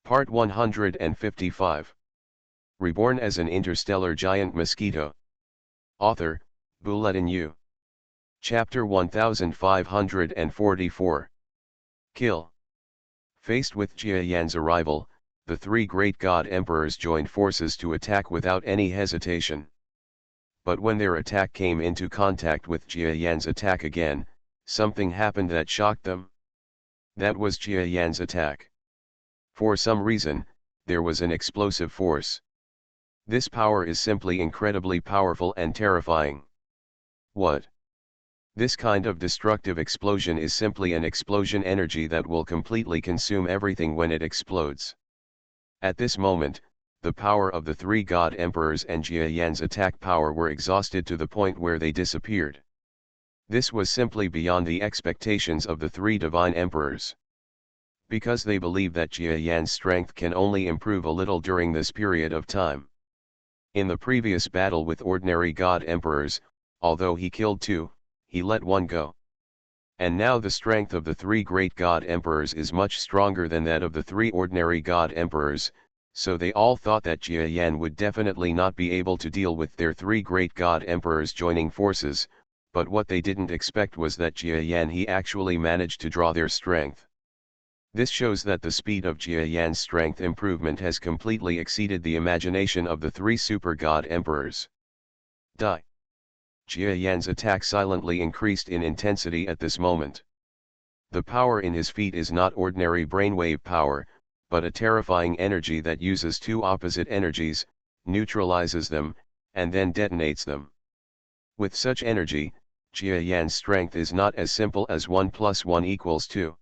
Part 155. Reborn as an interstellar giant mosquito. Author, Bulletin U. Chapter 1544. Kill. Faced with Jia Yan's arrival, the three great god emperors joined forces to attack without any hesitation. But when their attack came into contact with Jia Yan's attack again, something happened that shocked them. That was Jia Yan's attack. For some reason, there was an explosive force. This power is simply incredibly powerful and terrifying. What? This kind of destructive explosion is simply an explosion energy that will completely consume everything when it explodes. At this moment, the power of the three god emperors and Jia Yan's attack power were exhausted to the point where they disappeared. This was simply beyond the expectations of the three divine emperors. Because they believe that Jia Yan's strength can only improve a little during this period of time. In the previous battle with ordinary god emperors, although he killed two, he let one go. And now the strength of the three great god emperors is much stronger than that of the three ordinary god emperors, so they all thought that Jia Yan would definitely not be able to deal with their three great god emperors joining forces, but what they didn't expect was that Jia Yan he actually managed to draw their strength. This shows that the speed of Jia Yan's strength improvement has completely exceeded the imagination of the three super god emperors. Die. Jia Yan's attack silently increased in intensity at this moment. The power in his feet is not ordinary brainwave power, but a terrifying energy that uses two opposite energies, neutralizes them, and then detonates them. With such energy, Jia Yan's strength is not as simple as 1 + 1 = 2.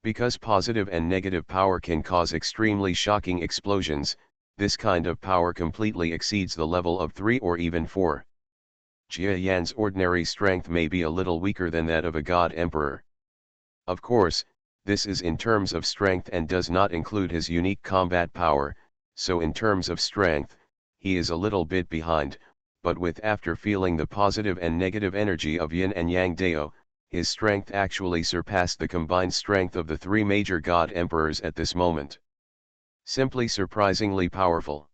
Because positive and negative power can cause extremely shocking explosions, this kind of power completely exceeds the level of 3 or even 4. Jia Yan's ordinary strength may be a little weaker than that of a god emperor. Of course, this is in terms of strength and does not include his unique combat power, so in terms of strength, he is a little bit behind, but after feeling the positive and negative energy of Yin and Yang Dao, his strength actually surpassed the combined strength of the three major god emperors at this moment. Simply surprisingly powerful.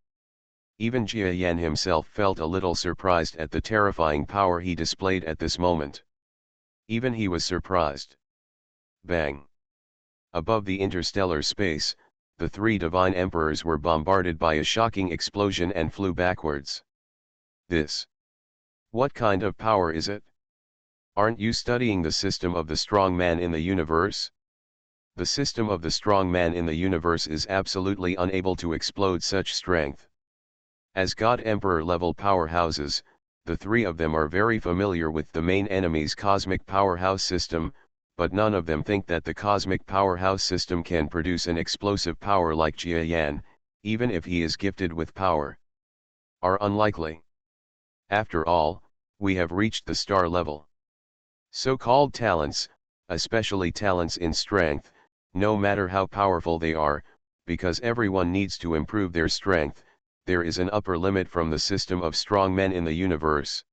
Even Jia Yan himself felt a little surprised at the terrifying power he displayed at this moment. Even he was surprised. Bang! Above the interstellar space, the three divine emperors were bombarded by a shocking explosion and flew backwards. This. What kind of power is it? Aren't you studying the system of the strong man in the universe? The system of the strong man in the universe is absolutely unable to explode such strength. As God Emperor level powerhouses, the three of them are very familiar with the main enemy's cosmic powerhouse system, but none of them think that the cosmic powerhouse system can produce an explosive power like Jia Yan, even if he is gifted with power. Are unlikely. After all, we have reached the star level. So-called talents, especially talents in strength, no matter how powerful they are, because everyone needs to improve their strength, there is an upper limit from the system of strong men in the universe.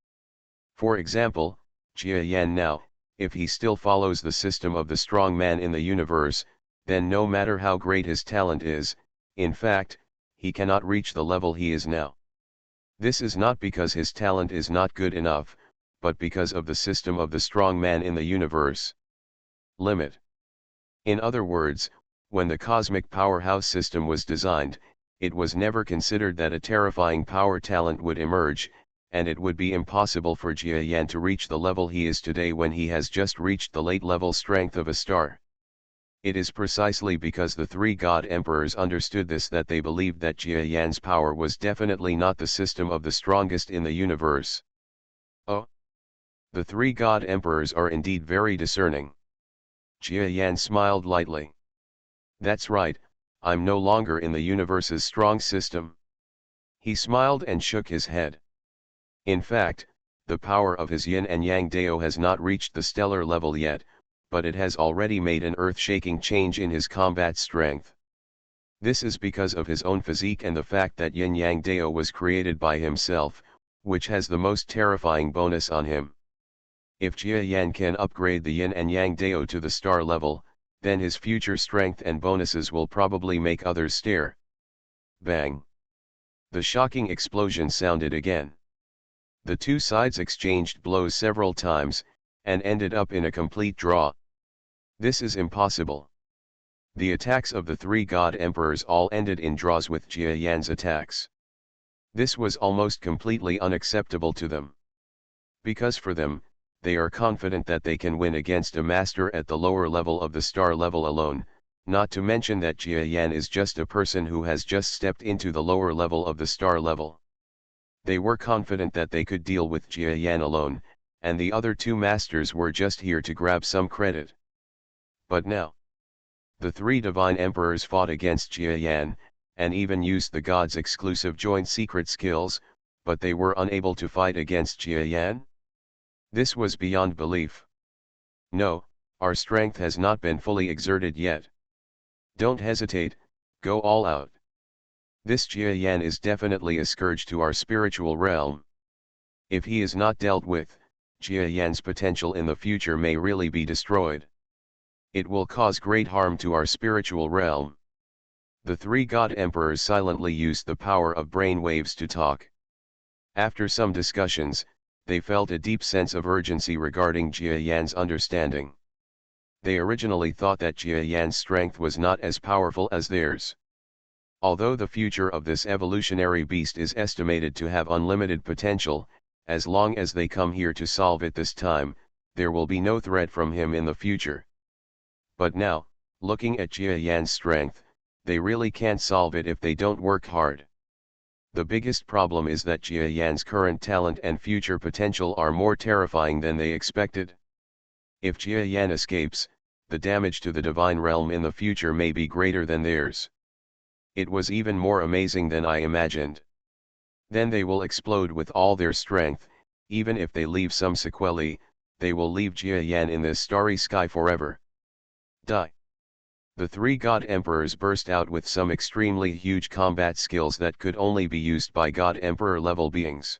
For example, Jia Yan now, if he still follows the system of the strong man in the universe, then no matter how great his talent is, in fact, he cannot reach the level he is now. This is not because his talent is not good enough, but because of the system of the strong man in the universe. Limit. In other words, when the cosmic powerhouse system was designed, it was never considered that a terrifying power talent would emerge, and it would be impossible for Jia Yan to reach the level he is today when he has just reached the late-level strength of a star. It is precisely because the three god emperors understood this that they believed that Jia Yan's power was definitely not the system of the strongest in the universe. Oh! The three god emperors are indeed very discerning. Jia Yan smiled lightly. That's right, I'm no longer in the universe's strong system. He smiled and shook his head. In fact, the power of his Yin and Yang Dao has not reached the stellar level yet, but it has already made an earth-shaking change in his combat strength. This is because of his own physique and the fact that Yin Yang Dao was created by himself, which has the most terrifying bonus on him. If Jia Yan can upgrade the Yin and Yang Dao to the star level, then his future strength and bonuses will probably make others stare. Bang! The shocking explosion sounded again. The two sides exchanged blows several times, and ended up in a complete draw. This is impossible. The attacks of the three god emperors all ended in draws with Jia Yan's attacks. This was almost completely unacceptable to them. Because for them, they are confident that they can win against a master at the lower level of the star level alone, not to mention that Jia Yan is just a person who has just stepped into the lower level of the star level. They were confident that they could deal with Jia Yan alone, and the other two masters were just here to grab some credit. But now, the three divine emperors fought against Jia Yan, and even used the gods' exclusive joint secret skills, but they were unable to fight against Jia Yan? This was beyond belief. No, our strength has not been fully exerted yet. Don't hesitate, go all out. This Jia Yan is definitely a scourge to our spiritual realm. If he is not dealt with, Jia Yan's potential in the future may really be destroyed. It will cause great harm to our spiritual realm. The three god emperors silently used the power of brain waves to talk. After some discussions, they felt a deep sense of urgency regarding Jia Yan's understanding. They originally thought that Jia Yan's strength was not as powerful as theirs. Although the future of this evolutionary beast is estimated to have unlimited potential, as long as they come here to solve it this time, there will be no threat from him in the future. But now, looking at Jia Yan's strength, they really can't solve it if they don't work hard. The biggest problem is that Jia Yan's current talent and future potential are more terrifying than they expected. If Jia Yan escapes, the damage to the divine realm in the future may be greater than theirs. It was even more amazing than I imagined. Then they will explode with all their strength. Even if they leave some sequelae, they will leave Jia Yan in this starry sky forever. Die. The three god emperors burst out with some extremely huge combat skills that could only be used by god emperor level beings.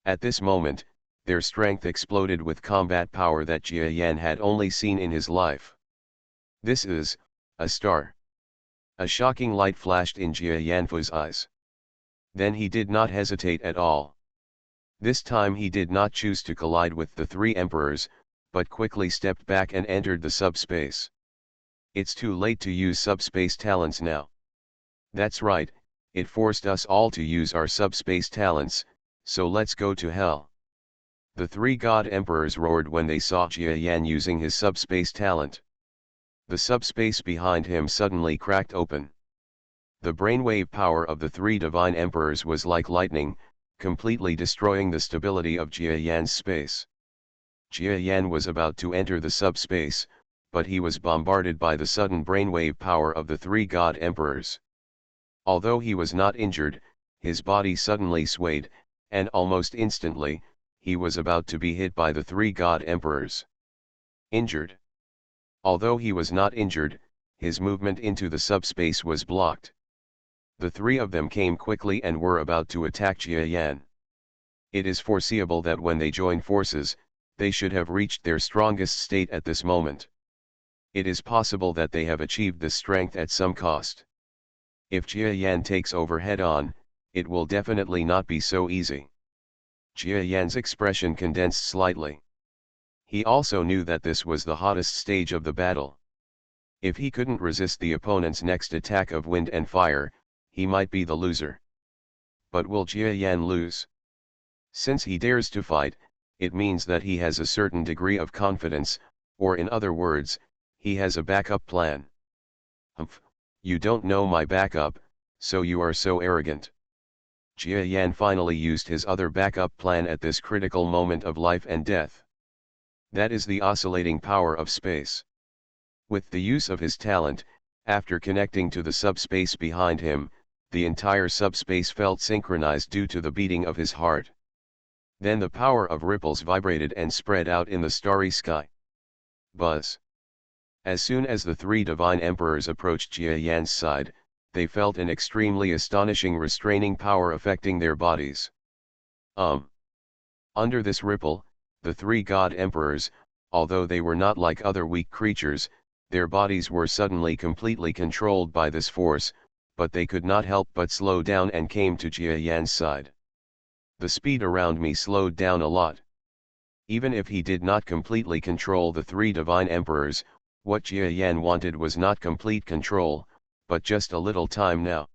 At this moment, their strength exploded with combat power that Jia Yan had only seen in his life. This is a star. A shocking light flashed in Jia Yanfu's eyes. Then he did not hesitate at all. This time he did not choose to collide with the three emperors, but quickly stepped back and entered the subspace. It's too late to use subspace talents now. That's right, it forced us all to use our subspace talents, so let's go to hell. The three god emperors roared when they saw Jia Yan using his subspace talent. The subspace behind him suddenly cracked open. The brainwave power of the three divine emperors was like lightning, completely destroying the stability of Jia Yan's space. Jia Yan was about to enter the subspace, but he was bombarded by the sudden brainwave power of the three god emperors. Although he was not injured, his body suddenly swayed, and almost instantly, he was about to be hit by the three god emperors. Injured. Although he was not injured, his movement into the subspace was blocked. The three of them came quickly and were about to attack Jia Yan. It is foreseeable that when they join forces, they should have reached their strongest state at this moment. It is possible that they have achieved this strength at some cost. If Jia Yan takes over head-on, it will definitely not be so easy. Jia Yan's expression condensed slightly. He also knew that this was the hottest stage of the battle. If he couldn't resist the opponent's next attack of wind and fire, he might be the loser. But will Jia Yan lose? Since he dares to fight, it means that he has a certain degree of confidence, or in other words, he has a backup plan. Humph, you don't know my backup, so you are so arrogant. Jia Yan finally used his other backup plan at this critical moment of life and death. That is the oscillating power of space. With the use of his talent, after connecting to the subspace behind him, the entire subspace felt synchronized due to the beating of his heart. Then the power of ripples vibrated and spread out in the starry sky. Buzz. As soon as the three divine emperors approached Jia Yan's side, they felt an extremely astonishing restraining power affecting their bodies. Under this ripple, the three god emperors, although they were not like other weak creatures, Their bodies were suddenly completely controlled by this force, but they could not help but slow down and came to Jia Yan's side. The speed around me slowed down a lot. Even if he did not completely control the three divine emperors, what Jia Yan wanted was not complete control, but just a little time now.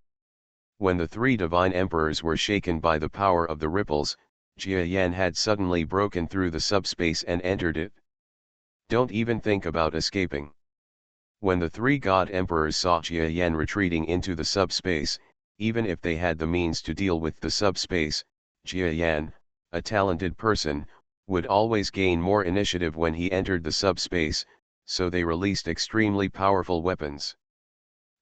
When the three divine emperors were shaken by the power of the ripples, Jia Yan had suddenly broken through the subspace and entered it. Don't even think about escaping. When the three god emperors saw Jia Yan retreating into the subspace, even if they had the means to deal with the subspace, Jia Yan, a talented person, would always gain more initiative when he entered the subspace, so they released extremely powerful weapons.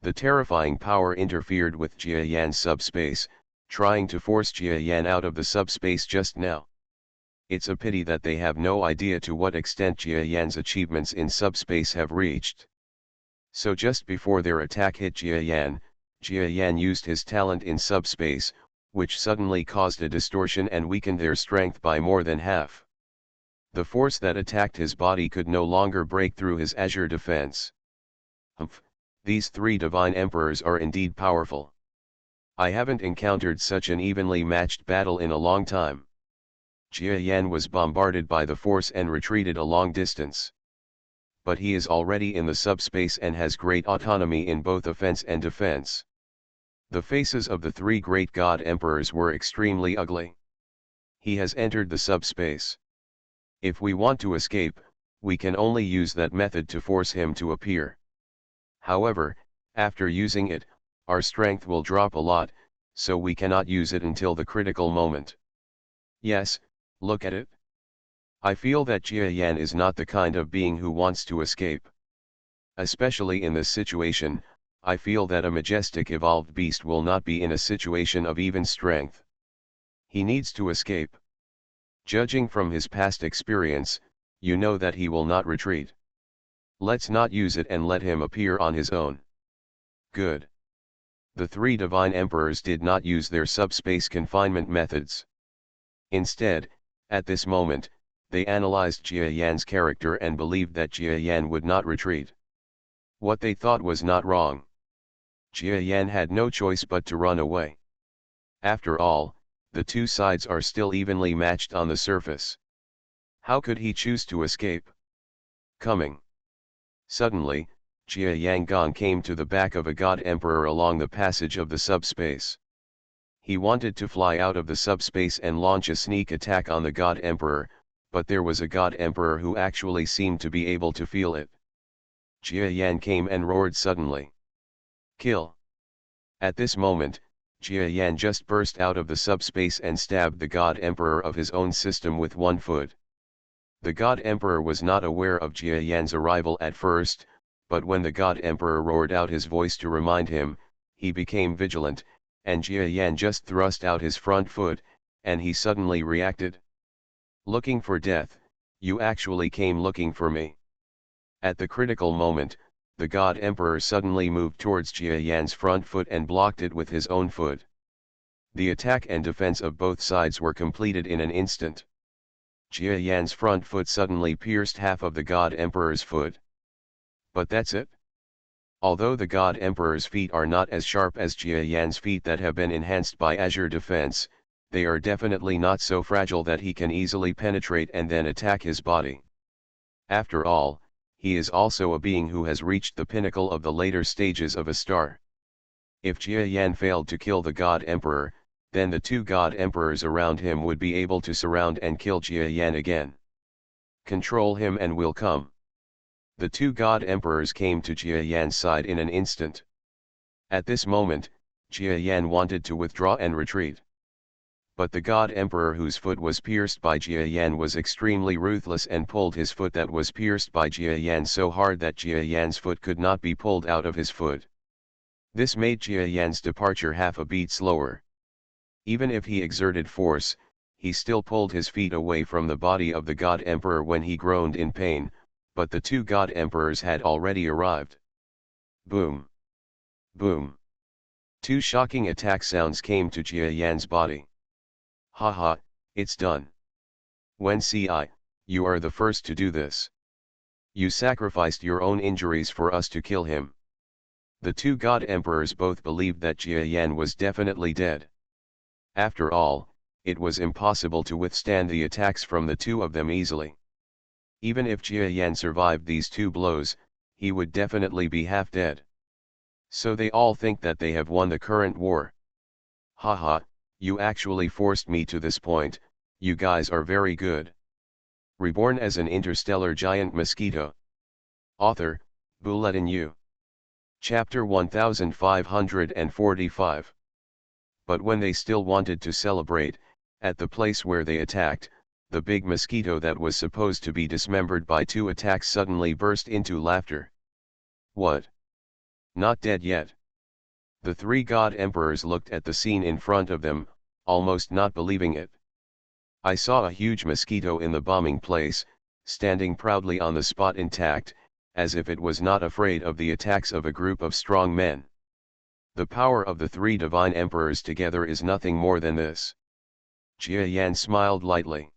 The terrifying power interfered with Jia Yan's subspace, trying to force Jia Yan out of the subspace just now. It's a pity that they have no idea to what extent Jia Yan's achievements in subspace have reached. So just before their attack hit Jia Yan used his talent in subspace, which suddenly caused a distortion and weakened their strength by more than half. The force that attacked his body could no longer break through his azure defense. Humph, these three divine emperors are indeed powerful. I haven't encountered such an evenly matched battle in a long time. Jia Yan was bombarded by the force and retreated a long distance. But he is already in the subspace and has great autonomy in both offense and defense. The faces of the three great god emperors were extremely ugly. He has entered the subspace. If we want to escape, we can only use that method to force him to appear. However, after using it, our strength will drop a lot, so we cannot use it until the critical moment. Yes, look at it. I feel that Jia Yan is not the kind of being who wants to escape. Especially in this situation, I feel that a majestic evolved beast will not be in a situation of even strength. He needs to escape. Judging from his past experience, you know that he will not retreat. Let's not use it and let him appear on his own. Good. The three divine emperors did not use their subspace confinement methods. Instead, at this moment, they analyzed Jia Yan's character and believed that Jia Yan would not retreat. What they thought was not wrong. Jia Yan had no choice but to run away. After all, the two sides are still evenly matched on the surface. How could he choose to escape? Coming. Suddenly, Jia Yan Gong came to the back of a god emperor along the passage of the subspace. He wanted to fly out of the subspace and launch a sneak attack on the god emperor, but there was a god emperor who actually seemed to be able to feel it. Jia Yan came and roared suddenly. Kill! At this moment, Jia Yan just burst out of the subspace and stabbed the god emperor of his own system with one foot. The god emperor was not aware of Jia Yan's arrival at first, but when the god emperor roared out his voice to remind him, he became vigilant, and Jia Yan just thrust out his front foot, and he suddenly reacted. Looking for death, you actually came looking for me. At the critical moment, the god emperor suddenly moved towards Jia Yan's front foot and blocked it with his own foot. The attack and defense of both sides were completed in an instant. Jia Yan's front foot suddenly pierced half of the god emperor's foot. But that's it. Although the god emperor's feet are not as sharp as Jia Yan's feet that have been enhanced by azure defense, they are definitely not so fragile that he can easily penetrate and then attack his body. After all, he is also a being who has reached the pinnacle of the later stages of a star. If Jia Yan failed to kill the god emperor, then the two god emperors around him would be able to surround and kill Jia Yan again. Control him and we'll come. The two god emperors came to Jia Yan's side in an instant. At this moment, Jia Yan wanted to withdraw and retreat. But the god emperor whose foot was pierced by Jia Yan was extremely ruthless and pulled his foot that was pierced by Jia Yan so hard that Jia Yan's foot could not be pulled out of his foot. This made Jia Yan's departure half a beat slower. Even if he exerted force, he still pulled his feet away from the body of the god emperor when he groaned in pain, but the two god emperors had already arrived. Boom! Boom! Two shocking attack sounds came to Jia Yan's body. Haha, it's done. When you are the first to do this. You sacrificed your own injuries for us to kill him. The two god emperors both believed that Jia Yan was definitely dead. After all, it was impossible to withstand the attacks from the two of them easily. Even if Jia Yan survived these two blows, he would definitely be half dead. So they all think that they have won the current war. Haha, you actually forced me to this point, you guys are very good. Reborn as an interstellar giant mosquito. Author, Bulletin U. Chapter 1545. But when they still wanted to celebrate, at the place where they attacked, the big mosquito that was supposed to be dismembered by two attacks suddenly burst into laughter. What? Not dead yet? The three god emperors looked at the scene in front of them, almost not believing it. I saw a huge mosquito in the bombing place, standing proudly on the spot intact, as if it was not afraid of the attacks of a group of strong men. The power of the three divine emperors together is nothing more than this. Jia Yan smiled lightly.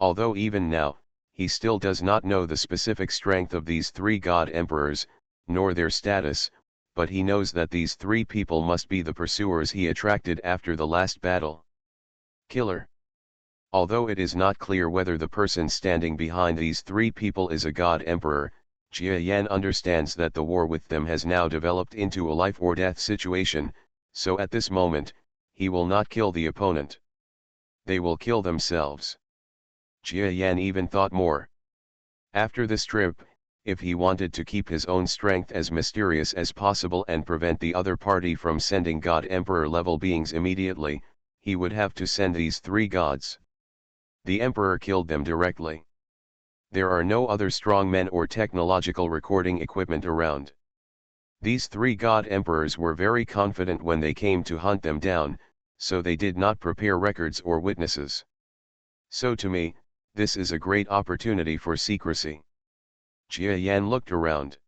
Although even now, he still does not know the specific strength of these three god emperors, nor their status, but he knows that these three people must be the pursuers he attracted after the last battle. Killer. Although it is not clear whether the person standing behind these three people is a god emperor, Jia Yan understands that the war with them has now developed into a life or death situation, so at this moment, he will not kill the opponent. They will kill themselves. Jia Yan even thought more. After this trip, if he wanted to keep his own strength as mysterious as possible and prevent the other party from sending god emperor level beings immediately, he would have to send these three gods. The emperor killed them directly. There are no other strong men or technological recording equipment around. These three god emperors were very confident when they came to hunt them down, so they did not prepare records or witnesses. So to me, this is a great opportunity for secrecy. Jia Yan looked around.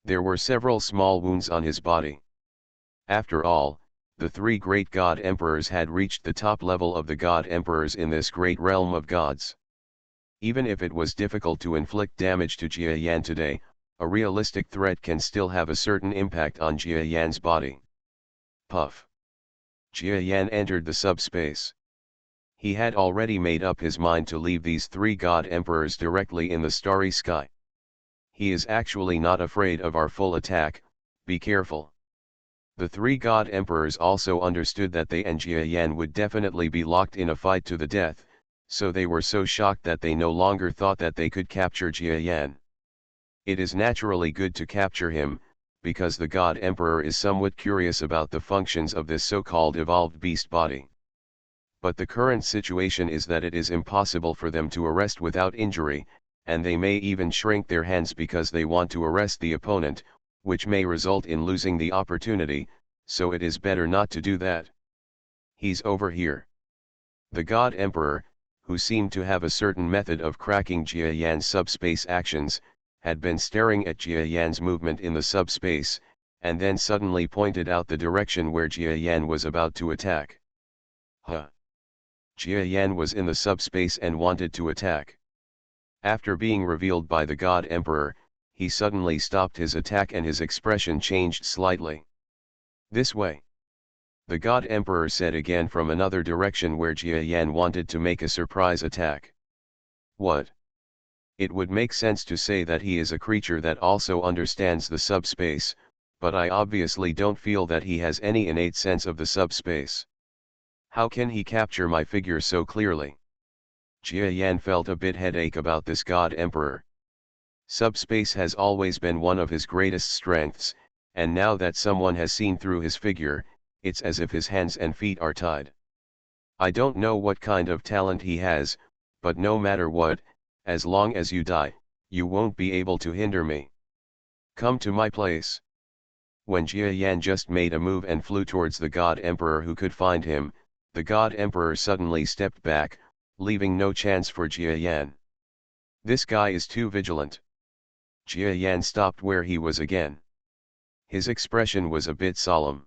There were several small wounds on his body. After all, the three great god emperors had reached the top level of the god emperors in this great realm of gods. Even if it was difficult to inflict damage to Jia Yan today, a realistic threat can still have a certain impact on Jia Yan's body. Puff. Jia Yan entered the subspace. He had already made up his mind to leave these three god emperors directly in the starry sky. He is actually not afraid of our full attack, be careful. The three god emperors also understood that they and Jia Yan would definitely be locked in a fight to the death, so they were so shocked that they no longer thought that they could capture Jia Yan. It is naturally good to capture him, because the god emperor is somewhat curious about the functions of this so-called evolved beast body. But the current situation is that it is impossible for them to arrest without injury, and they may even shrink their hands because they want to arrest the opponent, which may result in losing the opportunity, so it is better not to do that. He's over here. The god emperor, who seemed to have a certain method of cracking Jia Yan's subspace actions, had been staring at Jia Yan's movement in the subspace, and then suddenly pointed out the direction where Jia Yan was about to attack. Huh. Jia Yan was in the subspace and wanted to attack. After being revealed by the god emperor, he suddenly stopped his attack and his expression changed slightly. This way. The god emperor said again from another direction where Jia Yan wanted to make a surprise attack. What? It would make sense to say that he is a creature that also understands the subspace, but I obviously don't feel that he has any innate sense of the subspace. How can he capture my figure so clearly? Jia Yan felt a bit headache about this god emperor. Subspace has always been one of his greatest strengths, and now that someone has seen through his figure, it's as if his hands and feet are tied. I don't know what kind of talent he has, but no matter what, as long as you die, you won't be able to hinder me. Come to my place. When Jia Yan just made a move and flew towards the god emperor who could find him, the god emperor suddenly stepped back, leaving no chance for Jia Yan. This guy is too vigilant. Jia Yan stopped where he was again. His expression was a bit solemn.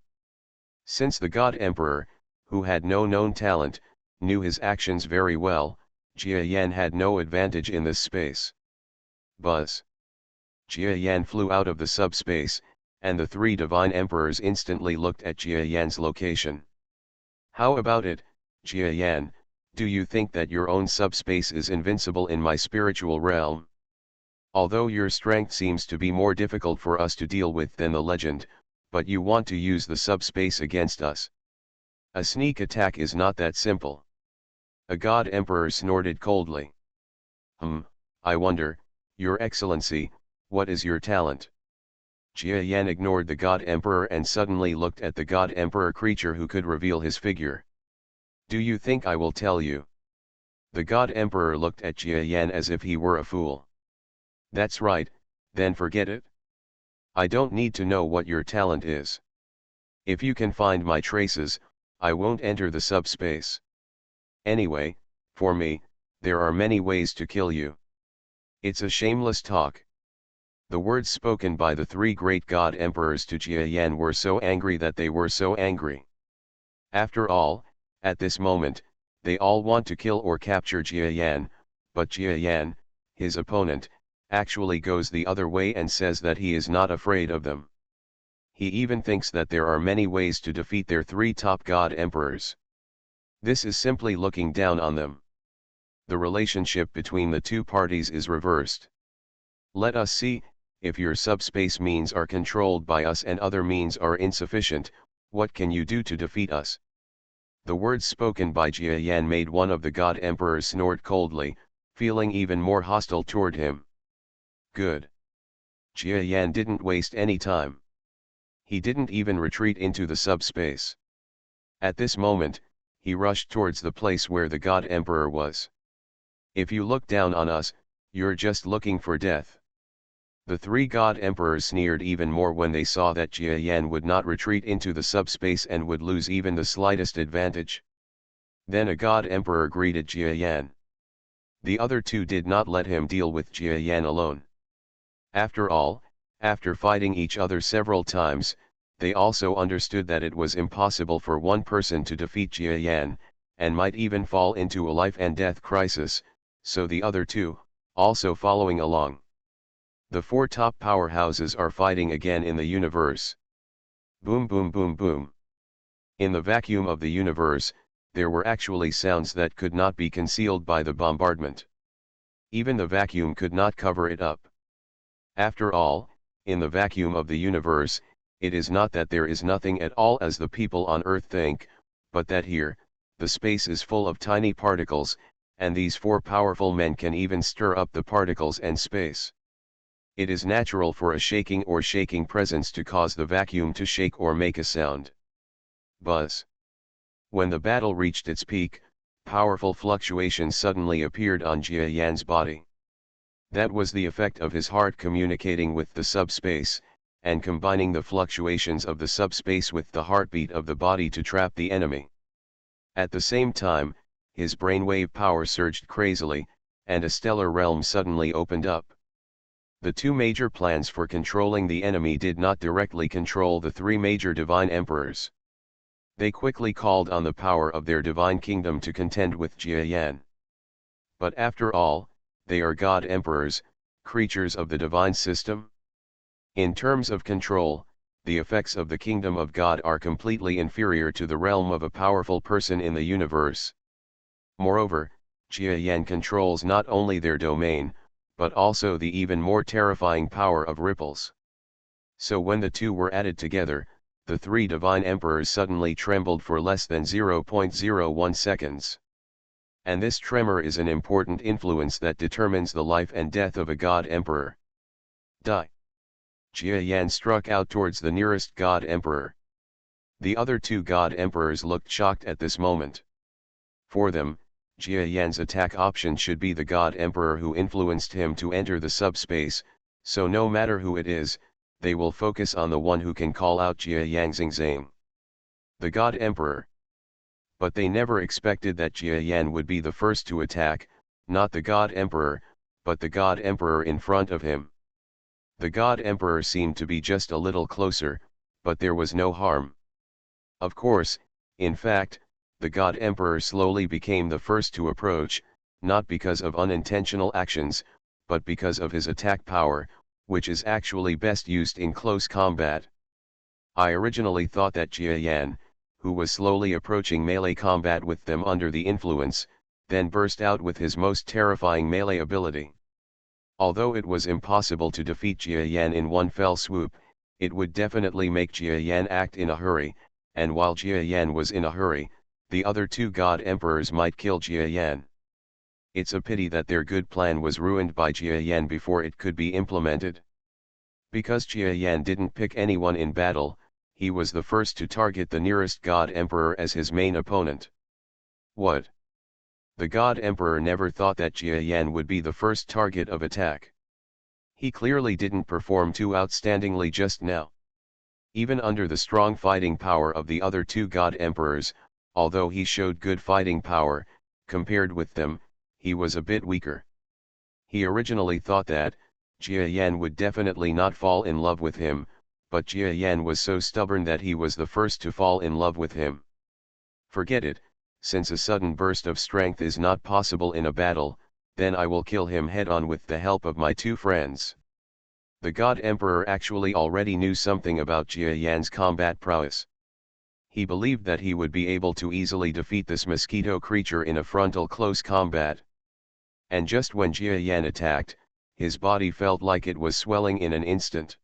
Since the god emperor, who had no known talent, knew his actions very well, Jia Yan had no advantage in this space. Buzz. Jia Yan flew out of the subspace, and the three divine emperors instantly looked at Jia Yan's location. How about it, Jia Yan? Do you think that your own subspace is invincible in my spiritual realm? Although your strength seems to be more difficult for us to deal with than the legend, but you want to use the subspace against us. A sneak attack is not that simple. A god emperor snorted coldly. I wonder, Your Excellency, what is your talent? Jia Yan ignored the god emperor and suddenly looked at the god emperor creature who could reveal his figure. Do you think I will tell you? The god emperor looked at Jia Yan as if he were a fool. That's right, then forget it. I don't need to know what your talent is. If you can find my traces, I won't enter the subspace. Anyway, for me, there are many ways to kill you. It's a shameless talk. The words spoken by the three great god emperors to Jia Yan were so angry that they were so angry. After all, at this moment, they all want to kill or capture Jia Yan, but Jia Yan, his opponent, actually goes the other way and says that he is not afraid of them. He even thinks that there are many ways to defeat their three top god emperors. This is simply looking down on them. The relationship between the two parties is reversed. Let us see, if your subspace means are controlled by us and other means are insufficient, what can you do to defeat us? The words spoken by Jia Yan made one of the god emperors snort coldly, feeling even more hostile toward him. Good. Jia Yan didn't waste any time. He didn't even retreat into the subspace. At this moment, he rushed towards the place where the god emperor was. If you look down on us, you're just looking for death. The three god emperors sneered even more when they saw that Jia Yan would not retreat into the subspace and would lose even the slightest advantage. Then a god emperor greeted Jia Yan. The other two did not let him deal with Jia Yan alone. After all, after fighting each other several times, they also understood that it was impossible for one person to defeat Jia Yan, and might even fall into a life and death crisis, so the other two, also following along. The four top powerhouses are fighting again in the universe. Boom boom boom boom. In the vacuum of the universe, there were actually sounds that could not be concealed by the bombardment. Even the vacuum could not cover it up. After all, in the vacuum of the universe, it is not that there is nothing at all as the people on Earth think, but that here, the space is full of tiny particles, and these four powerful men can even stir up the particles and space. It is natural for a shaking or shaking presence to cause the vacuum to shake or make a sound. Buzz. When the battle reached its peak, powerful fluctuations suddenly appeared on Jia Yan's body. That was the effect of his heart communicating with the subspace, and combining the fluctuations of the subspace with the heartbeat of the body to trap the enemy. At the same time, his brainwave power surged crazily, and a stellar realm suddenly opened up. The two major plans for controlling the enemy did not directly control the three major divine emperors. They quickly called on the power of their divine kingdom to contend with Jia Yan. But after all, they are god emperors, creatures of the divine system. In terms of control, the effects of the kingdom of God are completely inferior to the realm of a powerful person in the universe. Moreover, Jia Yan controls not only their domain, but also the even more terrifying power of ripples. So when the two were added together, the three divine emperors suddenly trembled for less than 0.01 seconds. And this tremor is an important influence that determines the life and death of a god emperor. Die. Jia Yan struck out towards the nearest god emperor. The other two god emperors looked shocked at this moment. For them, Jia Yan's attack option should be the god emperor who influenced him to enter the subspace, so no matter who it is, they will focus on the one who can call out Jia Yan's zing. The god emperor. But they never expected that Jia Yan would be the first to attack, not the god emperor, but the god emperor in front of him. The god emperor seemed to be just a little closer, but there was no harm. Of course, in fact, the god emperor slowly became the first to approach, not because of unintentional actions, but because of his attack power, which is actually best used in close combat. I originally thought that Jia Yan, who was slowly approaching melee combat with them under the influence, then burst out with his most terrifying melee ability. Although it was impossible to defeat Jia Yan in one fell swoop, it would definitely make Jia Yan act in a hurry, and while Jia Yan was in a hurry, the other two God Emperors might kill Jia Yan. It's a pity that their good plan was ruined by Jia Yan before it could be implemented. Because Jia Yan didn't pick anyone in battle, he was the first to target the nearest God Emperor as his main opponent. What? The God Emperor never thought that Jia Yan would be the first target of attack. He clearly didn't perform too outstandingly just now. Even under the strong fighting power of the other two God Emperors, although he showed good fighting power, compared with them, he was a bit weaker. He originally thought that Jia Yan would definitely not fall in love with him, but Jia Yan was so stubborn that he was the first to fall in love with him. Forget it, since a sudden burst of strength is not possible in a battle, then I will kill him head-on with the help of my two friends. The God Emperor actually already knew something about Jia Yan's combat prowess. He believed that he would be able to easily defeat this mosquito creature in a frontal close combat. And just when Jia Yan attacked, his body felt like it was swelling in an instant.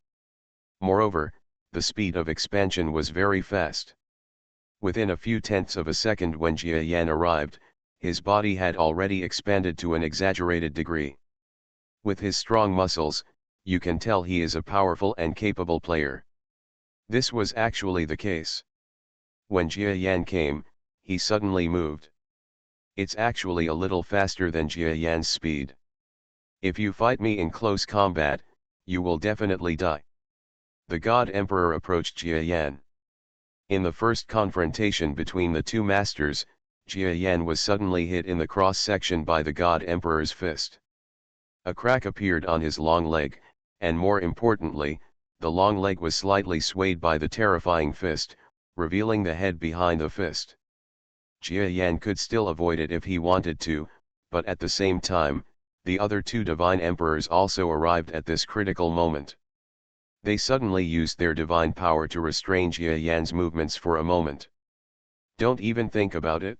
Moreover, the speed of expansion was very fast. Within a few tenths of a second when Jia Yan arrived, his body had already expanded to an exaggerated degree. With his strong muscles, you can tell he is a powerful and capable player. This was actually the case. When Jia Yan came, he suddenly moved. It's actually a little faster than Jia Yan's speed. If you fight me in close combat, you will definitely die. The God Emperor approached Jia Yan. In the first confrontation between the two masters, Jia Yan was suddenly hit in the cross-section by the God Emperor's fist. A crack appeared on his long leg, and more importantly, the long leg was slightly swayed by the terrifying fist, revealing the head behind the fist. Jia Yan could still avoid it if he wanted to, but at the same time, the other two divine emperors also arrived at this critical moment. They suddenly used their divine power to restrain Jia Yan's movements for a moment. Don't even think about it.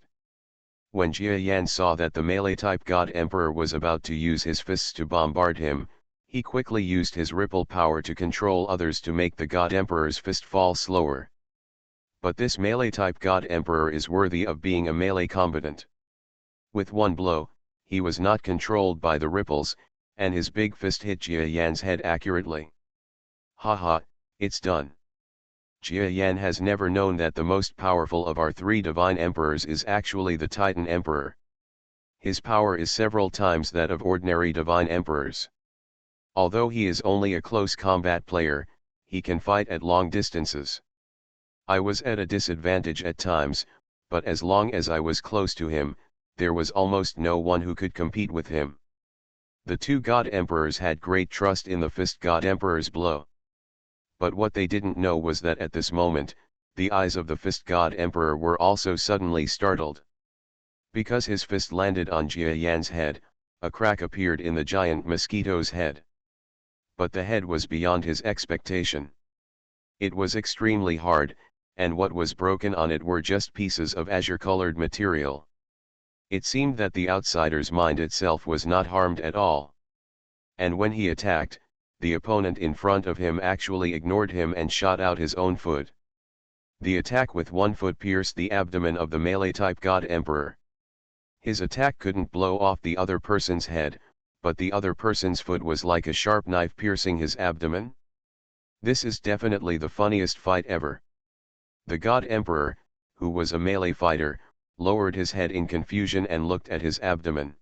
When Jia Yan saw that the melee-type God Emperor was about to use his fists to bombard him, he quickly used his ripple power to control others to make the God Emperor's fist fall slower. But this melee-type God Emperor is worthy of being a melee combatant. With one blow, he was not controlled by the ripples, and his big fist hit Jia Yan's head accurately. Haha, it's done. Jia Yan has never known that the most powerful of our three divine emperors is actually the Titan Emperor. His power is several times that of ordinary divine emperors. Although he is only a close combat player, he can fight at long distances. I was at a disadvantage at times, but as long as I was close to him, there was almost no one who could compete with him. The two God Emperors had great trust in the Fist God Emperor's blow. But what they didn't know was that at this moment, the eyes of the Fist God Emperor were also suddenly startled. Because his fist landed on Jia Yan's head, a crack appeared in the giant mosquito's head. But the head was beyond his expectation. It was extremely hard, and what was broken on it were just pieces of azure-colored material. It seemed that the outsider's mind itself was not harmed at all. And when he attacked, the opponent in front of him actually ignored him and shot out his own foot. The attack with one foot pierced the abdomen of the melee-type God Emperor. His attack couldn't blow off the other person's head, but the other person's foot was like a sharp knife piercing his abdomen. This is definitely the funniest fight ever. The God Emperor, who was a melee fighter, lowered his head in confusion and looked at his abdomen.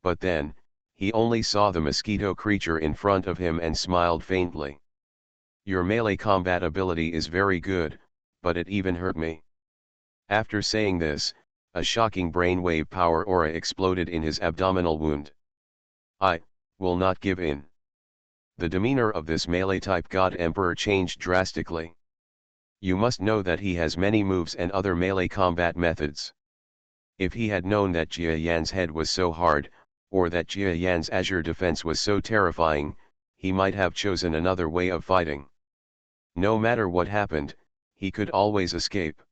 But then, he only saw the mosquito creature in front of him and smiled faintly. Your melee combat ability is very good, but it even hurt me. After saying this, a shocking brainwave power aura exploded in his abdominal wound. I will not give in. The demeanor of this melee-type God Emperor changed drastically. You must know that he has many moves and other melee combat methods. If he had known that Jia Yan's head was so hard, or that Jia Yan's azure defense was so terrifying, he might have chosen another way of fighting. No matter what happened, he could always escape.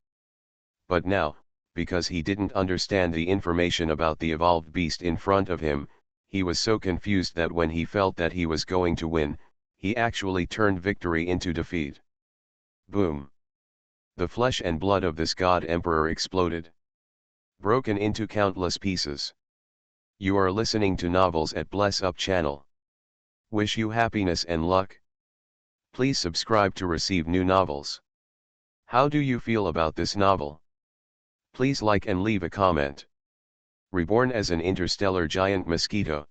But now, because he didn't understand the information about the evolved beast in front of him, he was so confused that when he felt that he was going to win, he actually turned victory into defeat. Boom! The flesh and blood of this God Emperor exploded, broken into countless pieces. You are listening to Novels at Bless Up channel. Wish you happiness and luck. Please subscribe to receive new novels. How do you feel about this novel? Please like and leave a comment. Reborn as an interstellar giant mosquito.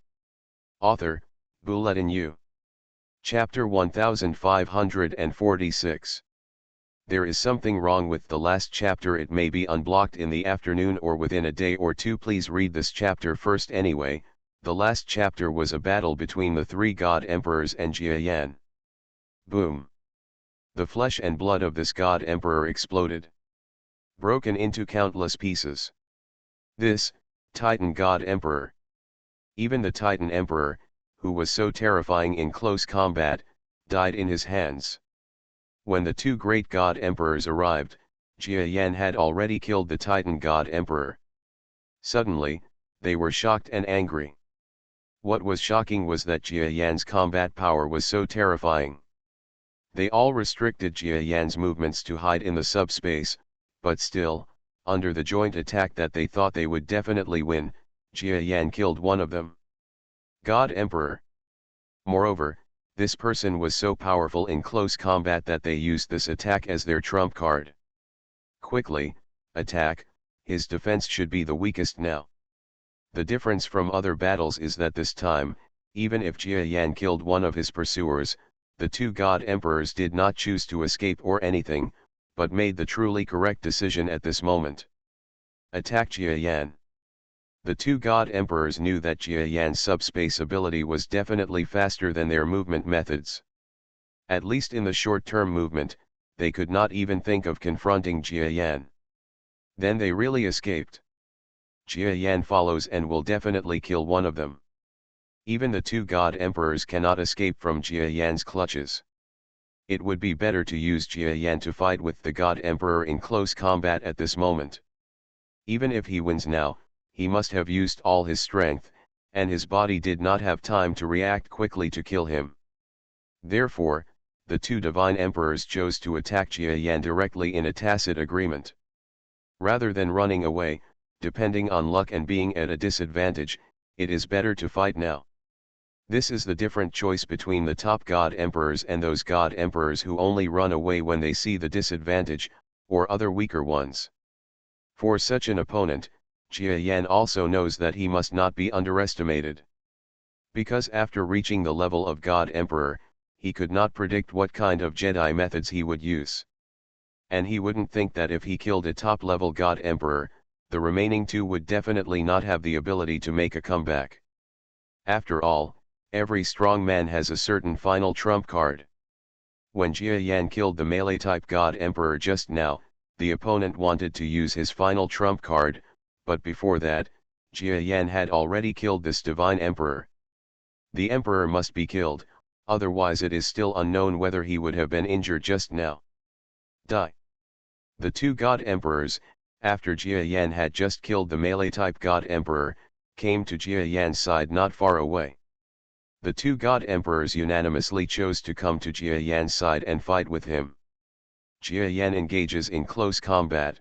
Author, Bulletin U. Chapter 1546. There is something wrong with the last chapter. It may be unblocked in the afternoon or within a day or two. Please read this chapter first anyway. The last chapter was a battle between the three God Emperors and Jia Yan. Boom! The flesh and blood of this God Emperor exploded, broken into countless pieces. This, Titan God Emperor. Even the Titan Emperor, who was so terrifying in close combat, died in his hands. When the two great God Emperors arrived, Jia Yan had already killed the Titan God Emperor. Suddenly, they were shocked and angry. What was shocking was that Jia Yan's combat power was so terrifying. They all restricted Jia Yan's movements to hide in the subspace, but still, under the joint attack that they thought they would definitely win, Jia Yan killed one of them. God Emperor. Moreover, this person was so powerful in close combat that they used this attack as their trump card. Quickly, attack, his defense should be the weakest now. The difference from other battles is that this time, even if Jia Yan killed one of his pursuers, the two God Emperors did not choose to escape or anything, but made the truly correct decision at this moment. Attack Jia Yan. The two God Emperors knew that Jia Yan's subspace ability was definitely faster than their movement methods. At least in the short-term movement, they could not even think of confronting Jia Yan. Then they really escaped. Jia Yan follows and will definitely kill one of them. Even the two God Emperors cannot escape from Jia Yan's clutches. It would be better to use Jia Yan to fight with the God Emperor in close combat at this moment. Even if he wins now, he must have used all his strength, and his body did not have time to react quickly to kill him. Therefore, the two divine emperors chose to attack Jia Yan directly in a tacit agreement. Rather than running away, depending on luck and being at a disadvantage, it is better to fight now. This is the different choice between the top God Emperors and those God Emperors who only run away when they see the disadvantage, or other weaker ones. For such an opponent, Jia Yan also knows that he must not be underestimated. Because after reaching the level of God Emperor, he could not predict what kind of Jedi methods he would use. And he wouldn't think that if he killed a top-level God Emperor, the remaining two would definitely not have the ability to make a comeback. After all, every strong man has a certain final trump card. When Jia Yan killed the melee-type God Emperor just now, the opponent wanted to use his final trump card, but before that, Jia Yan had already killed this divine emperor. The emperor must be killed, otherwise it is still unknown whether he would have been injured just now. Die. The two God Emperors, after Jia Yan had just killed the melee-type God Emperor, came to Jia Yan's side not far away. The two God Emperors unanimously chose to come to Jia Yan's side and fight with him. Jia Yan engages in close combat.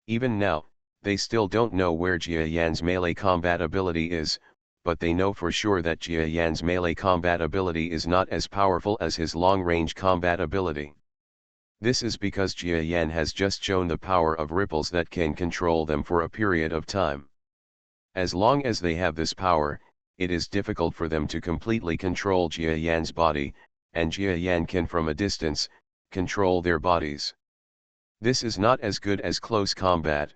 Even now, they still don't know where Jia Yan's melee combat ability is, but they know for sure that Jia Yan's melee combat ability is not as powerful as his long-range combat ability. This is because Jia Yan has just shown the power of ripples that can control them for a period of time. As long as they have this power, it is difficult for them to completely control Jia Yan's body, and Jia Yan can from a distance, control their bodies. This is not as good as close combat.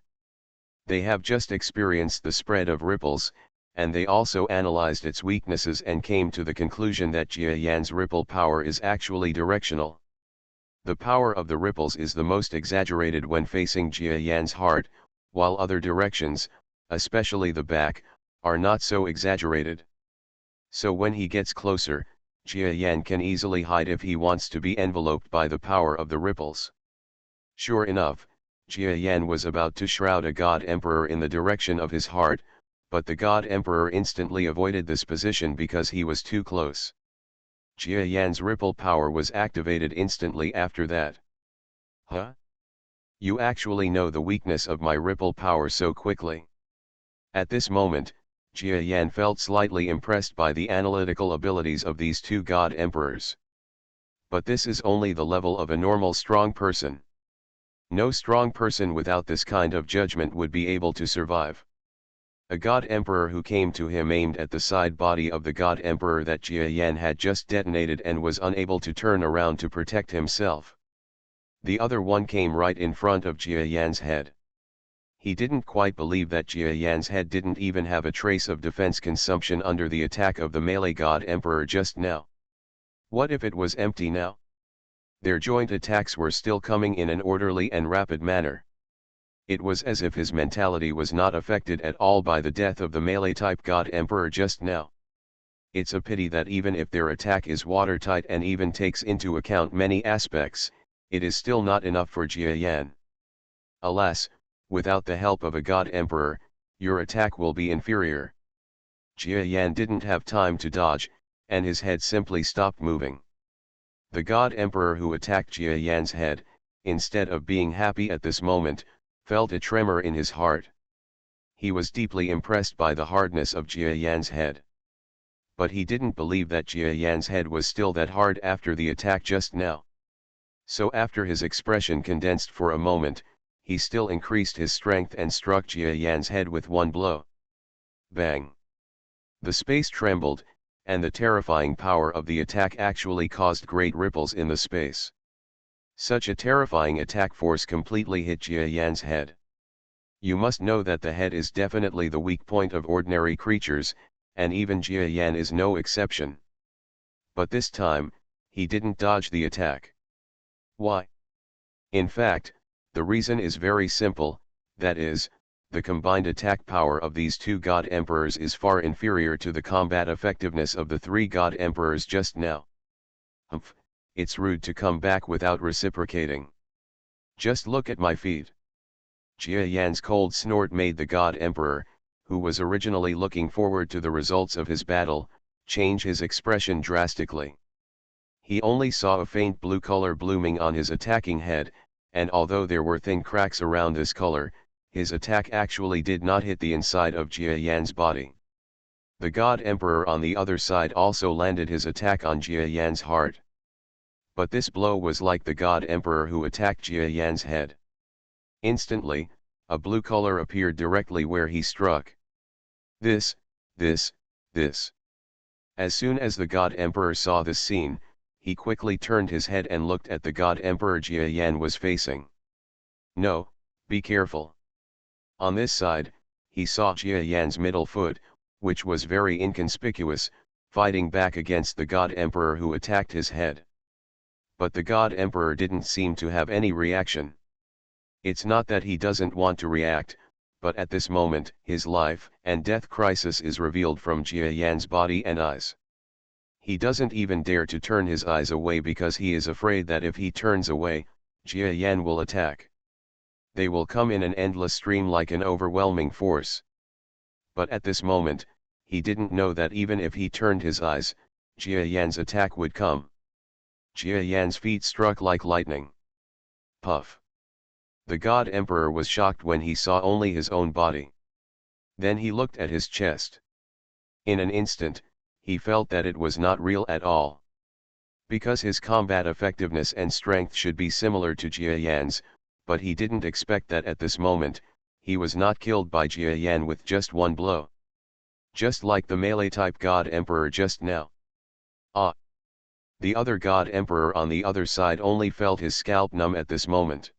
They have just experienced the spread of ripples, and they also analyzed its weaknesses and came to the conclusion that Jia Yan's ripple power is actually directional. The power of the ripples is the most exaggerated when facing Jia Yan's heart, while other directions, especially the back, are not so exaggerated. So when he gets closer, Jia Yan can easily hide if he wants to be enveloped by the power of the ripples. Sure enough, Jia Yan was about to shroud a god emperor in the direction of his heart, but the god emperor instantly avoided this position because he was too close. Jia Yan's ripple power was activated instantly after that. Huh? You actually know the weakness of my ripple power so quickly. At this moment, Jia Yan felt slightly impressed by the analytical abilities of these two god emperors. But this is only the level of a normal strong person. No strong person without this kind of judgment would be able to survive. A god emperor who came to him aimed at the side body of the god emperor that Jia Yan had just detonated and was unable to turn around to protect himself. The other one came right in front of Jia Yan's head. He didn't quite believe that Jia Yan's head didn't even have a trace of defense consumption under the attack of the melee god emperor just now. What if it was empty now? Their joint attacks were still coming in an orderly and rapid manner. It was as if his mentality was not affected at all by the death of the melee-type god emperor just now. It's a pity that even if their attack is watertight and even takes into account many aspects, it is still not enough for Jia Yan. Alas, without the help of a god emperor, your attack will be inferior. Jia Yan didn't have time to dodge, and his head simply stopped moving. The god emperor who attacked Jia Yan's head, instead of being happy at this moment, felt a tremor in his heart. He was deeply impressed by the hardness of Jia Yan's head. But he didn't believe that Jia Yan's head was still that hard after the attack just now. So after his expression condensed for a moment, he still increased his strength and struck Jia Yan's head with one blow. Bang! The space trembled, and the terrifying power of the attack actually caused great ripples in the space. Such a terrifying attack force completely hit Jia Yan's head. You must know that the head is definitely the weak point of ordinary creatures, and even Jia Yan is no exception. But this time, he didn't dodge the attack. Why? In fact, the reason is very simple, that is, the combined attack power of these two god emperors is far inferior to the combat effectiveness of the three god emperors just now. Humph, it's rude to come back without reciprocating. Just look at my feet. Jia Yan's cold snort made the god emperor, who was originally looking forward to the results of his battle, change his expression drastically. He only saw a faint blue color blooming on his attacking head, and although there were thin cracks around this color, his attack actually did not hit the inside of Jia Yan's body. The god emperor on the other side also landed his attack on Jia Yan's heart. But this blow was like the god emperor who attacked Jia Yan's head. Instantly, a blue color appeared directly where he struck. This. As soon as the god emperor saw this scene, he quickly turned his head and looked at the god emperor Jia Yan was facing. No, be careful. On this side, he saw Jia Yan's middle foot, which was very inconspicuous, fighting back against the god emperor who attacked his head. But the god emperor didn't seem to have any reaction. It's not that he doesn't want to react, but at this moment, his life and death crisis is revealed from Jia Yan's body and eyes. He doesn't even dare to turn his eyes away because he is afraid that if he turns away, Jia Yan will attack. They will come in an endless stream like an overwhelming force. But at this moment, he didn't know that even if he turned his eyes, Jia Yan's attack would come. Jia Yan's feet struck like lightning. Puff. The god emperor was shocked when he saw only his own body. Then he looked at his chest. In an instant, he felt that it was not real at all. Because his combat effectiveness and strength should be similar to Jia Yan's, but he didn't expect that at this moment, he was not killed by Jia Yan with just one blow. Just like the melee-type god emperor just now. Ah! The other god emperor on the other side only felt his scalp numb at this moment.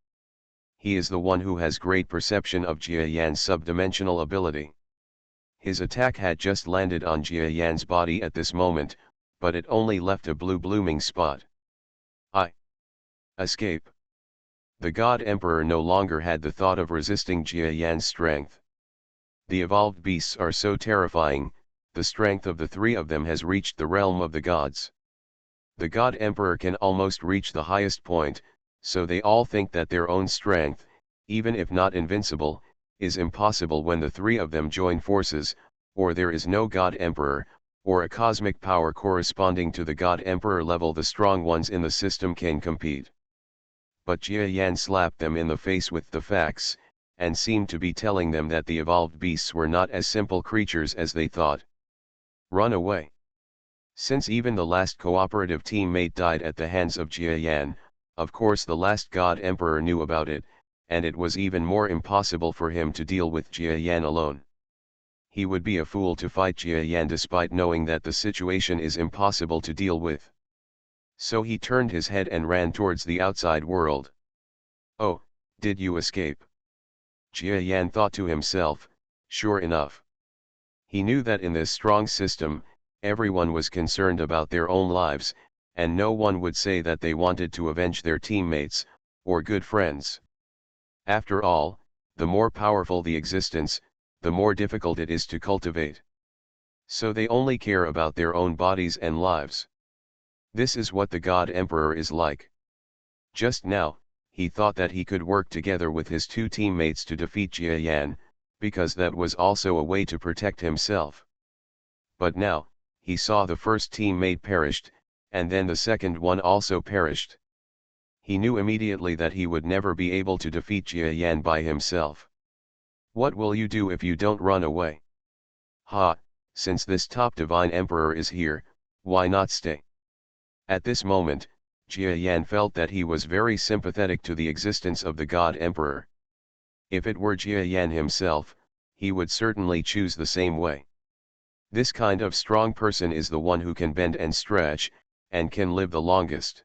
He is the one who has great perception of Jia Yan's subdimensional ability. His attack had just landed on Jia Yan's body at this moment, but it only left a blue blooming spot. Escape. The god emperor no longer had the thought of resisting Jia Yan's strength. The evolved beasts are so terrifying, the strength of the three of them has reached the realm of the gods. The God Emperor can almost reach the highest point, so they all think that their own strength, even if not invincible, is impossible when the three of them join forces, or there is no God Emperor, or a cosmic power corresponding to the God Emperor level the strong ones in the system can compete. But Jia Yan slapped them in the face with the facts, and seemed to be telling them that the evolved beasts were not as simple creatures as they thought. Run away. Since even the last cooperative teammate died at the hands of Jia Yan, of course the last God Emperor knew about it, and it was even more impossible for him to deal with Jia Yan alone. He would be a fool to fight Jia Yan despite knowing that the situation is impossible to deal with. So he turned his head and ran towards the outside world. Oh, did you escape? Jia Yan thought to himself, sure enough. He knew that in this strong system, everyone was concerned about their own lives, and no one would say that they wanted to avenge their teammates, or good friends. After all, the more powerful the existence, the more difficult it is to cultivate. So they only care about their own bodies and lives. This is what the God Emperor is like. Just now, he thought that he could work together with his two teammates to defeat Jia Yan, because that was also a way to protect himself. But now, he saw the first teammate perished, and then the second one also perished. He knew immediately that he would never be able to defeat Jia Yan by himself. What will you do if you don't run away? Ha, since this top divine emperor is here, why not stay? At this moment, Jia Yan felt that he was very sympathetic to the existence of the God Emperor. If it were Jia Yan himself, he would certainly choose the same way. This kind of strong person is the one who can bend and stretch, and can live the longest.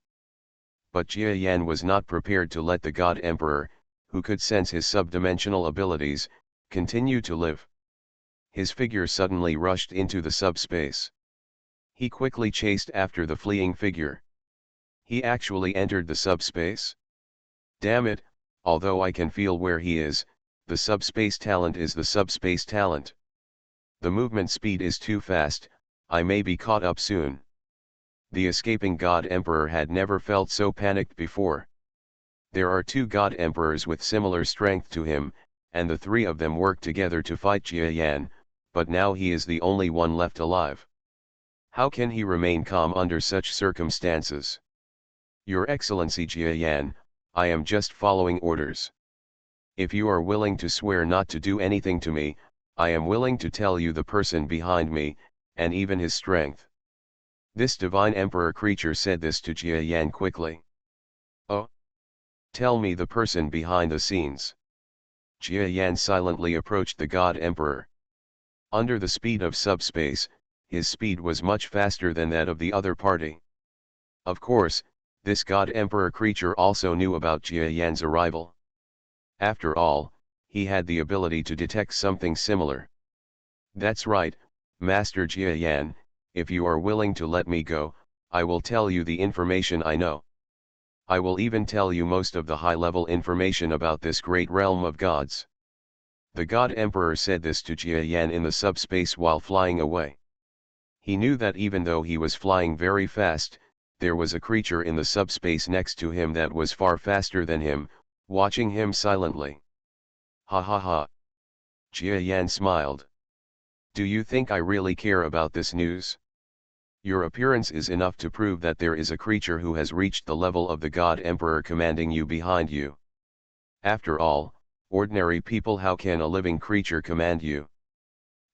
But Jia Yan was not prepared to let the God Emperor, who could sense his subdimensional abilities, continue to live. His figure suddenly rushed into the subspace. He quickly chased after the fleeing figure. He actually entered the subspace? Damn it, although I can feel where he is, the subspace talent is the subspace talent. The movement speed is too fast, I may be caught up soon. The escaping God Emperor had never felt so panicked before. There are two God Emperors with similar strength to him, and the three of them work together to fight Jia Yan, but now he is the only one left alive. How can he remain calm under such circumstances? Your Excellency Jia Yan, I am just following orders. If you are willing to swear not to do anything to me, I am willing to tell you the person behind me, and even his strength. This divine emperor creature said this to Jia Yan quickly. Oh? Tell me the person behind the scenes. Jia Yan silently approached the God Emperor. Under the speed of subspace, his speed was much faster than that of the other party. Of course, this God Emperor creature also knew about Jia Yan's arrival. After all, he had the ability to detect something similar. That's right, Master Jia Yan, if you are willing to let me go, I will tell you the information I know. I will even tell you most of the high-level information about this great realm of gods. The God Emperor said this to Jia Yan in the subspace while flying away. He knew that even though he was flying very fast, there was a creature in the subspace next to him that was far faster than him, watching him silently. Ha ha ha. Jia Yan smiled. Do you think I really care about this news? Your appearance is enough to prove that there is a creature who has reached the level of the God Emperor commanding you behind you. After all, ordinary people, how can a living creature command you?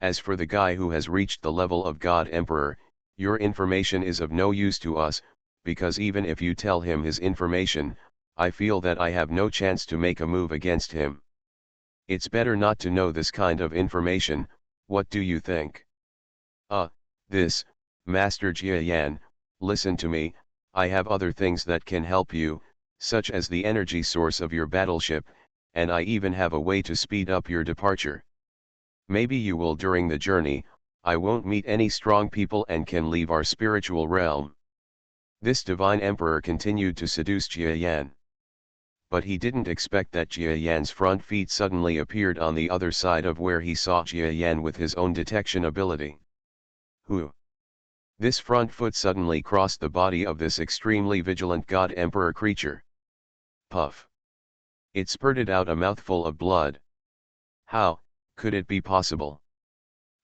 As for the guy who has reached the level of God Emperor, your information is of no use to us, because even if you tell him his information, I feel that I have no chance to make a move against him. It's better not to know this kind of information, what do you think? This, Master Jia Yan, listen to me, I have other things that can help you, such as the energy source of your battleship, and I even have a way to speed up your departure. Maybe you will during the journey, I won't meet any strong people and can leave our spiritual realm. This divine emperor continued to seduce Jia Yan. but he didn't expect that Jia Yan's front feet suddenly appeared on the other side of where he saw Jia Yan with his own detection ability. Who? This front foot suddenly crossed the body of this extremely vigilant God Emperor creature. Puff. It spurted out a mouthful of blood. How could it be possible?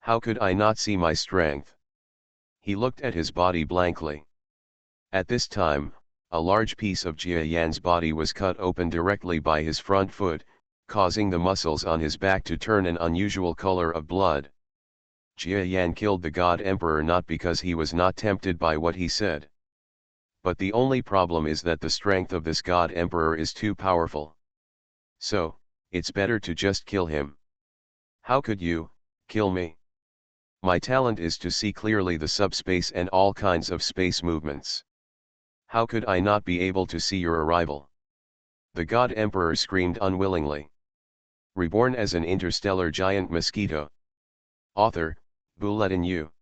How could I not see my strength? He looked at his body blankly. At this time, a large piece of Jia Yan's body was cut open directly by his front foot, causing the muscles on his back to turn an unusual color of blood. Jia Yan killed the God Emperor not because he was not tempted by what he said. But the only problem is that the strength of this God Emperor is too powerful. So, it's better to just kill him. How could you kill me? My talent is to see clearly the subspace and all kinds of space movements. How could I not be able to see your arrival? The God Emperor screamed unwillingly. Reborn as an interstellar giant mosquito. Author, Bulletin U.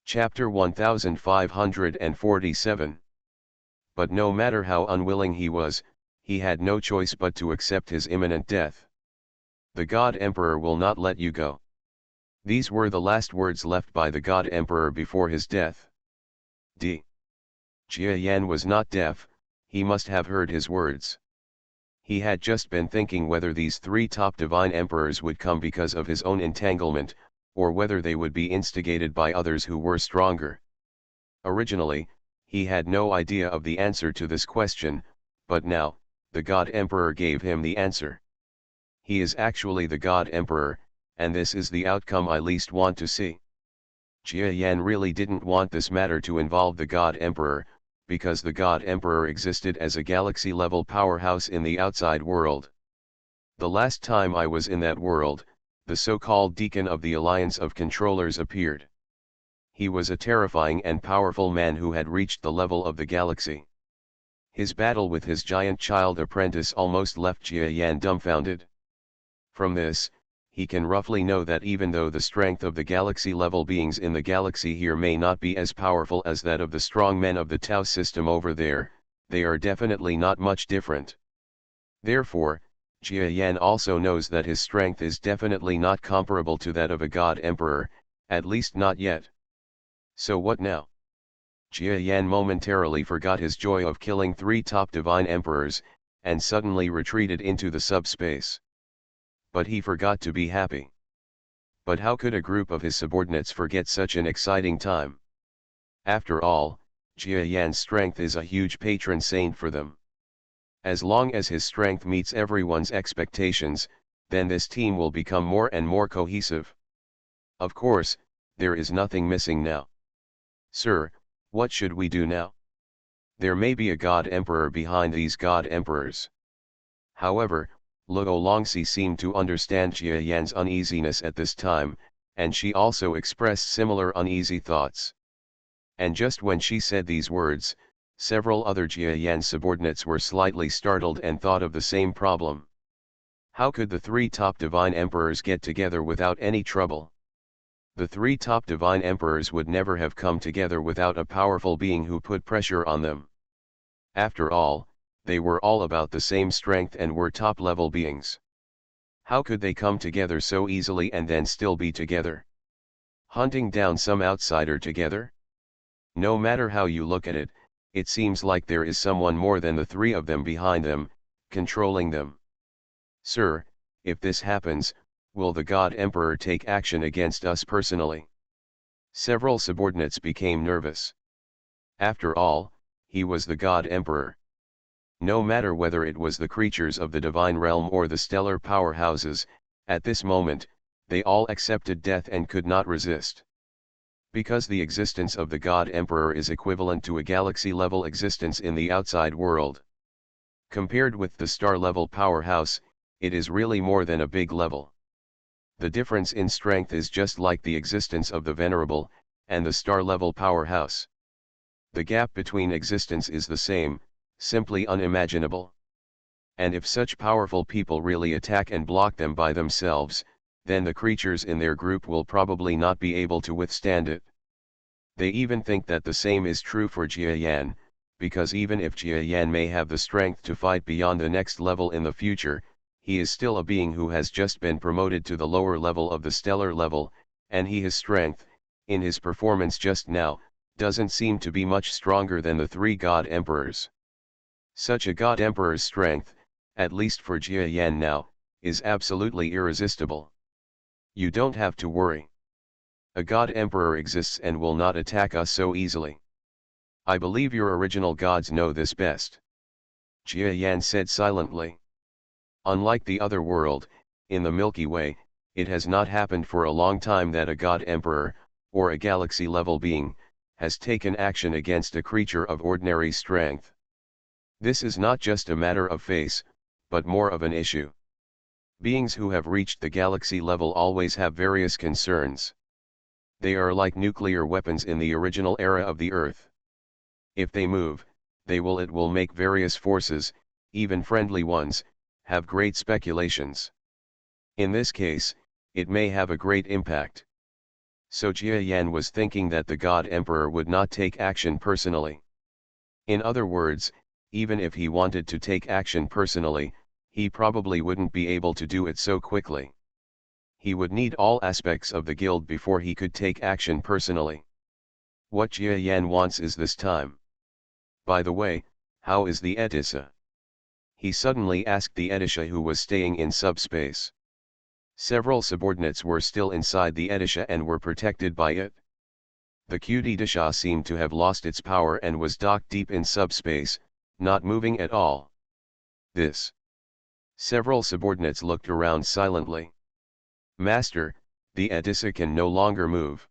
Chapter 1547. But no matter how unwilling he was, he had no choice but to accept his imminent death. The God Emperor will not let you go. These were the last words left by the God Emperor before his death. Jia Yan was not deaf, he must have heard his words. He had just been thinking whether these three top divine emperors would come because of his own entanglement, or whether they would be instigated by others who were stronger. Originally, he had no idea of the answer to this question, but now, the God Emperor gave him the answer. He is actually the God Emperor, and this is the outcome I least want to see. Jia Yan really didn't want this matter to involve the God Emperor, because the God Emperor existed as a galaxy-level powerhouse in the outside world. The last time I was in that world, the so-called Deacon of the Alliance of Controllers appeared. He was a terrifying and powerful man who had reached the level of the galaxy. His battle with his giant child apprentice almost left Jia Yan dumbfounded. From this, he can roughly know that even though the strength of the galaxy-level beings in the galaxy here may not be as powerful as that of the strong men of the Tau system over there, they are definitely not much different. Therefore, Jia Yan also knows that his strength is definitely not comparable to that of a God Emperor, at least not yet. So what now? Jia Yan momentarily forgot his joy of killing three top divine emperors, and suddenly retreated into the subspace. But he forgot to be happy. But how could a group of his subordinates forget such an exciting time? After all, Jia Yan's strength is a huge patron saint for them. As long as his strength meets everyone's expectations, then this team will become more and more cohesive. Of course, there is nothing missing now. Sir, what should we do now? There may be a God Emperor behind these God Emperors. However, Luo Longxi seemed to understand Jia Yan's uneasiness at this time, and she also expressed similar uneasy thoughts. And just when she said these words, several other Jia Yan subordinates were slightly startled and thought of the same problem. How could the three top divine emperors get together without any trouble? The three top divine emperors would never have come together without a powerful being who put pressure on them. After all, they were all about the same strength and were top-level beings. How could they come together so easily and then still be together? Hunting down some outsider together? No matter how you look at it, it seems like there is someone more than the three of them behind them, controlling them. Sir, if this happens, will the God Emperor take action against us personally? Several subordinates became nervous. After all, he was the God Emperor. No matter whether it was the creatures of the divine realm or the stellar powerhouses, at this moment, they all accepted death and could not resist. Because the existence of the God Emperor is equivalent to a galaxy-level existence in the outside world. Compared with the star-level powerhouse, it is really more than a big level. The difference in strength is just like the existence of the venerable, and the star-level powerhouse. The gap between existence is the same, simply unimaginable. And if such powerful people really attack and block them by themselves, then the creatures in their group will probably not be able to withstand it. They even think that the same is true for Jia Yan, because even if Jia Yan may have the strength to fight beyond the next level in the future, he is still a being who has just been promoted to the lower level of the stellar level, and his strength, in his performance just now, doesn't seem to be much stronger than the three God Emperors. Such a God Emperor's strength, at least for Jia Yan now, is absolutely irresistible. You don't have to worry. A God Emperor exists and will not attack us so easily. I believe your original gods know this best. Jia Yan said silently. Unlike the other world, in the Milky Way, it has not happened for a long time that a God Emperor, or a galaxy-level being, has taken action against a creature of ordinary strength. This is not just a matter of face, but more of an issue. Beings who have reached the galaxy level always have various concerns. They are like nuclear weapons in the original era of the Earth. If they move, it will make various forces, even friendly ones, have great speculations. In this case, it may have a great impact. So Jia Yan was thinking that the God Emperor would not take action personally. In other words, even if he wanted to take action personally, he probably wouldn't be able to do it so quickly. He would need all aspects of the guild before he could take action personally. What Jia Yan wants is this time. By the way, how is the Edissa? He suddenly asked the Edisha who was staying in subspace. Several subordinates were still inside the Edisha and were protected by it. The QD Disha seemed to have lost its power and was docked deep in subspace, not moving at all. This. Several subordinates looked around silently. Master, the Edissa can no longer move.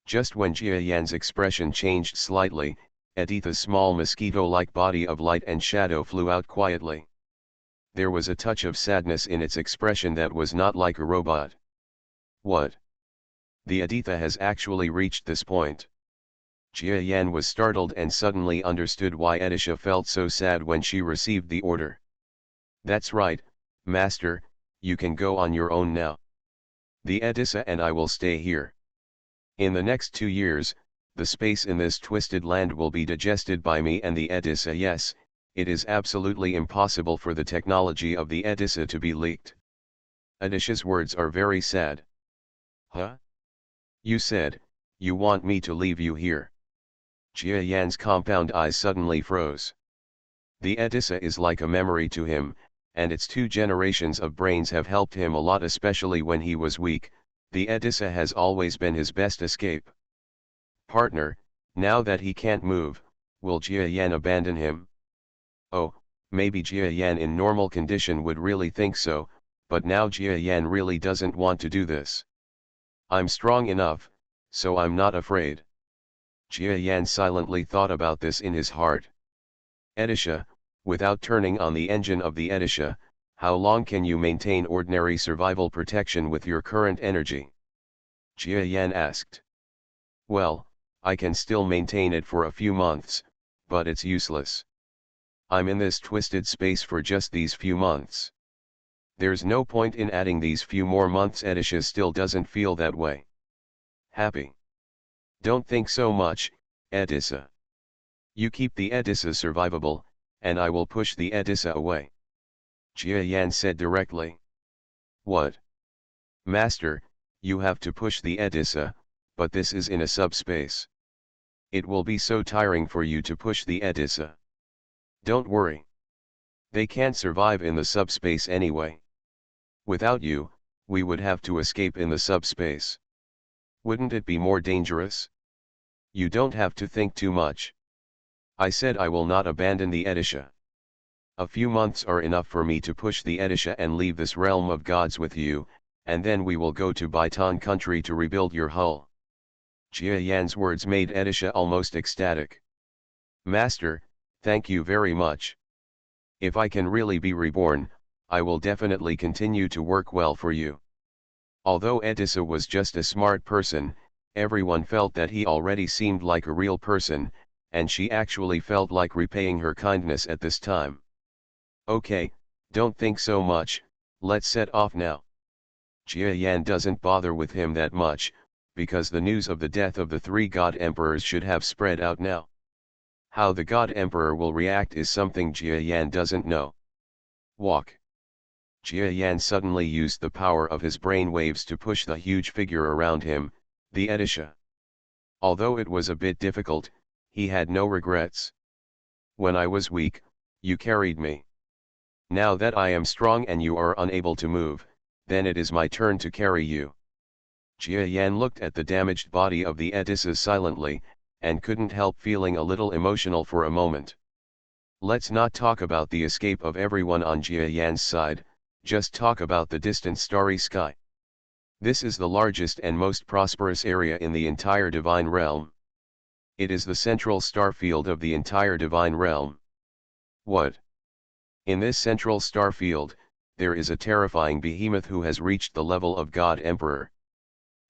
Just when Jia Yan's expression changed slightly, Editha's small mosquito-like body of light and shadow flew out quietly. There was a touch of sadness in its expression that was not like a robot. What? The Editha has actually reached this point. Jia Yan was startled and suddenly understood why Edisha felt so sad when she received the order. That's right, Master, you can go on your own now. The Edissa and I will stay here. In the next 2 years, the space in this twisted land will be digested by me and the Edissa. Yes, it is absolutely impossible for the technology of the Edissa to be leaked. Edisha's words are very sad. Huh? You said, you want me to leave you here. Jia Yan's compound eyes suddenly froze. The Edissa is like a memory to him, and its 2 generations of brains have helped him a lot, especially when he was weak. The Edissa has always been his best escape. Partner, now that he can't move, will Jia Yan abandon him? Oh, maybe Jia Yan in normal condition would really think so, but now Jia Yan really doesn't want to do this. I'm strong enough, so I'm not afraid. Jia Yan silently thought about this in his heart. Edisha, without turning on the engine of the Edisha, how long can you maintain ordinary survival protection with your current energy? Jia Yan asked. Well, I can still maintain it for a few months, but it's useless. I'm in this twisted space for just these few months. There's no point in adding these few more months. Edisha still doesn't feel that way. Happy. Don't think so much, Edissa. You keep the Edissa survivable, and I will push the Edissa away. Jia Yan said directly. What? Master, you have to push the Edissa, but this is in a subspace. It will be so tiring for you to push the Edissa. Don't worry. They can't survive in the subspace anyway. Without you, we would have to escape in the subspace. Wouldn't it be more dangerous? You don't have to think too much. I said I will not abandon the Edisha. A few months are enough for me to push the Edisha and leave this realm of gods with you, and then we will go to Baitan country to rebuild your hull. Jia Yan's words made Edisha almost ecstatic. Master, thank you very much. If I can really be reborn, I will definitely continue to work well for you. Although Edissa was just a smart person, everyone felt that he already seemed like a real person, and she actually felt like repaying her kindness at this time. Okay, don't think so much, let's set off now. Jia Yan doesn't bother with him that much, because the news of the death of the 3 God Emperors should have spread out now. How the God Emperor will react is something Jia Yan doesn't know. Walk. Jia Yan suddenly used the power of his brain waves to push the huge figure around him, the Edisha. Although it was a bit difficult, he had no regrets. When I was weak, you carried me. Now that I am strong and you are unable to move, then it is my turn to carry you. Jia Yan looked at the damaged body of the Edisa silently, and couldn't help feeling a little emotional for a moment. Let's not talk about the escape of everyone on Jia Yan's side, just talk about the distant starry sky. This is the largest and most prosperous area in the entire divine realm. It is the central star field of the entire divine realm. What? In this central star field, there is a terrifying behemoth who has reached the level of God Emperor.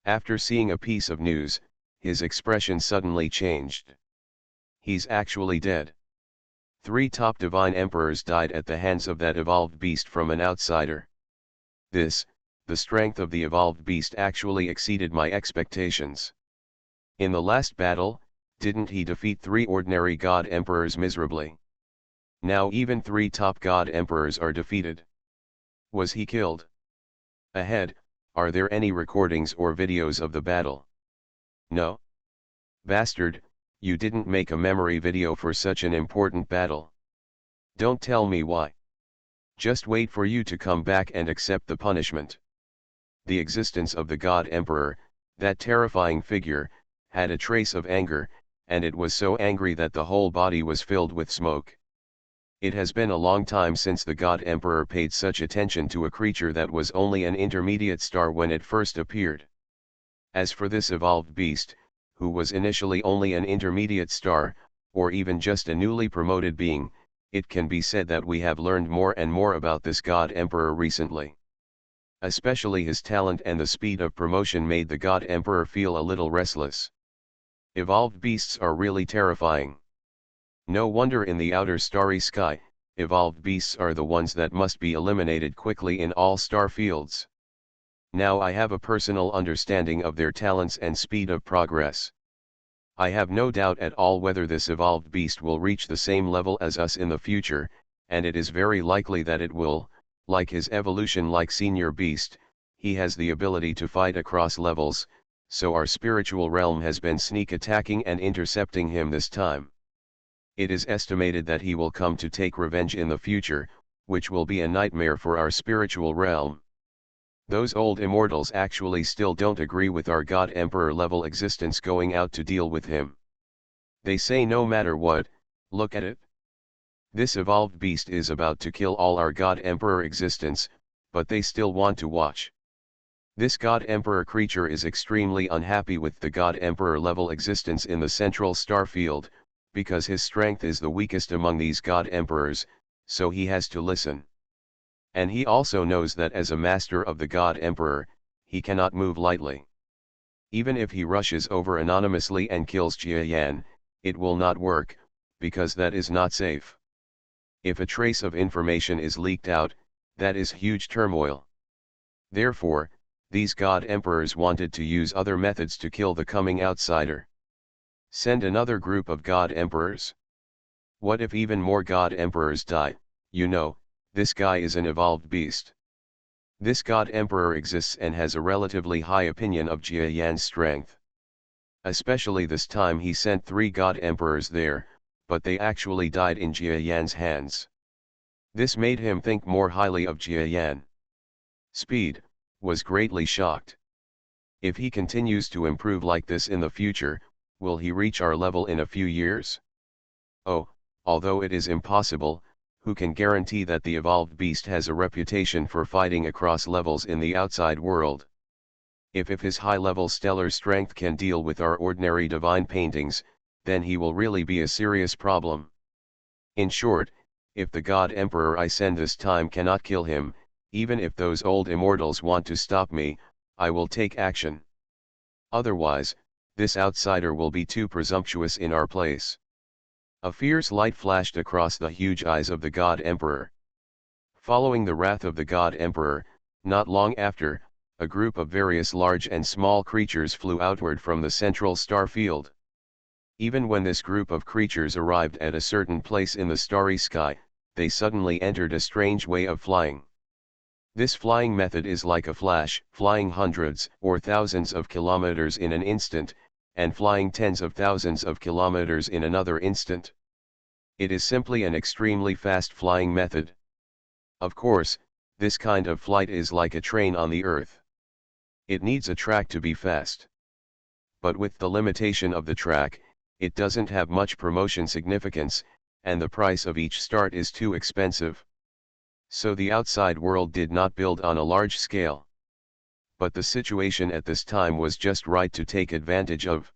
After seeing a piece of news, his expression suddenly changed. He's actually dead. 3 top divine emperors died at the hands of that evolved beast from an outsider. The strength of the evolved beast actually exceeded my expectations. In the last battle, didn't he defeat 3 ordinary God Emperors miserably? Now even 3 top God Emperors are defeated. Was he killed? Ahead, are there any recordings or videos of the battle? No? Bastard, you didn't make a memory video for such an important battle. Don't tell me why. Just wait for you to come back and accept the punishment. The existence of the God Emperor, that terrifying figure, had a trace of anger, and it was so angry that the whole body was filled with smoke. It has been a long time since the God Emperor paid such attention to a creature that was only an intermediate star when it first appeared. As for this evolved beast, who was initially only an intermediate star, or even just a newly promoted being, it can be said that we have learned more and more about this God Emperor recently. Especially his talent and the speed of promotion made the God Emperor feel a little restless. Evolved beasts are really terrifying. No wonder in the outer starry sky, evolved beasts are the ones that must be eliminated quickly in all star fields. Now I have a personal understanding of their talents and speed of progress. I have no doubt at all whether this evolved beast will reach the same level as us in the future, and it is very likely that it will. Like his evolution-like senior beast, he has the ability to fight across levels, so our spiritual realm has been sneak attacking and intercepting him this time. It is estimated that he will come to take revenge in the future, which will be a nightmare for our spiritual realm. Those old immortals actually still don't agree with our God Emperor level existence going out to deal with him. They say no matter what, look at it. This evolved beast is about to kill all our God Emperor existence, but they still want to watch. This God Emperor creature is extremely unhappy with the God Emperor level existence in the central star field, because his strength is the weakest among these God Emperors, so he has to listen. And he also knows that as a master of the God Emperor, he cannot move lightly. Even if he rushes over anonymously and kills Jia Yan, it will not work, because that is not safe. If a trace of information is leaked out, that is huge turmoil. Therefore, these God Emperors wanted to use other methods to kill the coming outsider. Send another group of God Emperors. What if even more God Emperors die? You know, this guy is an evolved beast. This God Emperor exists and has a relatively high opinion of Jia Yan's strength. Especially this time he sent 3 God Emperors there, but they actually died in Jia Yan's hands. This made him think more highly of Jia Yan. Speed was greatly shocked. If he continues to improve like this in the future, will he reach our level in a few years? Oh, although it is impossible, who can guarantee that the evolved beast has a reputation for fighting across levels in the outside world? If his high-level stellar strength can deal with our ordinary divine paintings, then he will really be a serious problem. In short, if the God Emperor I send this time cannot kill him, even if those old immortals want to stop me, I will take action. Otherwise, this outsider will be too presumptuous in our place. A fierce light flashed across the huge eyes of the God Emperor. Following the wrath of the God Emperor, not long after, a group of various large and small creatures flew outward from the central star field. Even when this group of creatures arrived at a certain place in the starry sky, they suddenly entered a strange way of flying. This flying method is like a flash, flying hundreds or thousands of kilometers in an instant, and flying tens of thousands of kilometers in another instant. It is simply an extremely fast flying method. Of course, this kind of flight is like a train on the earth. It needs a track to be fast. But with the limitation of the track, it doesn't have much promotion significance, and the price of each start is too expensive. So the outside world did not build on a large scale. But the situation at this time was just right to take advantage of.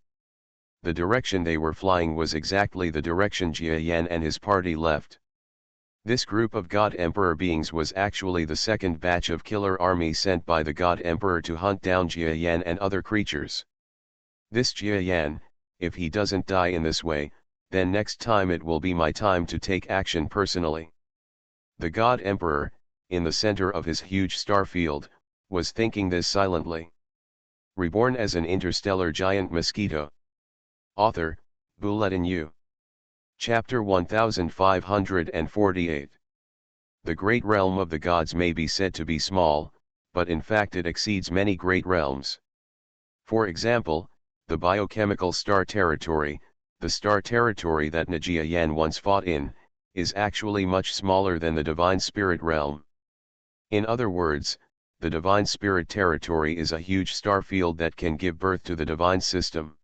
The direction they were flying was exactly the direction Jia Yan and his party left. This group of God Emperor beings was actually the second batch of killer army sent by the God Emperor to hunt down Jia Yan and other creatures. This Jia Yan, if he doesn't die in this way, then next time it will be my time to take action personally. The God Emperor, in the center of his huge star field, was thinking this silently. Reborn as an interstellar giant mosquito. Author, Bulletin U. Chapter 1548. The great realm of the gods may be said to be small, but in fact it exceeds many great realms. For example, the biochemical star territory, the star territory that Jia Yan once fought in, is actually much smaller than the divine spirit realm. In other words, the divine spirit territory is a huge star field that can give birth to the divine system.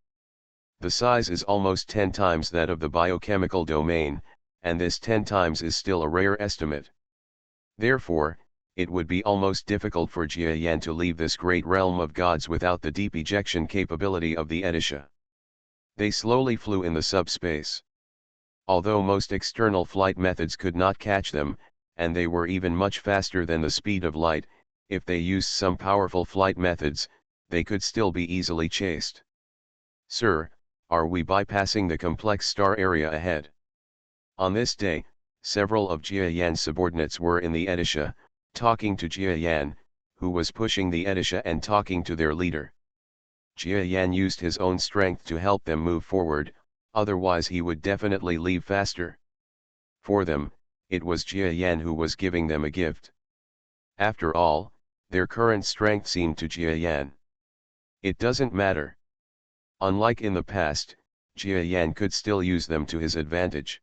The size is almost 10 times that of the biochemical domain, and this 10 times is still a rare estimate. Therefore, it would be almost difficult for Jia Yan to leave this great realm of gods without the deep ejection capability of the Edisha. They slowly flew in the subspace. Although most external flight methods could not catch them, and they were even much faster than the speed of light, if they used some powerful flight methods, they could still be easily chased. Sir, are we bypassing the complex star area ahead? On this day, several of Jia Yan's subordinates were in the Edisha, talking to Jia Yan, who was pushing the Edisha and talking to their leader. Jia Yan used his own strength to help them move forward, otherwise he would definitely leave faster. For them, it was Jia Yan who was giving them a gift. After all, their current strength seemed to Jia Yan. It doesn't matter. Unlike in the past, Jia Yan could still use them to his advantage.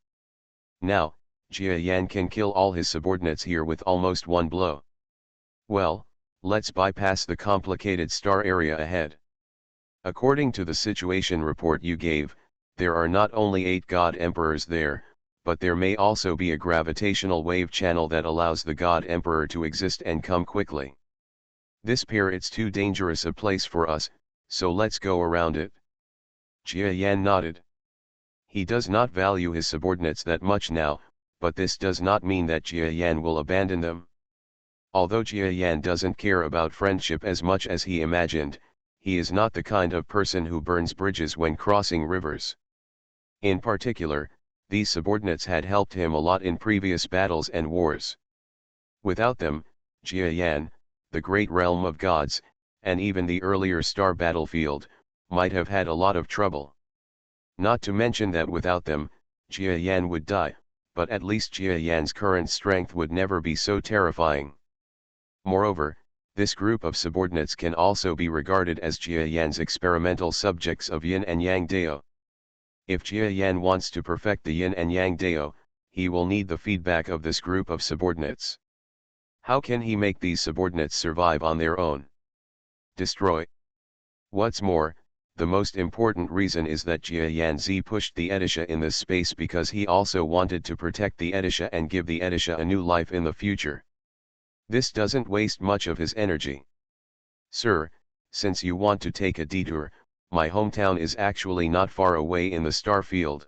Now, Jia Yan can kill all his subordinates here with almost one blow. Well, let's bypass the complicated star area ahead. According to the situation report you gave, there are not only 8 God Emperors there, but there may also be a gravitational wave channel that allows the God Emperor to exist and come quickly. This pair it's too dangerous a place for us, so let's go around it. Jia Yan nodded. He does not value his subordinates that much now, but this does not mean that Jia Yan will abandon them. Although Jia Yan doesn't care about friendship as much as he imagined, he is not the kind of person who burns bridges when crossing rivers. In particular, these subordinates had helped him a lot in previous battles and wars. Without them, Jia Yan, the great realm of gods, and even the earlier star battlefield, might have had a lot of trouble. Not to mention that without them, Jia Yan would die, but at least Jia Yan's current strength would never be so terrifying. Moreover, this group of subordinates can also be regarded as Jia Yan's experimental subjects of Yin and Yang Dao. If Jia Yan wants to perfect the Yin and Yang Dao, he will need the feedback of this group of subordinates. How can he make these subordinates survive on their own? Destroy. What's more, the most important reason is that Jia Yan pushed the Edisha in this space because he also wanted to protect the Edisha and give the Edisha a new life in the future. This doesn't waste much of his energy. Sir, since you want to take a detour, my hometown is actually not far away in the star field.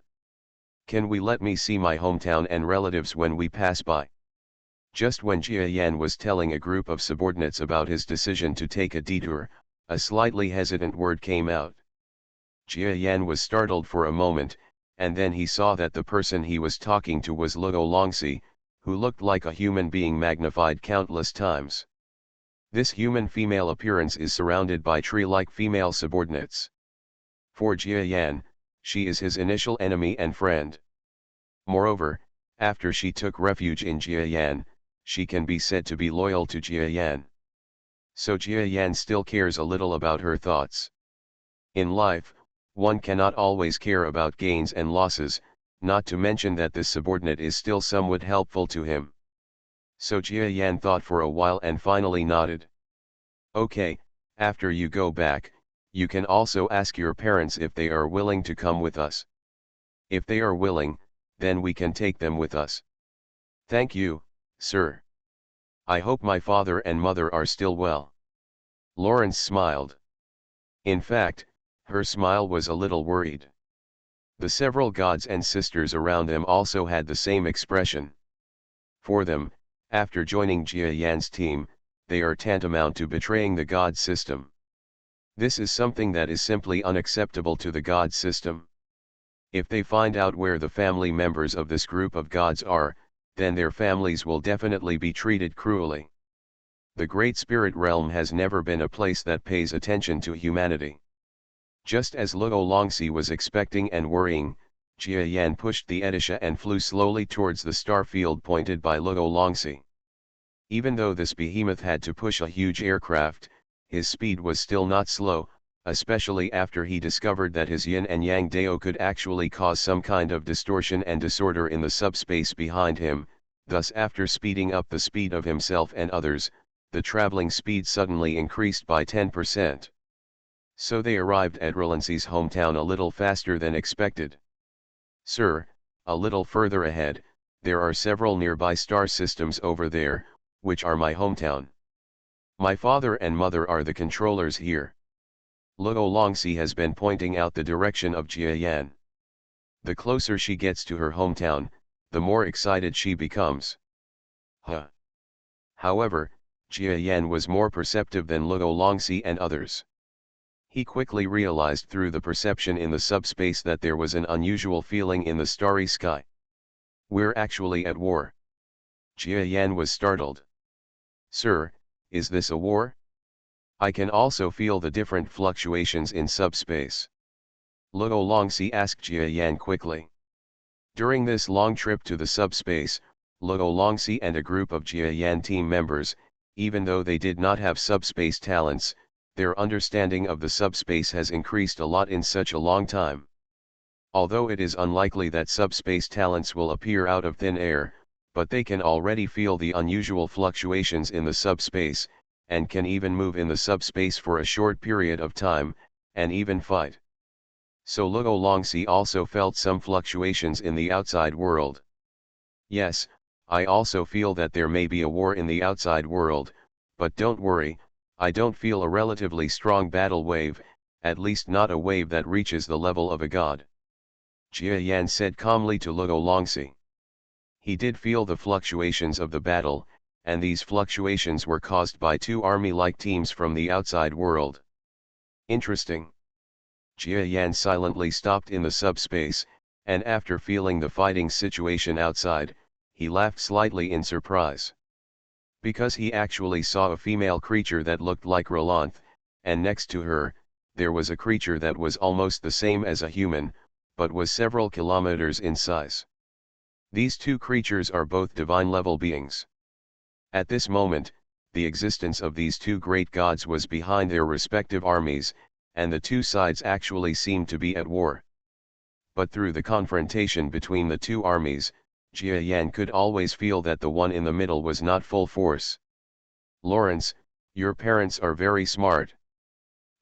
Can we let me see my hometown and relatives when we pass by? Just when Jia Yan was telling a group of subordinates about his decision to take a detour, a slightly hesitant word came out. Jia Yan was startled for a moment, and then he saw that the person he was talking to was Luo Longxi, who looked like a human being magnified countless times. This human female appearance is surrounded by tree-like female subordinates. For Jia Yan, She is his initial enemy and friend. Moreover, after she took refuge in Jiayan, she can be said to be loyal to Jiayan. So Jiayan still cares a little about her thoughts. In life, one cannot always care about gains and losses, not to mention that this subordinate is still somewhat helpful to him. So Jiayan thought for a while and finally nodded. Okay, after you go back, you can also ask your parents if they are willing to come with us. If they are willing, then we can take them with us. Thank you, sir. I hope my father and mother are still well. Lawrence smiled. In fact, her smile was a little worried. The several gods and sisters around them also had the same expression. For them, after joining Jiayan's team, they are tantamount to betraying the god system. This is something that is simply unacceptable to the god system. If they find out where the family members of this group of gods are, then their families will definitely be treated cruelly. The Great Spirit Realm has never been a place that pays attention to humanity. Just as Luo Longxi was expecting and worrying, Jia Yan pushed the Etisha and flew slowly towards the star field pointed by Luo Longxi. Even though this behemoth had to push a huge aircraft, his speed was still not slow, especially after he discovered that his yin and yang dao could actually cause some kind of distortion and disorder in the subspace behind him. Thus, after speeding up the speed of himself and others, the traveling speed suddenly increased by 10%. So they arrived at Relancy's hometown a little faster than expected. Sir, a little further ahead, there are several nearby star systems over there, which are my hometown. My father and mother are the controllers here. Luo Longxi has been pointing out the direction of Jiayan. The closer she gets to her hometown, the more excited she becomes. However, Jiayan was more perceptive than Luo Longxi and others. He quickly realized through the perception in the subspace that there was an unusual feeling in the starry sky. We're actually at war. Jiayan was startled. Sir, is this a war? I can also feel the different fluctuations in subspace. Luo Longxi asked Jiayan quickly. During this long trip to the subspace, Luo Longxi and a group of Jiayan team members, even though they did not have subspace talents, their understanding of the subspace has increased a lot in such a long time. Although it is unlikely that subspace talents will appear out of thin air, but they can already feel the unusual fluctuations in the subspace, and can even move in the subspace for a short period of time, and even fight. So Luo Longxi also felt some fluctuations in the outside world. Yes, I also feel that there may be a war in the outside world, but don't worry, I don't feel a relatively strong battle wave, at least not a wave that reaches the level of a god. Jiayan said calmly to Luo Longxi. He did feel the fluctuations of the battle, and these fluctuations were caused by two army-like teams from the outside world. Interesting. Jiayan silently stopped in the subspace, and after feeling the fighting situation outside, he laughed slightly in surprise. Because he actually saw a female creature that looked like Rolanth, and next to her, there was a creature that was almost the same as a human, but was several kilometers in size. These two creatures are both divine-level beings. At this moment, the existence of these two great gods was behind their respective armies, and the two sides actually seemed to be at war. But through the confrontation between the two armies, Jiayan could always feel that the one in the middle was not full force. Lawrence, your parents are very smart.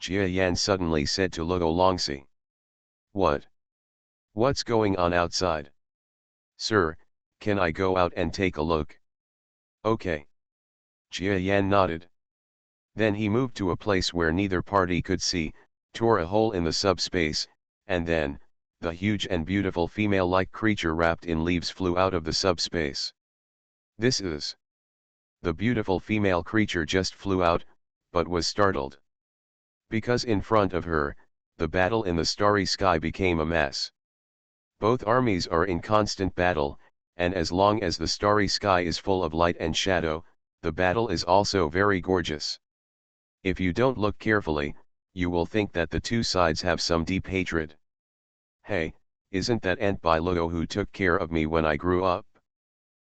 Jiayan suddenly said to Luo Longxi. What? What's going on outside? Sir, can I go out and take a look? Okay. Jiayan nodded. Then he moved to a place where neither party could see, tore a hole in the subspace, and then, the huge and beautiful female-like creature wrapped in leaves flew out of the subspace. This is... The beautiful female creature just flew out, but was startled. Because in front of her, the battle in the starry sky became a mess. Both armies are in constant battle, and as long as the starry sky is full of light and shadow, the battle is also very gorgeous. If you don't look carefully, you will think that the two sides have some deep hatred. Hey, isn't that Aunt by Lugo who took care of me when I grew up?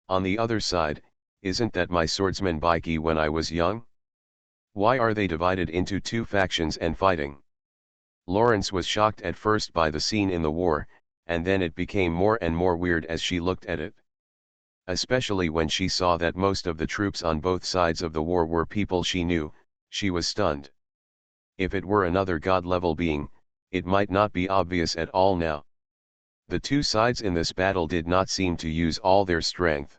On the other side, isn't that my swordsman Bikey when I was young? Why are they divided into two factions and fighting? Lawrence was shocked at first by the scene in the war, and then it became more and more weird as she looked at it. Especially when she saw that most of the troops on both sides of the war were people she knew, she was stunned. If it were another god-level being, it might not be obvious at all now. The two sides in this battle did not seem to use all their strength.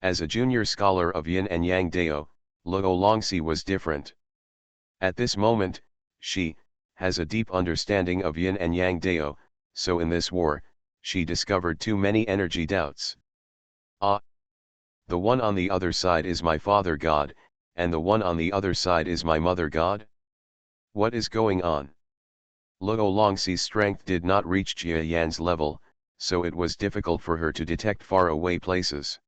As a junior scholar of Yin and Yang Dao, Luo Longxi was different. At this moment, she has a deep understanding of Yin and Yang Dao, so in this war, she discovered too many energy doubts. Ah! The one on the other side is my father god, and the one on the other side is my mother god? What is going on? Luo Longxi's strength did not reach Jia Yan's level, so it was difficult for her to detect far-away places.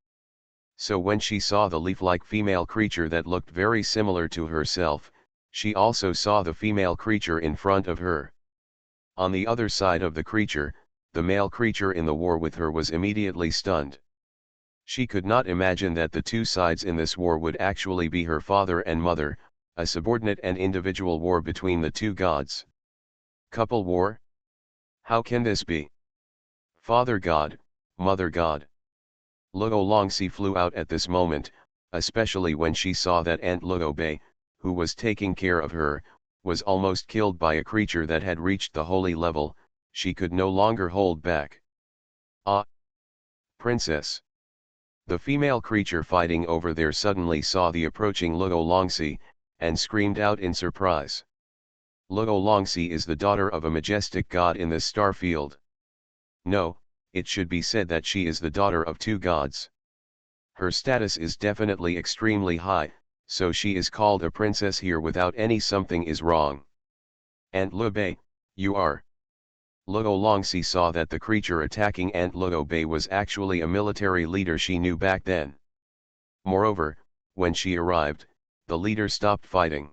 So when she saw the leaf-like female creature that looked very similar to herself, she also saw the female creature in front of her. On the other side of the creature, the male creature in the war with her was immediately stunned. She could not imagine that the two sides in this war would actually be her father and mother, a subordinate and individual war between the two gods. Couple war? How can this be? Father God, Mother God. Luo Longxi flew out at this moment, especially when she saw that Aunt Luo Bei, who was taking care of her, was almost killed by a creature that had reached the holy level. She could no longer hold back. Ah! Princess! The female creature fighting over there suddenly saw the approaching Luo Longxi, and screamed out in surprise. Luo Longxi is the daughter of a majestic god in this star field. No, it should be said that she is the daughter of two gods. Her status is definitely extremely high, so she is called a princess here without any something is wrong. Aunt Luo Bei, you are. Luo Longxi saw that the creature attacking Aunt Luo Bei was actually a military leader she knew back then. Moreover, when she arrived, the leader stopped fighting.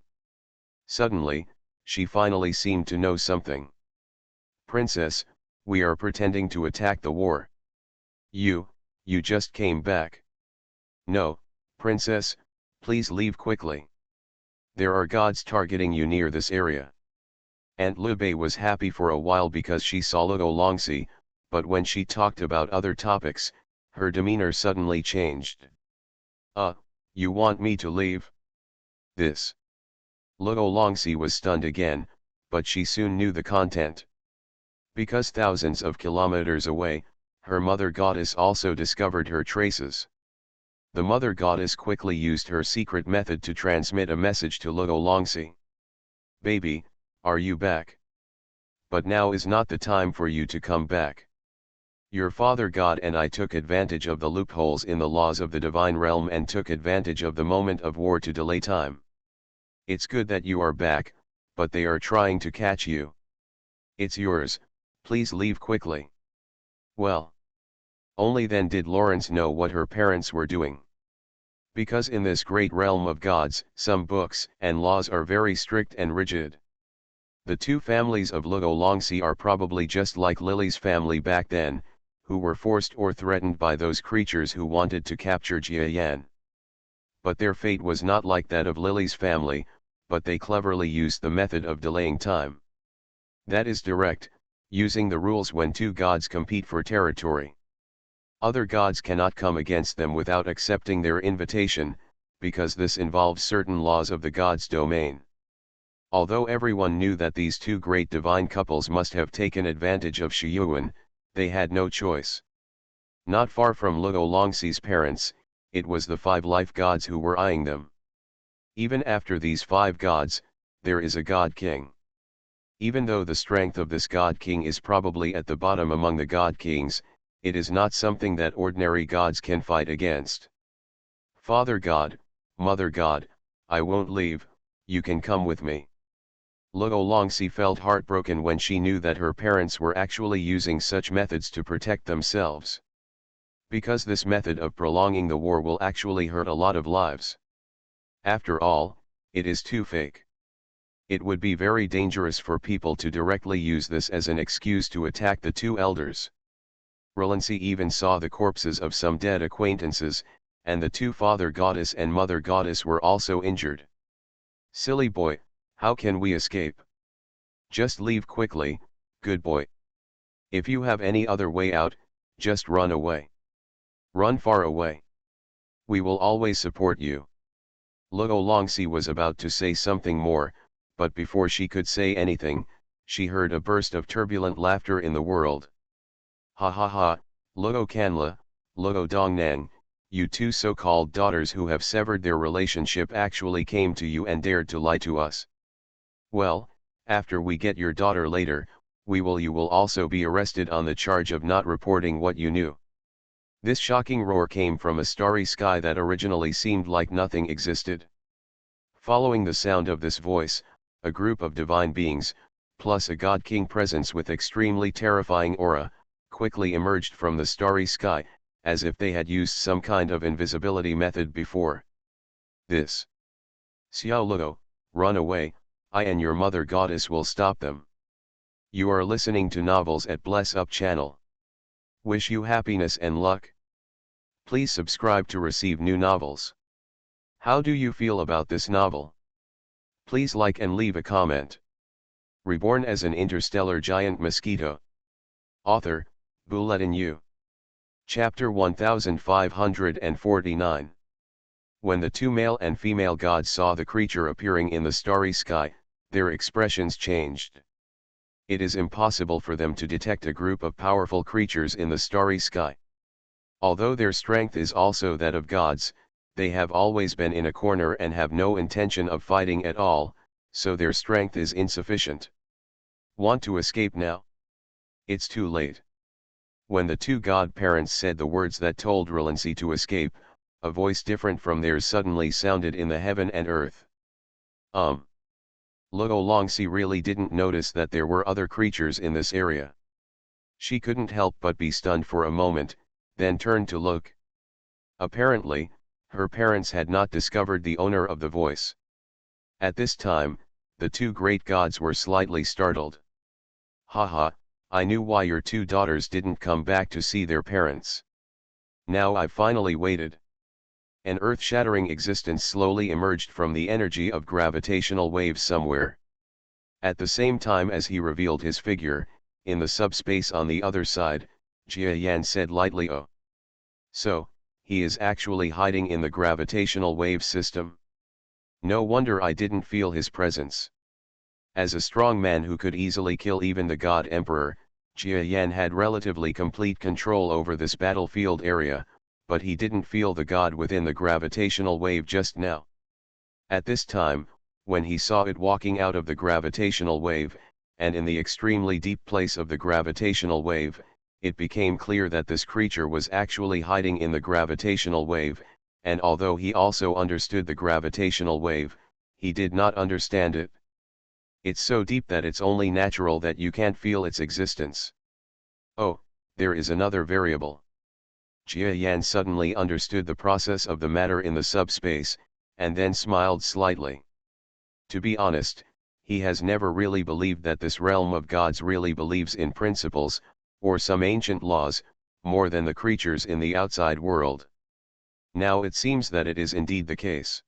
Suddenly, she finally seemed to know something. Princess, we are pretending to attack the war. You just came back. No, princess, please leave quickly. There are gods targeting you near this area. Aunt Luo Bei was happy for a while because she saw Luo Longxi, but when she talked about other topics, her demeanor suddenly changed. You want me to leave? This. Luo Longxi was stunned again, but she soon knew the content. Because thousands of kilometers away, her mother goddess also discovered her traces. The mother goddess quickly used her secret method to transmit a message to Luo Longxi. Baby, are you back? But now is not the time for you to come back. Your father God and I took advantage of the loopholes in the laws of the divine realm and took advantage of the moment of war to delay time. It's good that you are back, but they are trying to catch you. It's yours, please leave quickly. Well. Only then did Lawrence know what her parents were doing. Because in this great realm of gods, some books and laws are very strict and rigid. The two families of Luo Longxi are probably just like Lily's family back then, who were forced or threatened by those creatures who wanted to capture Jia Yan. But their fate was not like that of Lily's family, but they cleverly used the method of delaying time. That is direct, using the rules when two gods compete for territory. Other gods cannot come against them without accepting their invitation, because this involves certain laws of the god's domain. Although everyone knew that these two great divine couples must have taken advantage of Shiyuan, they had no choice. Not far from Luo Longxi's parents, it was the 5 life gods who were eyeing them. Even after these 5 gods, there is a god king. Even though the strength of this god king is probably at the bottom among the god kings, it is not something that ordinary gods can fight against. Father God, Mother God, I won't leave, you can come with me. Luo Longxi felt heartbroken when she knew that her parents were actually using such methods to protect themselves. Because this method of prolonging the war will actually hurt a lot of lives. After all, it is too fake. It would be very dangerous for people to directly use this as an excuse to attack the two elders. Relancy even saw the corpses of some dead acquaintances, and the two father goddess and mother goddess were also injured. Silly boy, how can we escape? Just leave quickly, good boy. If you have any other way out, just run away. Run far away. We will always support you. Luo Longxi was about to say something more, but before she could say anything, she heard a burst of turbulent laughter in the world. Ha ha ha, Luo Canla, Luo Dongnang, you two so-called daughters who have severed their relationship actually came to you and dared to lie to us. Well, after we get your daughter later, you will also be arrested on the charge of not reporting what you knew. This shocking roar came from a starry sky that originally seemed like nothing existed. Following the sound of this voice, a group of divine beings, plus a god-king presence with extremely terrifying aura, quickly emerged from the starry sky, as if they had used some kind of invisibility method before. This. Xiao Luo, run away, I and your mother goddess will stop them. You are listening to Novels at Bless Up channel. Wish you happiness and luck. Please subscribe to receive new novels. How do you feel about this novel? Please like and leave a comment. Reborn as an interstellar giant mosquito. Author, Bulletin U. Chapter 1549. When the two male and female gods saw the creature appearing in the starry sky, their expressions changed. It is impossible for them to detect a group of powerful creatures in the starry sky. Although their strength is also that of gods, they have always been in a corner and have no intention of fighting at all, so their strength is insufficient. Want to escape now? It's too late. When the two godparents said the words that told Relancy to escape, a voice different from theirs suddenly sounded in the heaven and earth. Luo Longxi really didn't notice that there were other creatures in this area. She couldn't help but be stunned for a moment, then turned to look. Apparently, her parents had not discovered the owner of the voice. At this time, the two great gods were slightly startled. Haha, I knew why your two daughters didn't come back to see their parents. Now I've finally waited. An earth-shattering existence slowly emerged from the energy of gravitational waves somewhere. At the same time as he revealed his figure, in the subspace on the other side, Jia Yan said lightly, "Oh. So, he is actually hiding in the gravitational wave system. No wonder I didn't feel his presence." As a strong man who could easily kill even the God Emperor, Jia Yan had relatively complete control over this battlefield area, but he didn't feel the god within the gravitational wave just now. At this time, when he saw it walking out of the gravitational wave, and in the extremely deep place of the gravitational wave, it became clear that this creature was actually hiding in the gravitational wave, and although he also understood the gravitational wave, he did not understand it. It's so deep that it's only natural that you can't feel its existence. Oh, there is another variable. Jia Yan suddenly understood the process of the matter in the subspace, and then smiled slightly. To be honest, he has never really believed that this realm of gods really believes in principles, or some ancient laws, more than the creatures in the outside world. Now it seems that it is indeed the case.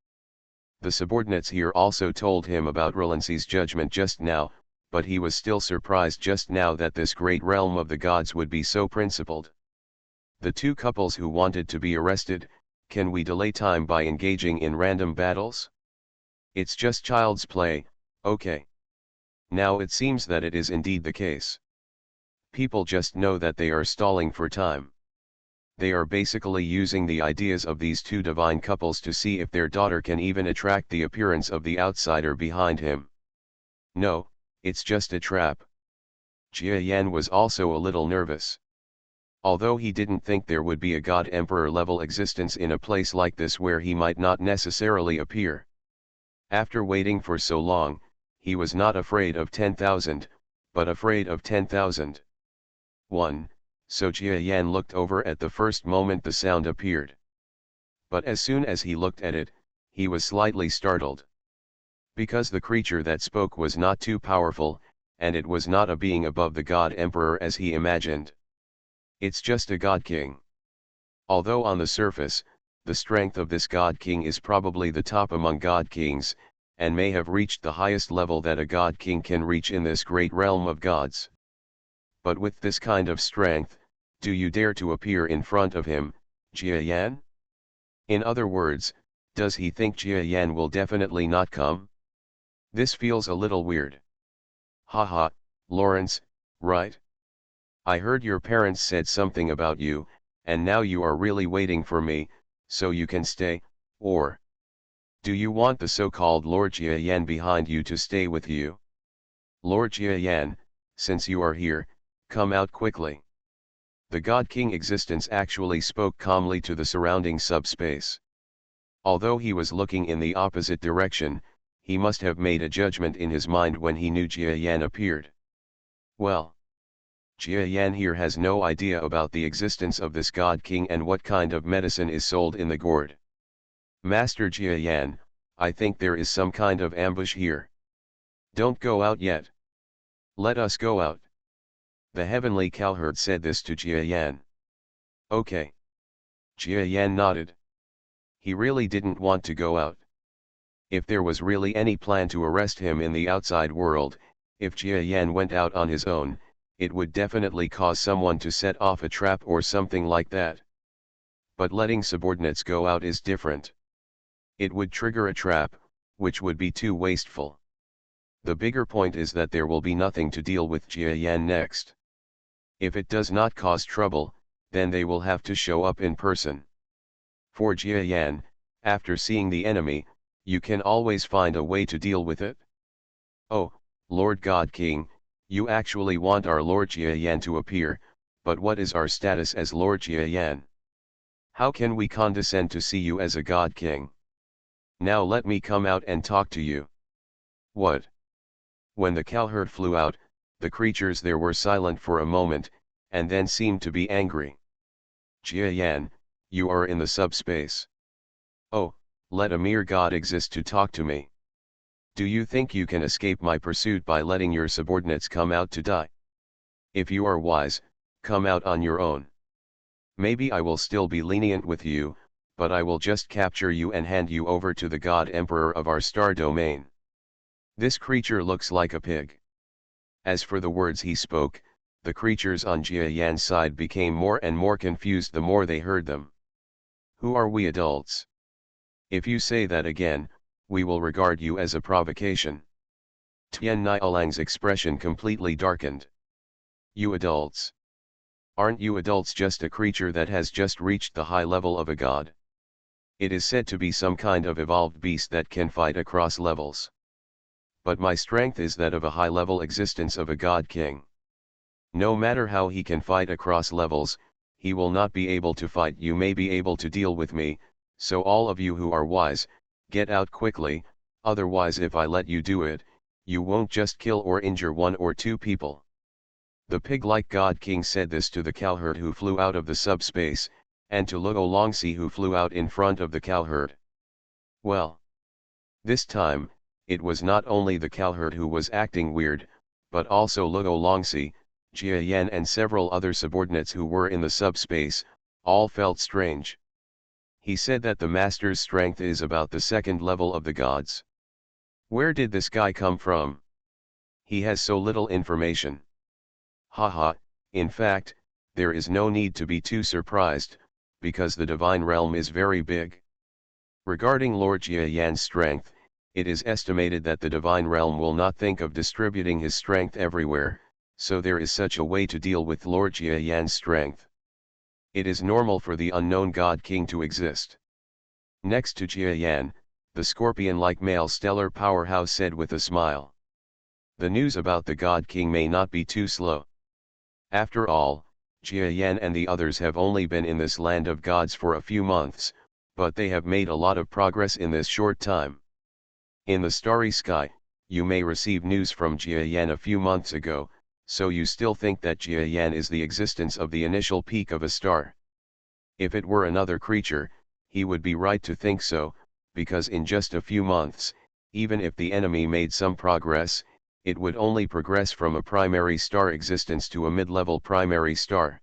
The subordinates here also told him about Relancy's judgment just now, but he was still surprised just now that this great realm of the gods would be so principled. The two couples who wanted to be arrested, can we delay time by engaging in random battles? It's just child's play, okay. Now it seems that it is indeed the case. People just know that they are stalling for time. They are basically using the ideas of these two divine couples to see if their daughter can even attract the appearance of the outsider behind him. No, it's just a trap. Jia Yan was also a little nervous. Although he didn't think there would be a god emperor level existence in a place like this where he might not necessarily appear. After waiting for so long, he was not afraid of 10,000, but afraid of 10,000. 1. So Jia Yan looked over at the first moment the sound appeared. But as soon as he looked at it, he was slightly startled. Because the creature that spoke was not too powerful, and it was not a being above the God Emperor as he imagined. It's just a God King. Although on the surface, the strength of this God King is probably the top among God Kings, and may have reached the highest level that a God King can reach in this great realm of gods. But with this kind of strength, do you dare to appear in front of him, Jia Yan? In other words, does he think Jia Yan will definitely not come? This feels a little weird. Haha, Lawrence, right? I heard your parents said something about you, and now you are really waiting for me, so you can stay, or do you want the so-called Lord Jia Yan behind you to stay with you? Lord Jia Yan, since you are here, come out quickly. The God King existence actually spoke calmly to the surrounding subspace. Although he was looking in the opposite direction, he must have made a judgment in his mind when he knew Jia Yan appeared. Well, Jia Yan here has no idea about the existence of this God King and what kind of medicine is sold in the gourd. Master Jia Yan, I think there is some kind of ambush here. Don't go out yet. Let us go out. The heavenly cowherd said this to Jia Yan. Okay. Jia Yan nodded. He really didn't want to go out. If there was really any plan to arrest him in the outside world, if Jia Yan went out on his own, it would definitely cause someone to set off a trap or something like that. But letting subordinates go out is different. It would trigger a trap, which would be too wasteful. The bigger point is that there will be nothing to deal with Jia Yan next. If it does not cause trouble, then they will have to show up in person. For Jia Yan, after seeing the enemy, you can always find a way to deal with it. Oh, Lord God King, you actually want our Lord Jia Yan to appear, but what is our status as Lord Jia Yan? How can we condescend to see you as a God King? Now let me come out and talk to you. What? When the cowherd flew out, the creatures there were silent for a moment, and then seemed to be angry. Jia Yan, you are in the subspace. Oh, let a mere god exist to talk to me. Do you think you can escape my pursuit by letting your subordinates come out to die? If you are wise, come out on your own. Maybe I will still be lenient with you, but I will just capture you and hand you over to the God Emperor of our star domain. This creature looks like a pig. As for the words he spoke, the creatures on Jia Yan's side became more and more confused the more they heard them. Who are we adults? If you say that again, we will regard you as a provocation. Tian Nialang's expression completely darkened. You adults. Aren't you adults just a creature that has just reached the high level of a god? It is said to be some kind of evolved beast that can fight across levels. But my strength is that of a high-level existence of a god king. No matter how he can fight across levels, he will not be able to fight. You may be able to deal with me, so all of you who are wise, get out quickly, otherwise if I let you do it, you won't just kill or injure one or two people. The pig-like god king said this to the cowherd who flew out of the subspace, and to Luo Longxi who flew out in front of the cowherd. Well, this time, it was not only the cowherd who was acting weird, but also Luo Longxi, Jia Yan and several other subordinates who were in the subspace, all felt strange. He said that the master's strength is about the second level of the gods. Where did this guy come from? He has so little information. Haha, in fact, there is no need to be too surprised, because the divine realm is very big. Regarding Lord Jia Yan's strength, it is estimated that the divine realm will not think of distributing his strength everywhere, so there is such a way to deal with Lord Jia Yan's strength. It is normal for the unknown God King to exist. Next to Jia Yan, the scorpion-like male stellar powerhouse said with a smile. The news about the God King may not be too slow. After all, Jia Yan and the others have only been in this land of gods for a few months, but they have made a lot of progress in this short time. In the starry sky, you may receive news from Jia Yan a few months ago, so you still think that Jia Yan is the existence of the initial peak of a star. If it were another creature, he would be right to think so, because in just a few months, Even if the enemy made some progress, it would only progress from a primary star existence to a mid-level primary star.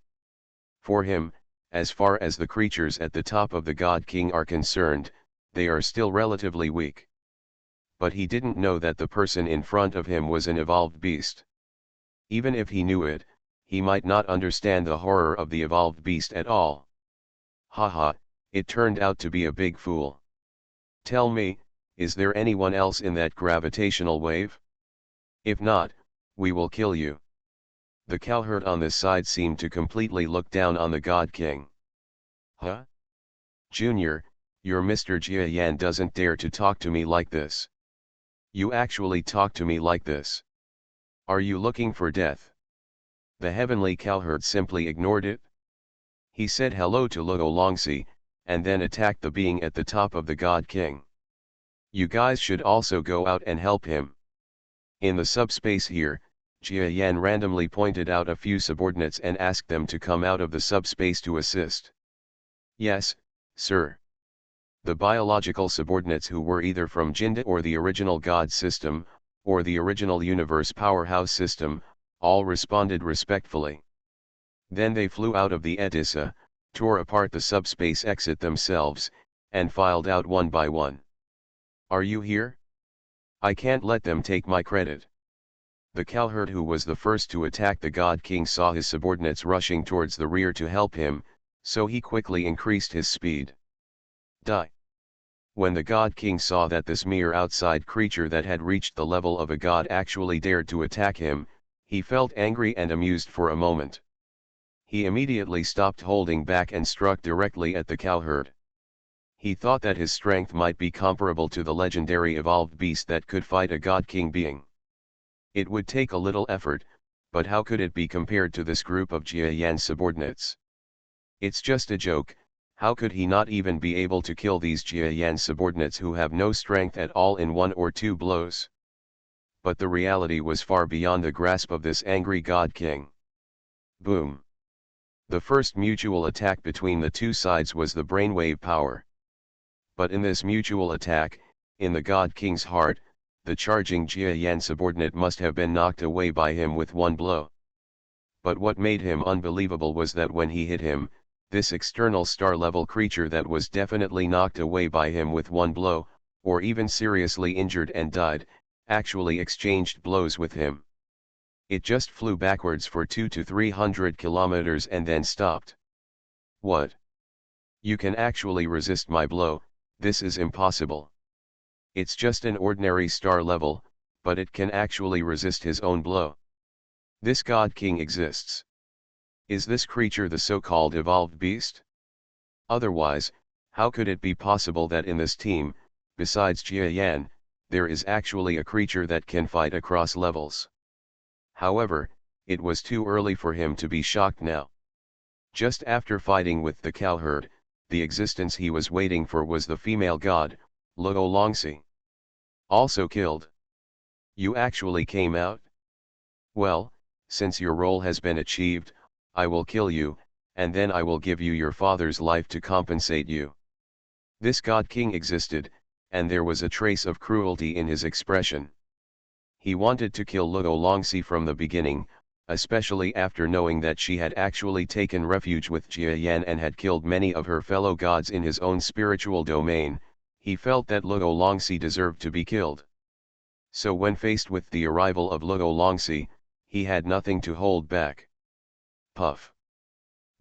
For him, as far as the creatures at the top of the God King are concerned, they are still relatively weak. But he didn't know that the person in front of him was an evolved beast. Even if he knew it, he might not understand the horror of the evolved beast at all. Haha, it turned out to be a big fool. Tell me, is there anyone else in that gravitational wave? If not, we will kill you. The cowherd on this side seemed to completely look down on the God King. Huh? Junior, your Mr. Jiayan doesn't dare to talk to me like this. You actually talk to me like this. Are you looking for death? The heavenly cowherd simply ignored it. He said hello to Luo Longxi, and then attacked the being at the top of the God King. You guys should also go out and help him. In the subspace here, Jia Yan randomly pointed out a few subordinates and asked them to come out of the subspace to assist. Yes, sir. The biological subordinates who were either from Jinda or the original God system, or the original universe powerhouse system, all responded respectfully. Then they flew out of the Etissa, tore apart the subspace exit themselves, and filed out one by one. Are you here? I can't let them take my credit. The cowherd who was the first to attack the God King saw his subordinates rushing towards the rear to help him, so he quickly increased his speed. Die. When the God King saw that this mere outside creature that had reached the level of a god actually dared to attack him, he felt angry and amused for a moment. He immediately stopped holding back and struck directly at the cowherd. He thought that his strength might be comparable to the legendary evolved beast that could fight a God King being. It would take a little effort, but how could it be compared to this group of Jia Yan's subordinates? It's just a joke. How could he not even be able to kill these Jia Yan subordinates who have no strength at all in one or two blows? But the reality was far beyond the grasp of this angry God King. Boom! The first mutual attack between the two sides was the brainwave power. But in this mutual attack, in the God King's heart, the charging Jia Yan subordinate must have been knocked away by him with one blow. But what made him unbelievable was that when he hit him, this external star-level creature that was definitely knocked away by him with one blow, or even seriously injured and died, actually exchanged blows with him. It just flew backwards for 200 to 300 kilometers and then stopped. What? You can actually resist my blow? This is impossible. It's just an ordinary star level, but it can actually resist his own blow. This God King exists. Is this creature the so-called evolved beast? Otherwise, how could it be possible that in this team, besides Jia Yan, there is actually a creature that can fight across levels? However, it was too early for him to be shocked now. Just after fighting with the cowherd, the existence he was waiting for was the female god, Luo Longxi. Also killed. You actually came out? Well, since your role has been achieved, I will kill you, and then I will give you your father's life to compensate you. This God King existed, and there was a trace of cruelty in his expression. He wanted to kill Luo Longxi from the beginning, especially after knowing that she had actually taken refuge with Jia Yan and had killed many of her fellow gods in his own spiritual domain. He felt that Luo Longxi deserved to be killed. So when faced with the arrival of Luo Longxi, he had nothing to hold back. Puff.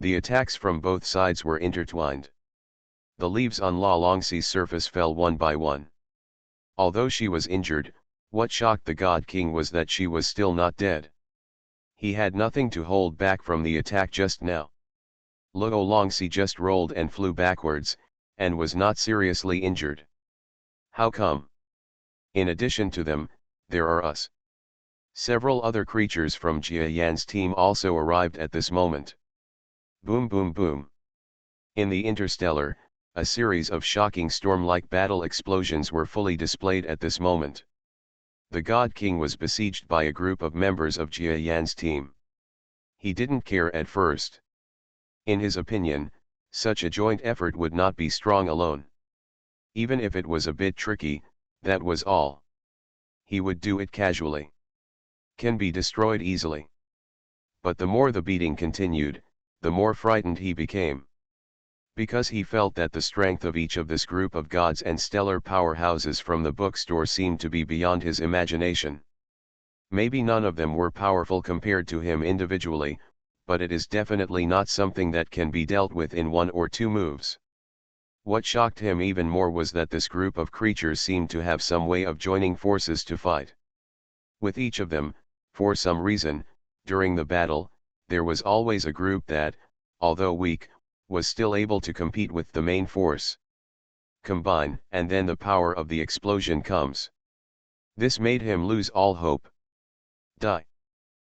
The attacks from both sides were intertwined. The leaves on Luo Longxi's surface fell one by one. Although she was injured, what shocked the God King was that she was still not dead. He had nothing to hold back from the attack just now. Luo Longxi just rolled and flew backwards, and was not seriously injured. How come? In addition to them, there are us. Several other creatures from Jia Yan's team also arrived at this moment. Boom boom boom. In the Interstellar, a series of shocking storm-like battle explosions were fully displayed at this moment. The God King was besieged by a group of members of Jia Yan's team. He didn't care at first. In his opinion, such a joint effort would not be strong alone. Even if it was a bit tricky, That was all. He would do it casually. Can be destroyed easily. But the more the beating continued, the more frightened he became. Because he felt that the strength of each of this group of gods and stellar powerhouses from the bookstore seemed to be beyond his imagination. Maybe none of them were powerful compared to him individually, but it is definitely not something that can be dealt with in 1 or 2 moves. What shocked him even more was that this group of creatures seemed to have some way of joining forces to fight. With each of them, for some reason, during the battle, there was always a group that, although weak, was still able to compete with the main force. Combine, and then the power of the explosion comes. This made him lose all hope. Die.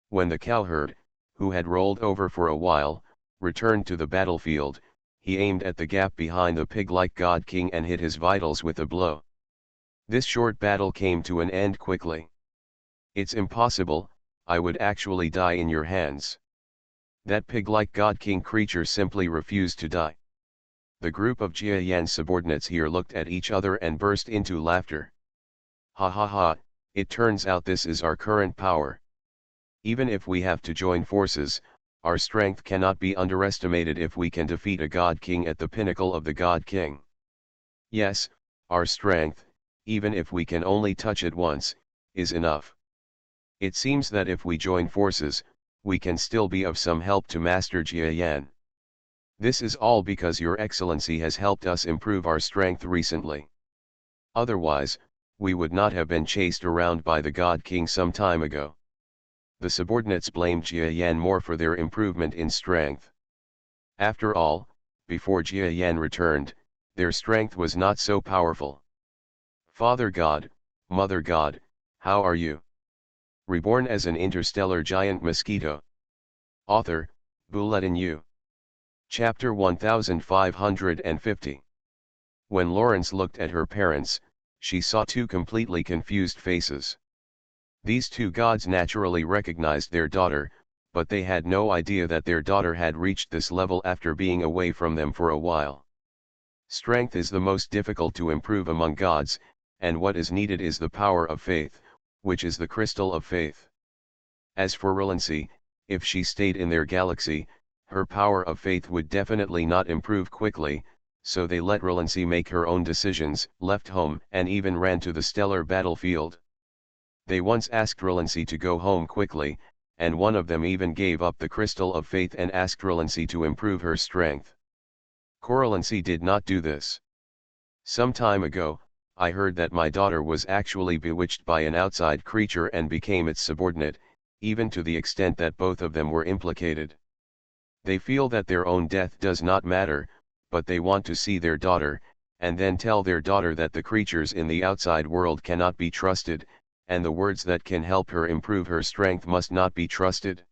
When the cowherd, who had rolled over for a while, returned to the battlefield, he aimed at the gap behind the pig-like god king and hit his vitals with a blow. This short battle came to an end quickly. It's impossible, I would actually die in your hands. That pig-like god king creature simply refused to die. The group of Jia Yan's subordinates here looked at each other and burst into laughter. Ha ha ha, it turns out this is our current power. Even if we have to join forces, our strength cannot be underestimated if we can defeat a god king at the pinnacle of the god king. Yes, our strength, even if we can only touch it once, is enough. It seems that if we join forces, we can still be of some help to Master Jia Yan. This is all because Your Excellency has helped us improve our strength recently. Otherwise, we would not have been chased around by the God King some time ago. The subordinates blamed Jia Yan more for their improvement in strength. After all, before Jia Yan returned, their strength was not so powerful. Father God, Mother God, how are you? Reborn as an interstellar giant mosquito. Author, Bulletin U. Chapter 1550. When Lawrence looked at her parents, she saw 2 completely confused faces. These 2 gods naturally recognized their daughter, but they had no idea that their daughter had reached this level after being away from them for a while. Strength is the most difficult to improve among gods, and what is needed is the power of faith, which is the crystal of faith. As for Relancy, if she stayed in their galaxy, her power of faith would definitely not improve quickly, so they let Relancy make her own decisions, left home, and even ran to the stellar battlefield. They once asked Relancy to go home quickly, and one of them even gave up the crystal of faith and asked Relancy to improve her strength. Relancy did not do this. Some time ago, I heard that my daughter was actually bewitched by an outside creature and became its subordinate, even to the extent that both of them were implicated. They feel that their own death does not matter, but they want to see their daughter, and then tell their daughter that the creatures in the outside world cannot be trusted, and the words that can help her improve her strength must not be trusted.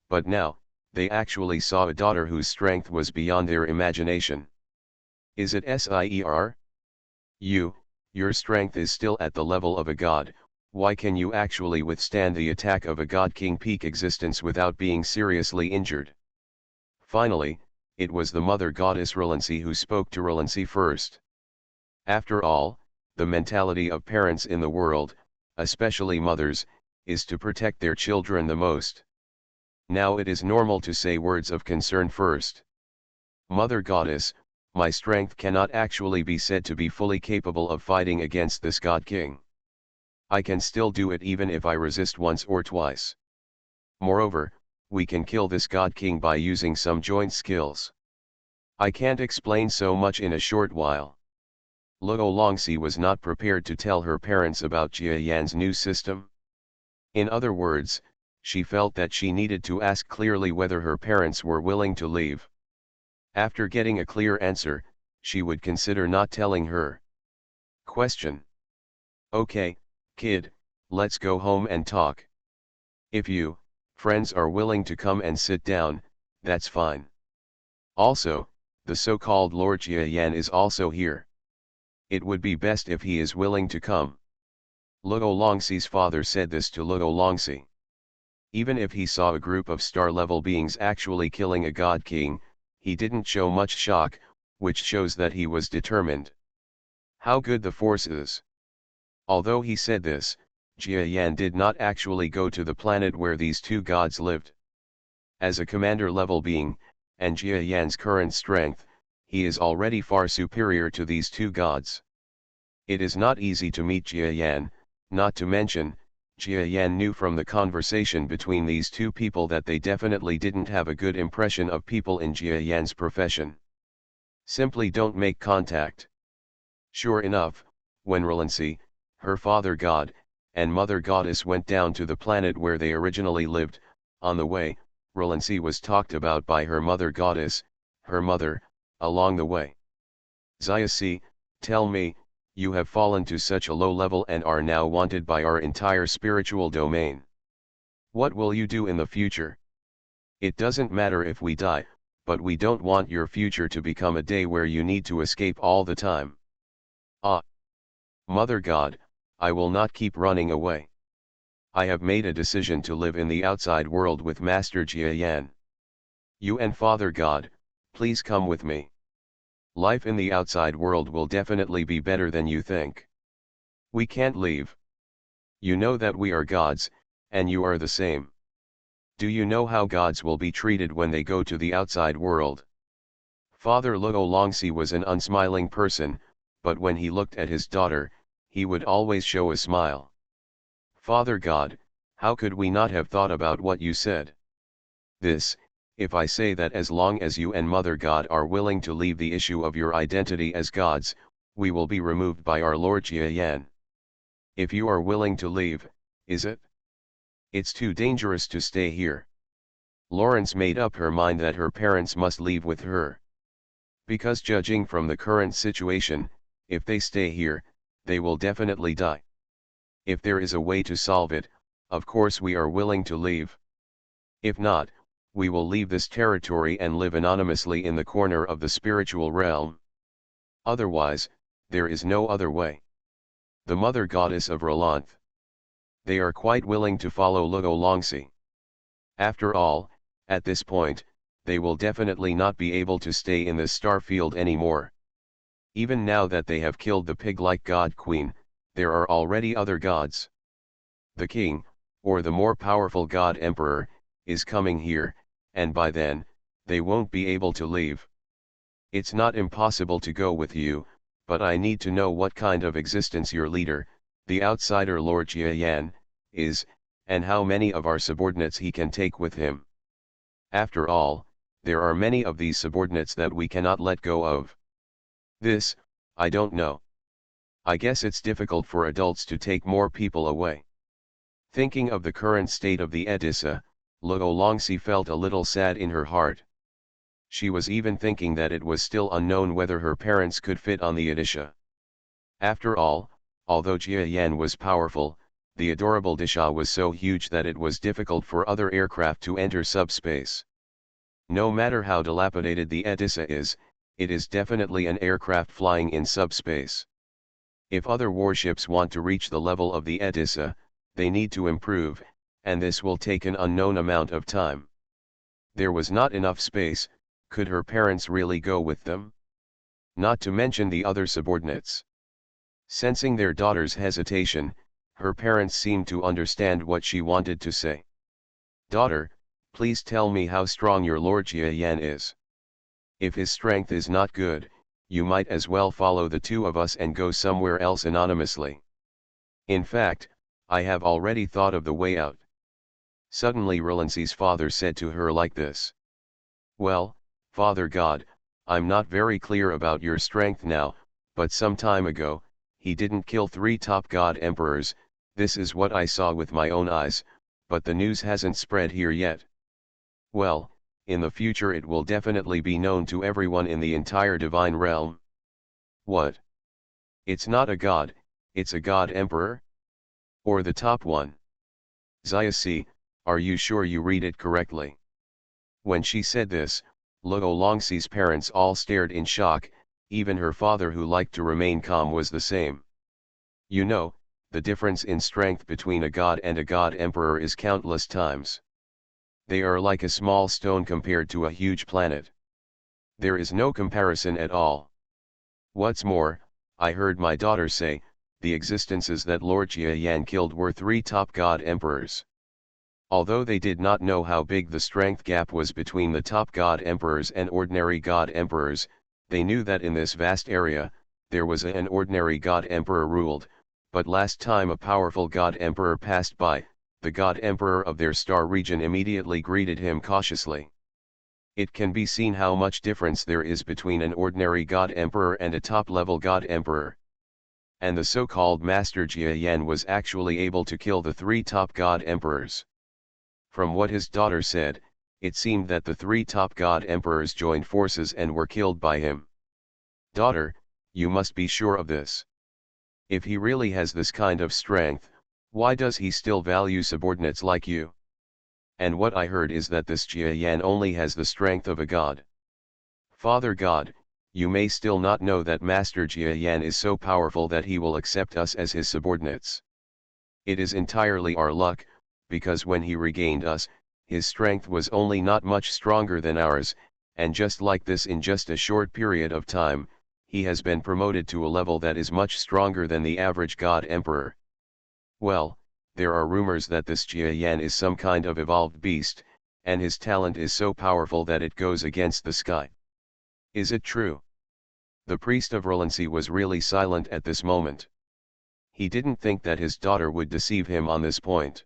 But now, they actually saw a daughter whose strength was beyond their imagination. Is it Sir? Your strength is still at the level of a god. Why can you actually withstand the attack of a god king peak existence without being seriously injured? Finally, it was the mother goddess Relancy who spoke to Relancy first. After all, the mentality of parents in the world, especially mothers, is to protect their children the most. Now it is normal to say words of concern first. Mother goddess, my strength cannot actually be said to be fully capable of fighting against this god king. I can still do it even if I resist once or twice. Moreover, we can kill this god king by using some joint skills. I can't explain so much in a short while. Luo Longxi was not prepared to tell her parents about Jia Yan's new system. In other words, she felt that she needed to ask clearly whether her parents were willing to leave. After getting a clear answer, she would consider not telling her. Question. Okay, kid, let's go home and talk. If you, friends are willing to come and sit down, that's fine. Also, the so-called Lord Jia Yan is also here. It would be best if he is willing to come. Luo Longxi's father said this to Luo Longxi. Even if he saw a group of star-level beings actually killing a god king, he didn't show much shock, which shows that he was determined. How good the force is. Although he said this, Jia Yan did not actually go to the planet where these two gods lived. As a commander-level being, and Jia Yan's current strength, he is already far superior to these two gods. It is not easy to meet Jia Yan, not to mention, Jia Yan knew from the conversation between these two people that they definitely didn't have a good impression of people in Jia Yan's profession. Simply don't make contact. Sure enough, when Relancy, her father god, and mother goddess went down to the planet where they originally lived, on the way, Relancy was talked about by her mother goddess, her mother, along the way. Xiaosi, tell me, you have fallen to such a low level and are now wanted by our entire spiritual domain. What will you do in the future? It doesn't matter if we die, but we don't want your future to become a day where you need to escape all the time. Ah! Mother God, I will not keep running away. I have made a decision to live in the outside world with Master Jia Yan. You and Father God, please come with me. Life in the outside world will definitely be better than you think. We can't leave. You know that we are gods, and you are the same. Do you know how gods will be treated when they go to the outside world? Father Luo Longxi was an unsmiling person, but when he looked at his daughter, he would always show a smile. Father God, how could we not have thought about what you said? This, if I say that as long as you and Mother God are willing to leave the issue of your identity as gods, we will be removed by our Lord Jia Yan. If you are willing to leave, is it? It's too dangerous to stay here. Lawrence made up her mind that her parents must leave with her. Because judging from the current situation, if they stay here, they will definitely die. If there is a way to solve it, of course we are willing to leave. If not, we will leave this territory and live anonymously in the corner of the spiritual realm. Otherwise, there is no other way. The mother goddess of Rolanth. They are quite willing to follow Luo Longxi. After all, at this point, they will definitely not be able to stay in this star field anymore. Even now that they have killed the pig-like god queen, there are already other gods. The king, or the more powerful god emperor, is coming here, and by then, they won't be able to leave. It's not impossible to go with you, but I need to know what kind of existence your leader, the outsider Lord Jia Yan, is, and how many of our subordinates he can take with him. After all, there are many of these subordinates that we cannot let go of. This, I don't know. I guess it's difficult for adults to take more people away. Thinking of the current state of the Edessa, Luo Longxi felt a little sad in her heart. She was even thinking that it was still unknown whether her parents could fit on the Edessa. After all, although Jia Yan was powerful, the adorable Disha was so huge that it was difficult for other aircraft to enter subspace. No matter how dilapidated the Edessa is, it is definitely an aircraft flying in subspace. If other warships want to reach the level of the Edessa, they need to improve, and this will take an unknown amount of time. There was not enough space. Could her parents really go with them? Not to mention the other subordinates. Sensing their daughter's hesitation, her parents seemed to understand what she wanted to say. Daughter, please tell me how strong your Lord Jia Yan is. If his strength is not good, you might as well follow the two of us and go somewhere else anonymously. In fact, I have already thought of the way out. Suddenly Relancy's father said to her like this. Well, Father God, I'm not very clear about your strength now, but some time ago, he didn't kill 3 top god emperors. This is what I saw with my own eyes, but the news hasn't spread here yet. Well, in the future it will definitely be known to everyone in the entire divine realm. What? It's not a god, it's a god emperor? Or the top one? Xiaosi, are you sure you read it correctly? When she said this, Luo Longxi's parents all stared in shock, even her father who liked to remain calm was the same. You know, the difference in strength between a god and a god emperor is countless times. They are like a small stone compared to a huge planet. There is no comparison at all. What's more, I heard my daughter say, the existences that Lord Jiayan killed were three top god emperors. Although they did not know how big the strength gap was between the top god emperors and ordinary god emperors, they knew that in this vast area, there was an ordinary god emperor ruled, but last time a powerful god emperor passed by, the god emperor of their star region immediately greeted him cautiously. It can be seen how much difference there is between an ordinary god emperor and a top-level god emperor. And the so-called Master Jiayan was actually able to kill the three top god emperors. From what his daughter said, it seemed that the three top god emperors joined forces and were killed by him. Daughter, you must be sure of this. If he really has this kind of strength, why does he still value subordinates like you? And what I heard is that this Jiayan only has the strength of a god. Father God, you may still not know that Master Jiayan is so powerful that he will accept us as his subordinates. It is entirely our luck, because when he regained us, his strength was only not much stronger than ours, and just like this in just a short period of time, he has been promoted to a level that is much stronger than the average god emperor. Well, there are rumors that this Jiayan is some kind of evolved beast, and his talent is so powerful that it goes against the sky. Is it true? The priest of Relancy was really silent at this moment. He didn't think that his daughter would deceive him on this point.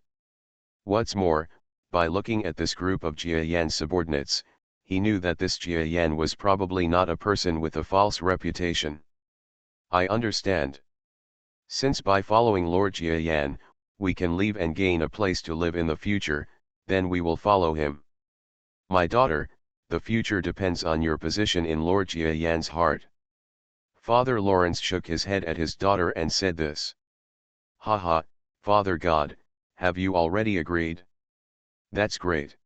What's more, by looking at this group of Jiayan's subordinates, he knew that this Jiayan was probably not a person with a false reputation. I understand. Since by following Lord Jiayan, we can leave and gain a place to live in the future, then we will follow him. My daughter, the future depends on your position in Lord Jiayan's heart. Father Lawrence shook his head at his daughter and said this. Haha, Father God, have you already agreed? That's great.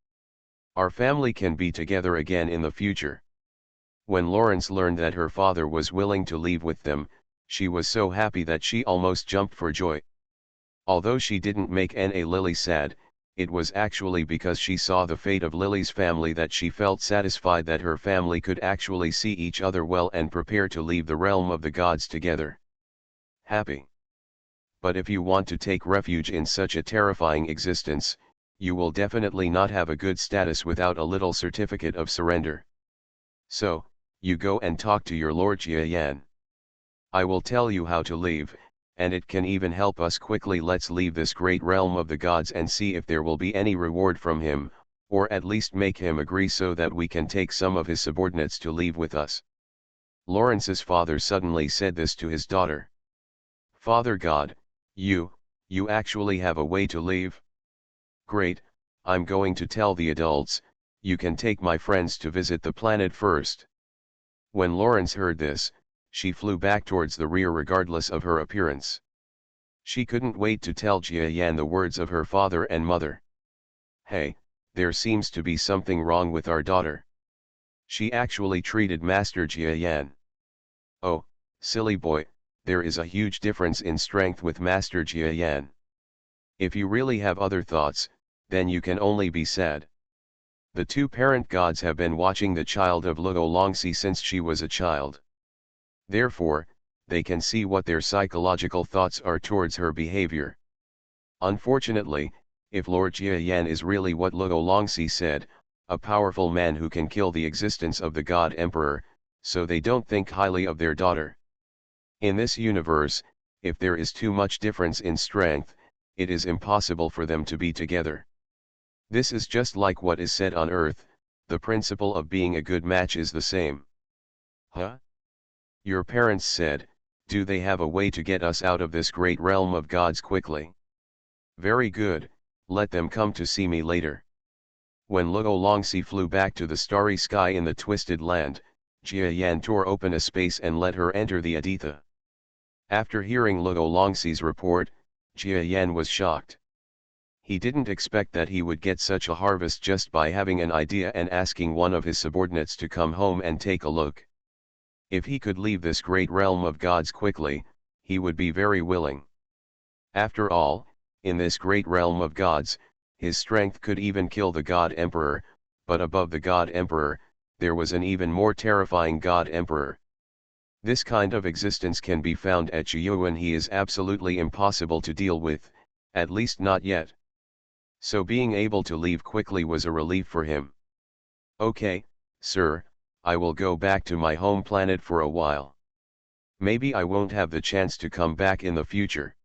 Our family can be together again in the future. When Lawrence learned that her father was willing to leave with them, she was so happy that she almost jumped for joy. Although she didn't make N.A. Lily sad, it was actually because she saw the fate of Lily's family that she felt satisfied that her family could actually see each other well and prepare to leave the realm of the gods together. Happy. But if you want to take refuge in such a terrifying existence, you will definitely not have a good status without a little certificate of surrender. So, you go and talk to your Lord Jiayan. I will tell you how to leave, and it can even help us quickly. Let's leave this great realm of the gods and see if there will be any reward from him, or at least make him agree so that we can take some of his subordinates to leave with us. Lawrence's father suddenly said this to his daughter. Father God, you actually have a way to leave? Great, I'm going to tell the adults, you can take my friends to visit the planet first. When Lawrence heard this, she flew back towards the rear regardless of her appearance. She couldn't wait to tell Jiayan the words of her father and mother. Hey, there seems to be something wrong with our daughter. She actually treated Master Jiayan. Oh, silly boy, there is a huge difference in strength with Master Jiayan. If you really have other thoughts, then you can only be sad. The two parent gods have been watching the child of Luo Longxi since she was a child. Therefore, they can see what their psychological thoughts are towards her behavior. Unfortunately, if Lord Jiayan is really what Luo Longxi said, a powerful man who can kill the existence of the God Emperor, so they don't think highly of their daughter. In this universe, if there is too much difference in strength, it is impossible for them to be together. This is just like what is said on Earth, the principle of being a good match is the same. Huh? Your parents said, do they have a way to get us out of this great realm of gods quickly? Very good, let them come to see me later. When Luo Longxi flew back to the starry sky in the Twisted Land, Jiayan tore open a space and let her enter the Aditha. After hearing Luo Longxi's report, Jiayan was shocked. He didn't expect that he would get such a harvest just by having an idea and asking one of his subordinates to come home and take a look. If he could leave this great realm of gods quickly, he would be very willing. After all, in this great realm of gods, his strength could even kill the God Emperor, but above the God Emperor, there was an even more terrifying God Emperor. This kind of existence can be found at Chiyu and he is absolutely impossible to deal with, at least not yet. So being able to leave quickly was a relief for him. Okay, sir, I will go back to my home planet for a while. Maybe I won't have the chance to come back in the future.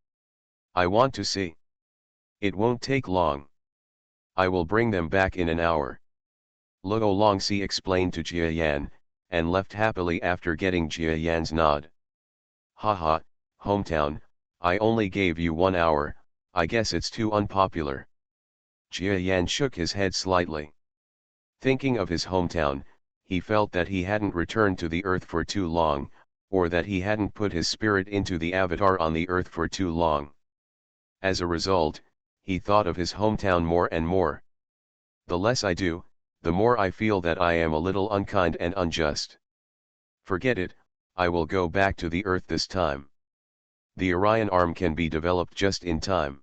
I want to see. It won't take long. I will bring them back in an hour. Luo Longxi explained to Jia Yan, and left happily after getting Jia Yan's nod. Haha, hometown, I only gave you 1 hour, I guess it's too unpopular. Jia Yan shook his head slightly. Thinking of his hometown, he felt that he hadn't returned to the earth for too long, or that he hadn't put his spirit into the avatar on the earth for too long. As a result, he thought of his hometown more and more. The less I do, the more I feel that I am a little unkind and unjust. Forget it, I will go back to the earth this time. The Orion arm can be developed just in time.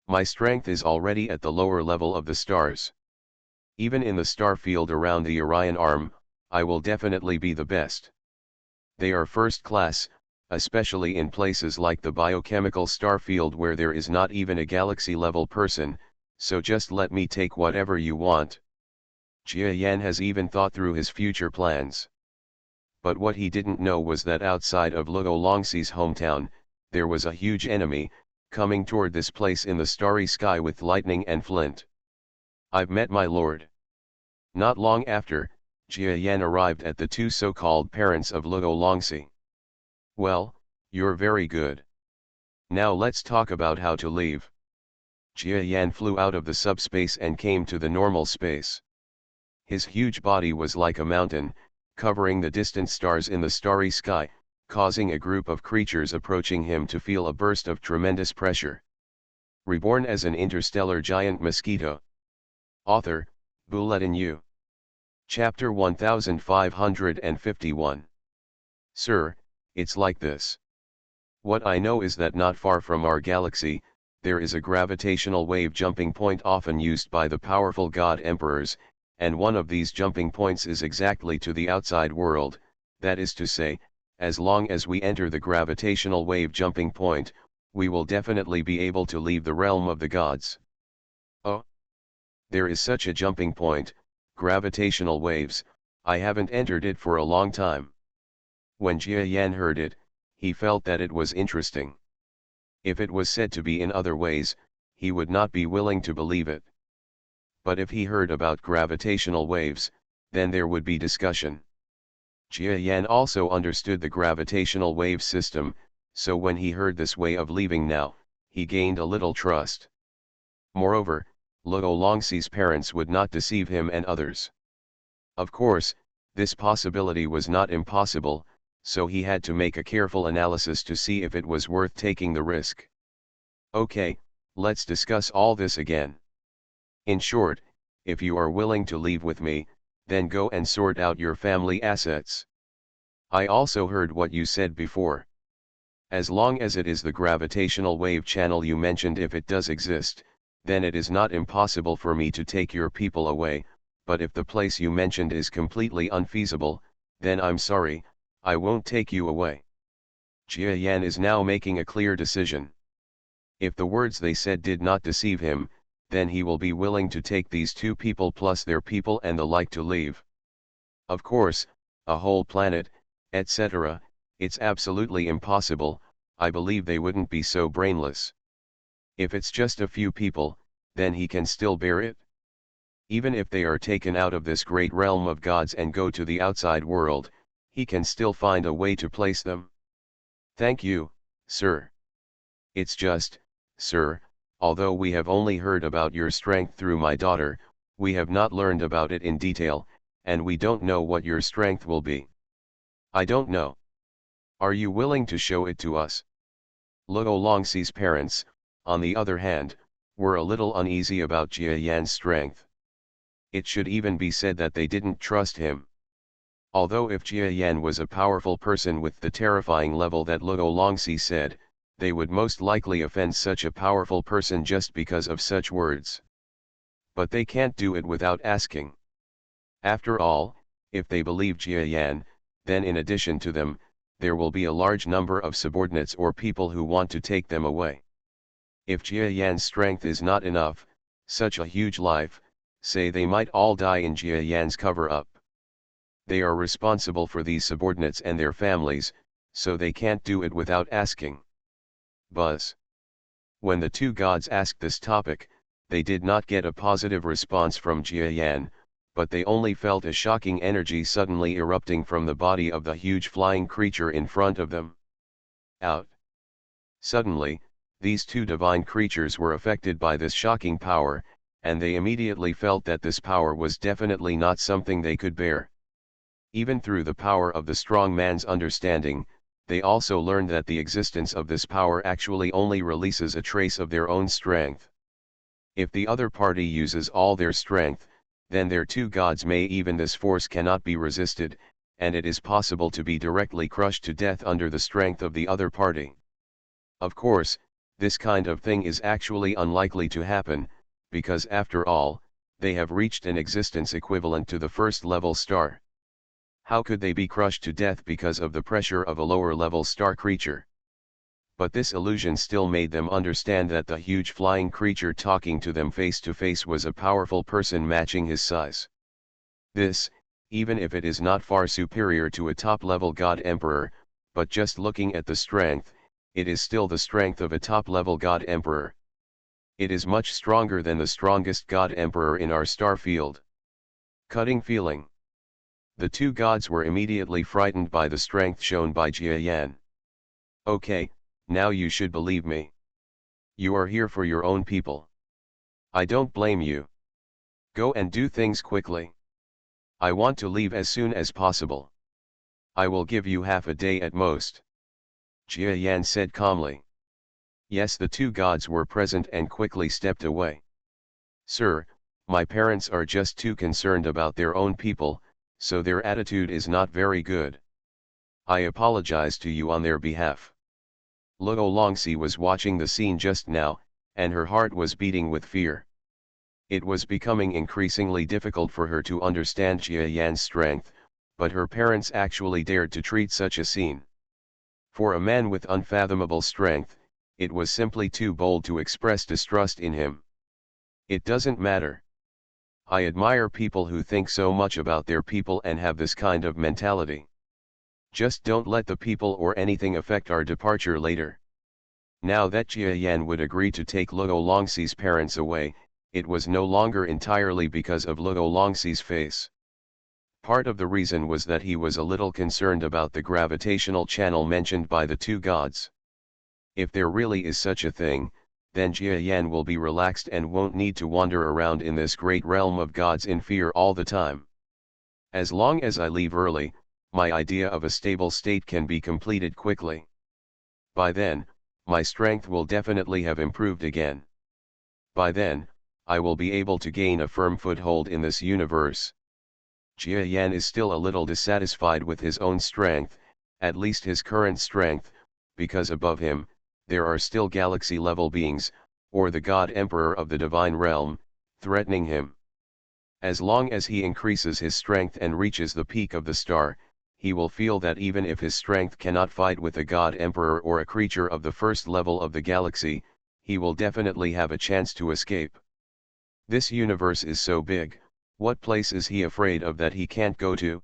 My strength is already at the lower level of the stars. Even in the star field around the Orion arm, I will definitely be the best. They are first class, especially in places like the biochemical star field where there is not even a galaxy-level person, so just let me take whatever you want. Jia Yan has even thought through his future plans. But what he didn't know was that outside of Luo Longxi's hometown, there was a huge enemy, coming toward this place in the starry sky with lightning and flint. I've met my lord. Not long after, Jia Yan arrived at the two so-called parents of Luo Longxi. Well, you're very good. Now let's talk about how to leave. Jia Yan flew out of the subspace and came to the normal space. His huge body was like a mountain, covering the distant stars in the starry sky, causing a group of creatures approaching him to feel a burst of tremendous pressure. Reborn as an interstellar giant mosquito. Author, Bulletin U. Chapter 1551. Sir, it's like this. What I know is that not far from our galaxy, there is a gravitational wave jumping point often used by the powerful god emperors, and one of these jumping points is exactly to the outside world, that is to say, as long as we enter the gravitational wave jumping point, we will definitely be able to leave the realm of the gods. Oh? There is such a jumping point, gravitational waves, I haven't entered it for a long time. When Jia Yan heard it, he felt that it was interesting. If it was said to be in other ways, he would not be willing to believe it. But if he heard about gravitational waves, then there would be discussion. Jia Yan also understood the gravitational wave system, so when he heard this way of leaving now, he gained a little trust. Moreover, Luo Longxi's parents would not deceive him and others. Of course, this possibility was not impossible, so he had to make a careful analysis to see if it was worth taking the risk. Okay, let's discuss all this again. In short, if you are willing to leave with me, then go and sort out your family assets. I also heard what you said before. As long as it is the gravitational wave channel you mentioned, if it does exist, then it is not impossible for me to take your people away, but if the place you mentioned is completely unfeasible, then I'm sorry, I won't take you away. Jia Yan is now making a clear decision. If the words they said did not deceive him, then he will be willing to take these two people plus their people and the like to leave. Of course, a whole planet, etc., it's absolutely impossible, I believe they wouldn't be so brainless. If it's just a few people, then he can still bear it. Even if they are taken out of this great realm of gods and go to the outside world, he can still find a way to place them. Thank you, sir. It's just, sir, although we have only heard about your strength through my daughter, we have not learned about it in detail, and we don't know what your strength will be. I don't know. Are you willing to show it to us? Luo Longxi's parents, on the other hand, were a little uneasy about Jia Yan's strength. It should even be said that they didn't trust him. Although if Jia Yan was a powerful person with the terrifying level that Luo Longxi said, they would most likely offend such a powerful person just because of such words. But they can't do it without asking. After all, if they believe Jia Yan, then in addition to them, there will be a large number of subordinates or people who want to take them away. If Jia Yan's strength is not enough, such a huge life, say they might all die in Jia Yan's cover-up. They are responsible for these subordinates and their families, so they can't do it without asking. Buzz. When the two gods asked this topic, they did not get a positive response from Jia Yan, but they only felt a shocking energy suddenly erupting from the body of the huge flying creature in front of them. Out. Suddenly, these two divine creatures were affected by this shocking power, and they immediately felt that this power was definitely not something they could bear. Even through the power of the strong man's understanding, they also learned that the existence of this power actually only releases a trace of their own strength. If the other party uses all their strength, then their two gods may even this force cannot be resisted, and it is possible to be directly crushed to death under the strength of the other party. Of course, this kind of thing is actually unlikely to happen, because after all, they have reached an existence equivalent to the first-level star. How could they be crushed to death because of the pressure of a lower-level star creature? But this illusion still made them understand that the huge flying creature talking to them face to face was a powerful person matching his size. This, even if it is not far superior to a top-level god emperor, but just looking at the strength, it is still the strength of a top-level god emperor. It is much stronger than the strongest god emperor in our star field. Cutting feeling. The two gods were immediately frightened by the strength shown by Jia Yan. Okay, now you should believe me. You are here for your own people. I don't blame you. Go and do things quickly. I want to leave as soon as possible. I will give you half a day at most. Jia Yan said calmly. Yes, the two gods were present and quickly stepped away. Sir, my parents are just too concerned about their own people, so their attitude is not very good. I apologize to you on their behalf. Luo Longxi was watching the scene just now, and her heart was beating with fear. It was becoming increasingly difficult for her to understand Jia Yan's strength, but her parents actually dared to treat such a scene. For a man with unfathomable strength, it was simply too bold to express distrust in him. It doesn't matter. I admire people who think so much about their people and have this kind of mentality. Just don't let the people or anything affect our departure later. Now that Jia Yan would agree to take Luo Longxi's parents away, it was no longer entirely because of Luo Longxi's face. Part of the reason was that he was a little concerned about the gravitational channel mentioned by the two gods. If there really is such a thing, then Jia Yan will be relaxed and won't need to wander around in this great realm of gods in fear all the time. As long as I leave early, my idea of a stable state can be completed quickly. By then, my strength will definitely have improved again. By then, I will be able to gain a firm foothold in this universe. Jia Yan is still a little dissatisfied with his own strength, at least his current strength, because above him, there are still galaxy-level beings, or the God Emperor of the Divine Realm, threatening him. As long as he increases his strength and reaches the peak of the star, he will feel that even if his strength cannot fight with a God Emperor or a creature of the first level of the galaxy, he will definitely have a chance to escape. This universe is so big, what place is he afraid of that he can't go to?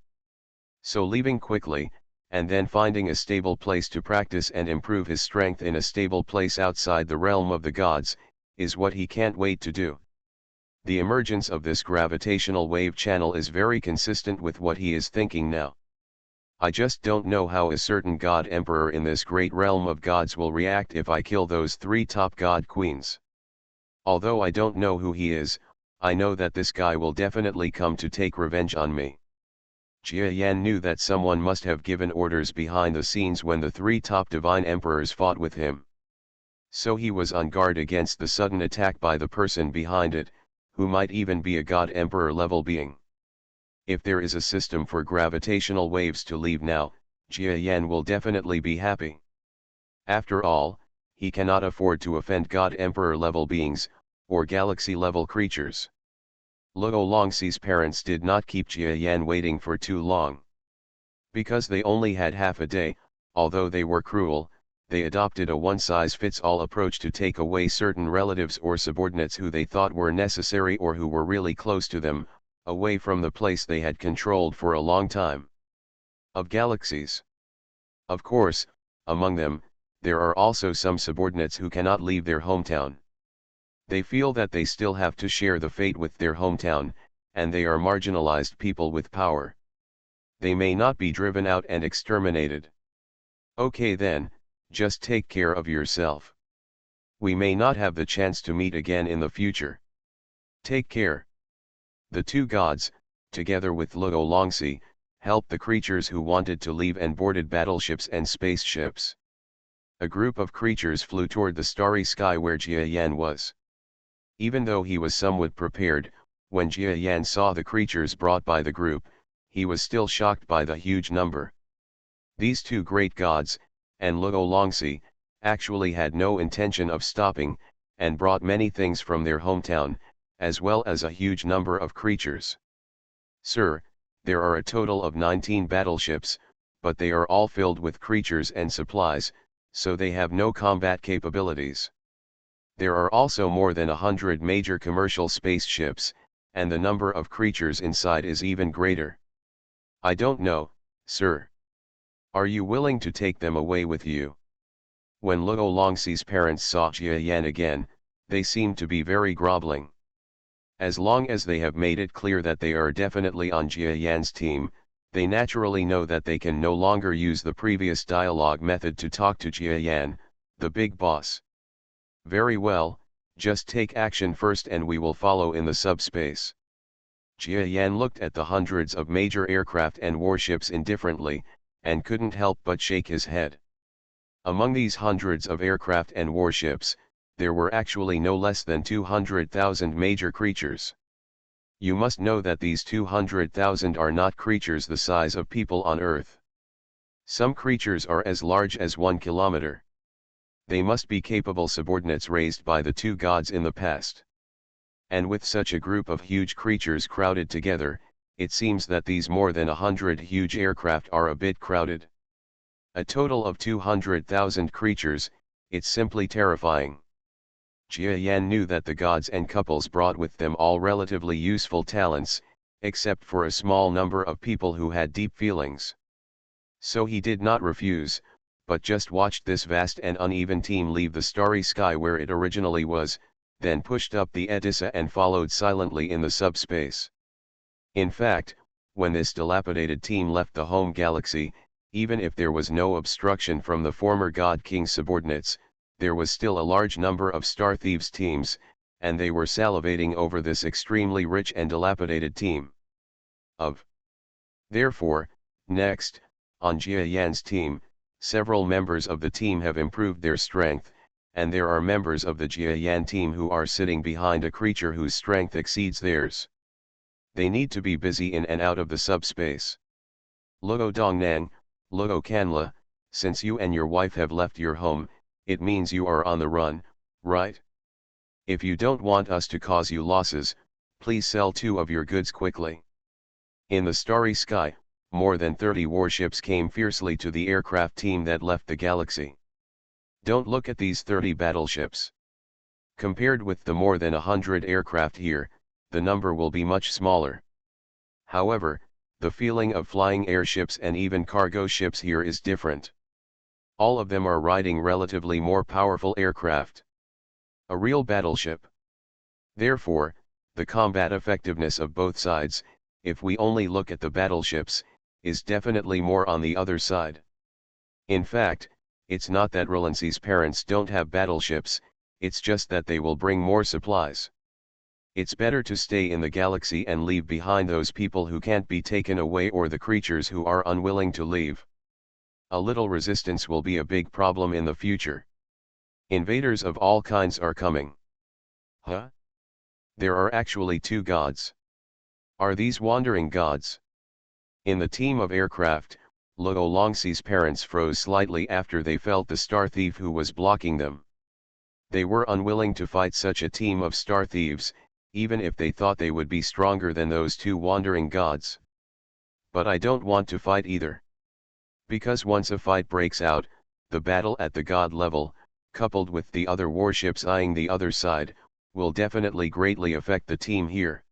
So leaving quickly, and then finding a stable place to practice and improve his strength in a stable place outside the realm of the gods, is what he can't wait to do. The emergence of this gravitational wave channel is very consistent with what he is thinking now. I just don't know how a certain god emperor in this great realm of gods will react if I kill those three top god queens. Although I don't know who he is, I know that this guy will definitely come to take revenge on me. Jia Yan knew that someone must have given orders behind the scenes when the three top divine emperors fought with him. So he was on guard against the sudden attack by the person behind it, who might even be a god emperor level being. If there is a system for gravitational waves to leave now, Jia Yan will definitely be happy. After all, he cannot afford to offend god emperor level beings, or galaxy level creatures. Luo Longxi's parents did not keep Jia Yan waiting for too long. Because they only had half a day, although they were cruel, they adopted a one-size-fits-all approach to take away certain relatives or subordinates who they thought were necessary or who were really close to them, away from the place they had controlled for a long time. Of galaxies. Of course, among them, there are also some subordinates who cannot leave their hometown. They feel that they still have to share the fate with their hometown, and they are marginalized people with power. They may not be driven out and exterminated. Okay then, just take care of yourself. We may not have the chance to meet again in the future. Take care. The two gods, together with Luo Longxi, helped the creatures who wanted to leave and boarded battleships and spaceships. A group of creatures flew toward the starry sky where Jia Yan was. Even though he was somewhat prepared, when Jia Yan saw the creatures brought by the group, he was still shocked by the huge number. These two great gods, and Luo Longxi, actually had no intention of stopping, and brought many things from their hometown, as well as a huge number of creatures. Sir, there are a total of 19 battleships, but they are all filled with creatures and supplies, so they have no combat capabilities. There are also more than 100 major commercial spaceships, and the number of creatures inside is even greater. I don't know, sir. Are you willing to take them away with you? When Luo Longxi's parents saw Jia Yan again, they seemed to be very groveling. As long as they have made it clear that they are definitely on Jia Yan's team, they naturally know that they can no longer use the previous dialogue method to talk to Jia Yan, the big boss. Very well, just take action first and we will follow in the subspace. Jia Yan looked at the hundreds of major aircraft and warships indifferently, and couldn't help but shake his head. Among these hundreds of aircraft and warships, there were actually no less than 200,000 major creatures. You must know that these 200,000 are not creatures the size of people on Earth. Some creatures are as large as 1 kilometer. They must be capable subordinates raised by the two gods in the past. And with such a group of huge creatures crowded together, it seems that these more than 100 huge aircraft are a bit crowded. A total of 200,000 creatures, it's simply terrifying. Jia Yan knew that the gods and couples brought with them all relatively useful talents, except for a small number of people who had deep feelings. So he did not refuse, but just watched this vast and uneven team leave the starry sky where it originally was, then pushed up the Etissa and followed silently in the subspace. In fact, when this dilapidated team left the home galaxy, even if there was no obstruction from the former God King's subordinates, there was still a large number of Star Thieves teams, and they were salivating over this extremely rich and dilapidated team. Therefore, next, on Jia Yan's team, several members of the team have improved their strength, and there are members of the Jia Yan team who are sitting behind a creature whose strength exceeds theirs. They need to be busy in and out of the subspace. Luo Dongnang, Luo Canla, since you and your wife have left your home, it means you are on the run, right? If you don't want us to cause you losses, please sell 2 of your goods quickly. In the starry sky, more than 30 warships came fiercely to the aircraft team that left the galaxy. Don't look at these 30 battleships. Compared with the more than 100 aircraft here, the number will be much smaller. However, the feeling of flying airships and even cargo ships here is different. All of them are riding relatively more powerful aircraft. A real battleship. Therefore, the combat effectiveness of both sides, if we only look at the battleships, is definitely more on the other side. In fact, it's not that Relancy's parents don't have battleships, it's just that they will bring more supplies. It's better to stay in the galaxy and leave behind those people who can't be taken away or the creatures who are unwilling to leave. A little resistance will be a big problem in the future. Invaders of all kinds are coming. Huh? There are actually 2 gods. Are these wandering gods? In the team of aircraft, Luo Longxi's parents froze slightly after they felt the star thief who was blocking them. They were unwilling to fight such a team of star thieves, even if they thought they would be stronger than those 2 wandering gods. But I don't want to fight either. Because once a fight breaks out, the battle at the god level, coupled with the other warships eyeing the other side, will definitely greatly affect the team here.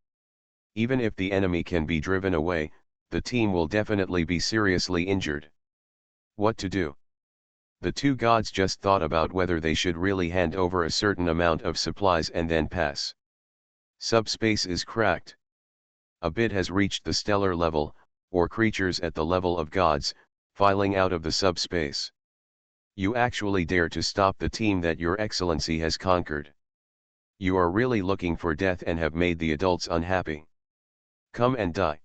Even if the enemy can be driven away, the team will definitely be seriously injured. What to do? The two gods just thought about whether they should really hand over a certain amount of supplies and then pass. Subspace is cracked. A bit has reached the stellar level, or creatures at the level of gods, filing out of the subspace. You actually dare to stop the team that your excellency has conquered. You are really looking for death and have made the adults unhappy. Come and die.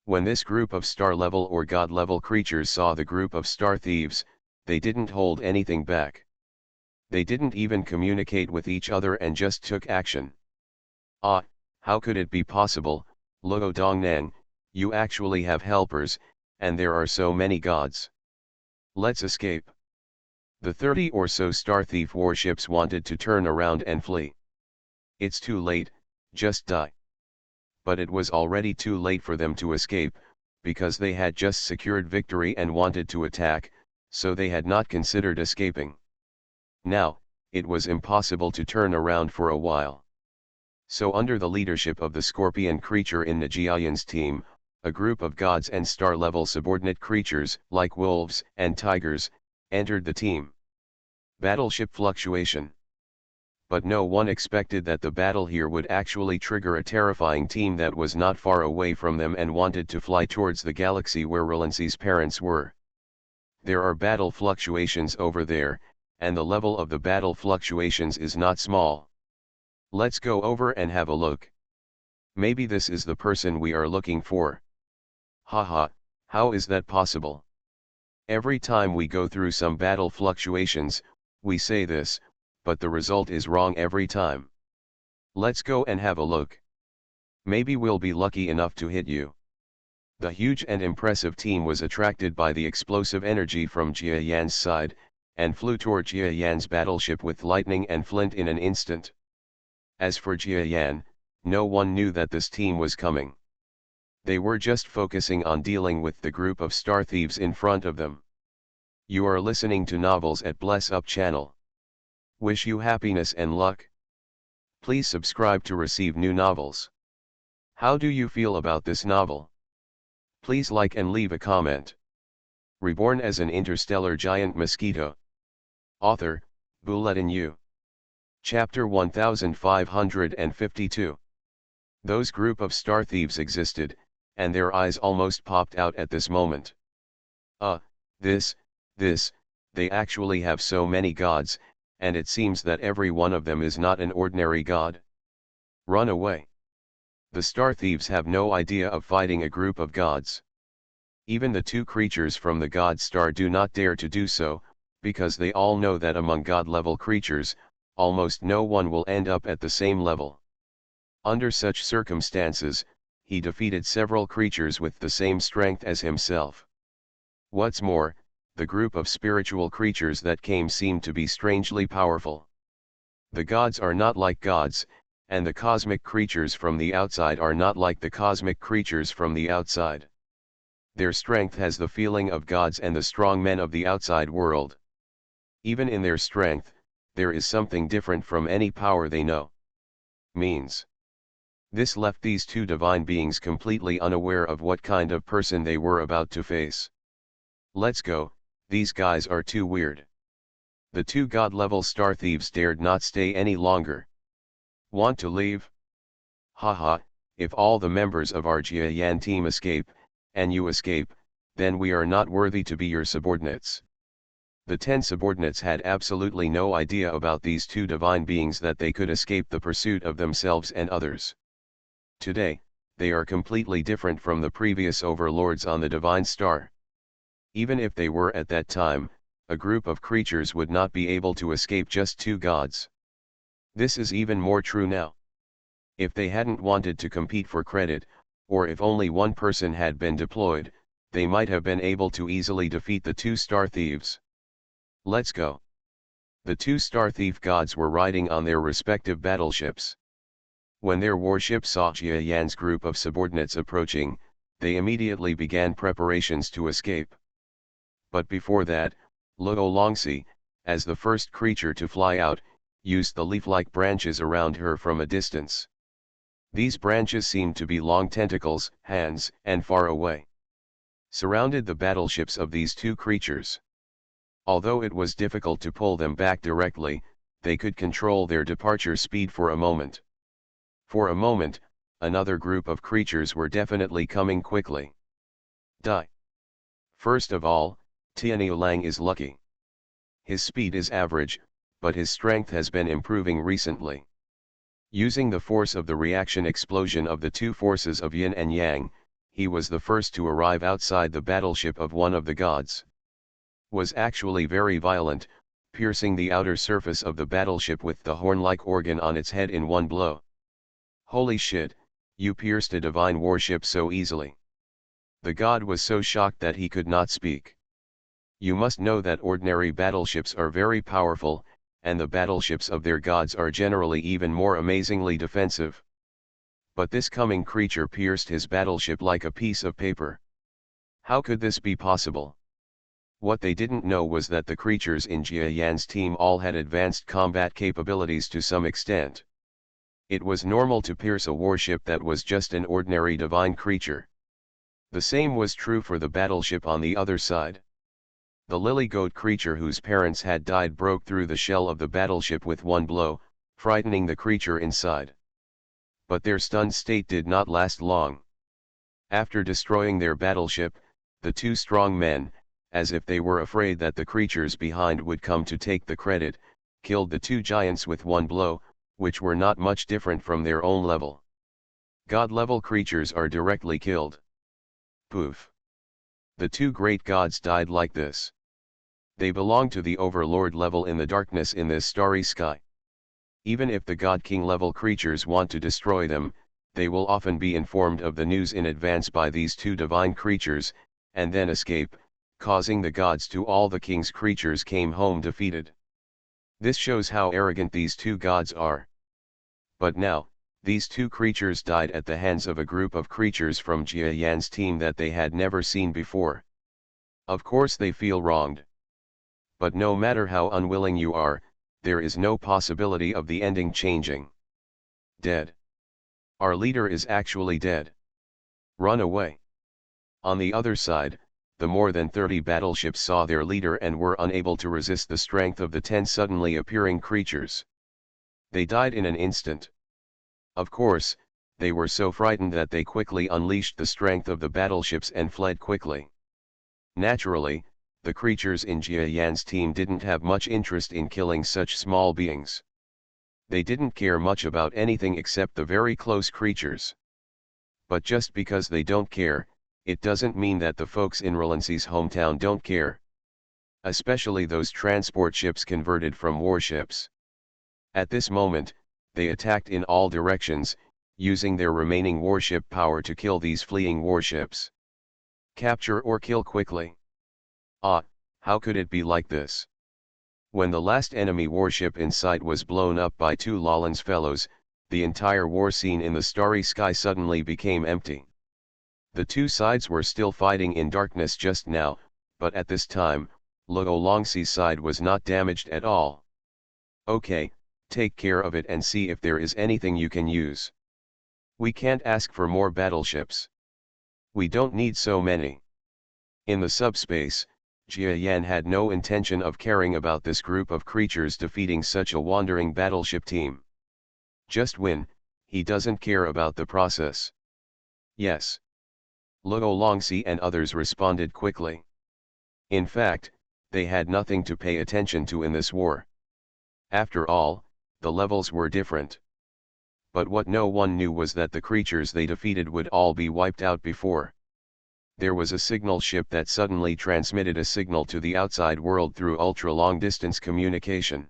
When this group of star-level or god-level creatures saw the group of star thieves, they didn't hold anything back. They didn't even communicate with each other and just took action. Ah, how could it be possible, Luo Dongnang, you actually have helpers, and there are so many gods. Let's escape. The 30 or so star thief warships wanted to turn around and flee. It's too late, just die. But it was already too late for them to escape, because they had just secured victory and wanted to attack, so they had not considered escaping. Now, it was impossible to turn around for a while. So under the leadership of the scorpion creature in Najiayan's team, a group of gods and star-level subordinate creatures, like wolves and tigers, entered the team. Battleship fluctuation. But no one expected that the battle here would actually trigger a terrifying team that was not far away from them and wanted to fly towards the galaxy where Relancy's parents were. There are battle fluctuations over there, and the level of the battle fluctuations is not small. Let's go over and have a look. Maybe this is the person we are looking for. Haha, how is that possible? Every time we go through some battle fluctuations, we say this, but the result is wrong every time. Let's go and have a look. Maybe we'll be lucky enough to hit you. The huge and impressive team was attracted by the explosive energy from Jia Yan's side, and flew toward Jia Yan's battleship with lightning and flint in an instant. As for Jia Yan, no one knew that this team was coming. They were just focusing on dealing with the group of star thieves in front of them. You are listening to Novels at Bless Up channel. Wish you happiness and luck. Please subscribe to receive new novels. How do you feel about this novel? Please like and leave a comment. Reborn as an interstellar giant mosquito. Author, Bulletin U. Chapter 1552. Those group of star thieves existed, and their eyes almost popped out at this moment. This, they actually have so many gods, and it seems that every one of them is not an ordinary god. Run away. The star thieves have no idea of fighting a group of gods. Even the two creatures from the god star do not dare to do so, because they all know that among god-level creatures, almost no one will end up at the same level. Under such circumstances, he defeated several creatures with the same strength as himself. What's more, the group of spiritual creatures that came seemed to be strangely powerful. The gods are not like gods, and the cosmic creatures from the outside are not like the cosmic creatures from the outside. Their strength has the feeling of gods and the strong men of the outside world. Even in their strength, there is something different from any power they know. Means. This left these two divine beings completely unaware of what kind of person they were about to face. Let's go, these guys are too weird. The two god-level star thieves dared not stay any longer. Want to leave? Haha, if all the members of our Jia Yan team escape, and you escape, then we are not worthy to be your subordinates. The 10 subordinates had absolutely no idea about these two divine beings that they could escape the pursuit of themselves and others. Today, they are completely different from the previous overlords on the divine star. Even if they were at that time, a group of creatures would not be able to escape just two gods. This is even more true now. If they hadn't wanted to compete for credit, or if only one person had been deployed, they might have been able to easily defeat the two star thieves. Let's go. The two star thief gods were riding on their respective battleships. When their warship saw Jia Yan's group of subordinates approaching, they immediately began preparations to escape. But before that, Luo Longxi, as the first creature to fly out, used the leaf-like branches around her from a distance. These branches seemed to be long tentacles, hands, and far away. Surrounded the battleships of these two creatures. Although it was difficult to pull them back directly, they could control their departure speed for a moment. For a moment, another group of creatures were definitely coming quickly. Die. First of all, Tianyu Lang is lucky. His speed is average, but his strength has been improving recently. Using the force of the reaction explosion of the two forces of yin and yang, he was the first to arrive outside the battleship of one of the gods. Was actually very violent, piercing the outer surface of the battleship with the horn-like organ on its head in one blow. Holy shit, you pierced a divine warship so easily. The god was so shocked that he could not speak. You must know that ordinary battleships are very powerful, and the battleships of their gods are generally even more amazingly defensive. But this coming creature pierced his battleship like a piece of paper. How could this be possible? What they didn't know was that the creatures in Jia Yan's team all had advanced combat capabilities to some extent. It was normal to pierce a warship that was just an ordinary divine creature. The same was true for the battleship on the other side. The lily goat creature whose parents had died broke through the shell of the battleship with one blow, frightening the creature inside. But their stunned state did not last long. After destroying their battleship, the two strong men, as if they were afraid that the creatures behind would come to take the credit, killed the two giants with one blow, which were not much different from their own level. God-level creatures are directly killed. Poof. The two great gods died like this. They belong to the overlord level in the darkness in this starry sky. Even if the god-king level creatures want to destroy them, they will often be informed of the news in advance by these two divine creatures, and then escape, causing the gods to all the king's creatures came home defeated. This shows how arrogant these two gods are. But now, these two creatures died at the hands of a group of creatures from Jia Yan's team that they had never seen before. Of course they feel wronged. But no matter how unwilling you are, there is no possibility of the ending changing. Dead. Our leader is actually dead. Run away. On the other side, the more than 30 battleships saw their leader and were unable to resist the strength of the 10 suddenly appearing creatures. They died in an instant. Of course, they were so frightened that they quickly unleashed the strength of the battleships and fled quickly. Naturally, the creatures in Jia Yan's team didn't have much interest in killing such small beings. They didn't care much about anything except the very close creatures. But just because they don't care, it doesn't mean that the folks in Relancy's hometown don't care. Especially those transport ships converted from warships. At this moment, they attacked in all directions, using their remaining warship power to kill these fleeing warships. Capture or kill quickly. Ah, how could it be like this? When the last enemy warship in sight was blown up by two Lalan's fellows, the entire war scene in the starry sky suddenly became empty. The two sides were still fighting in darkness just now, but at this time, Luo Longxi's side was not damaged at all. Okay, take care of it and see if there is anything you can use. We can't ask for more battleships. We don't need so many. In the subspace, Jia Yan had no intention of caring about this group of creatures defeating such a wandering battleship team. Just win, he doesn't care about the process. Yes. Luo Longxi and others responded quickly. In fact, they had nothing to pay attention to in this war. After all, the levels were different. But what no one knew was that the creatures they defeated would all be wiped out before. There was a signal ship that suddenly transmitted a signal to the outside world through ultra-long-distance communication.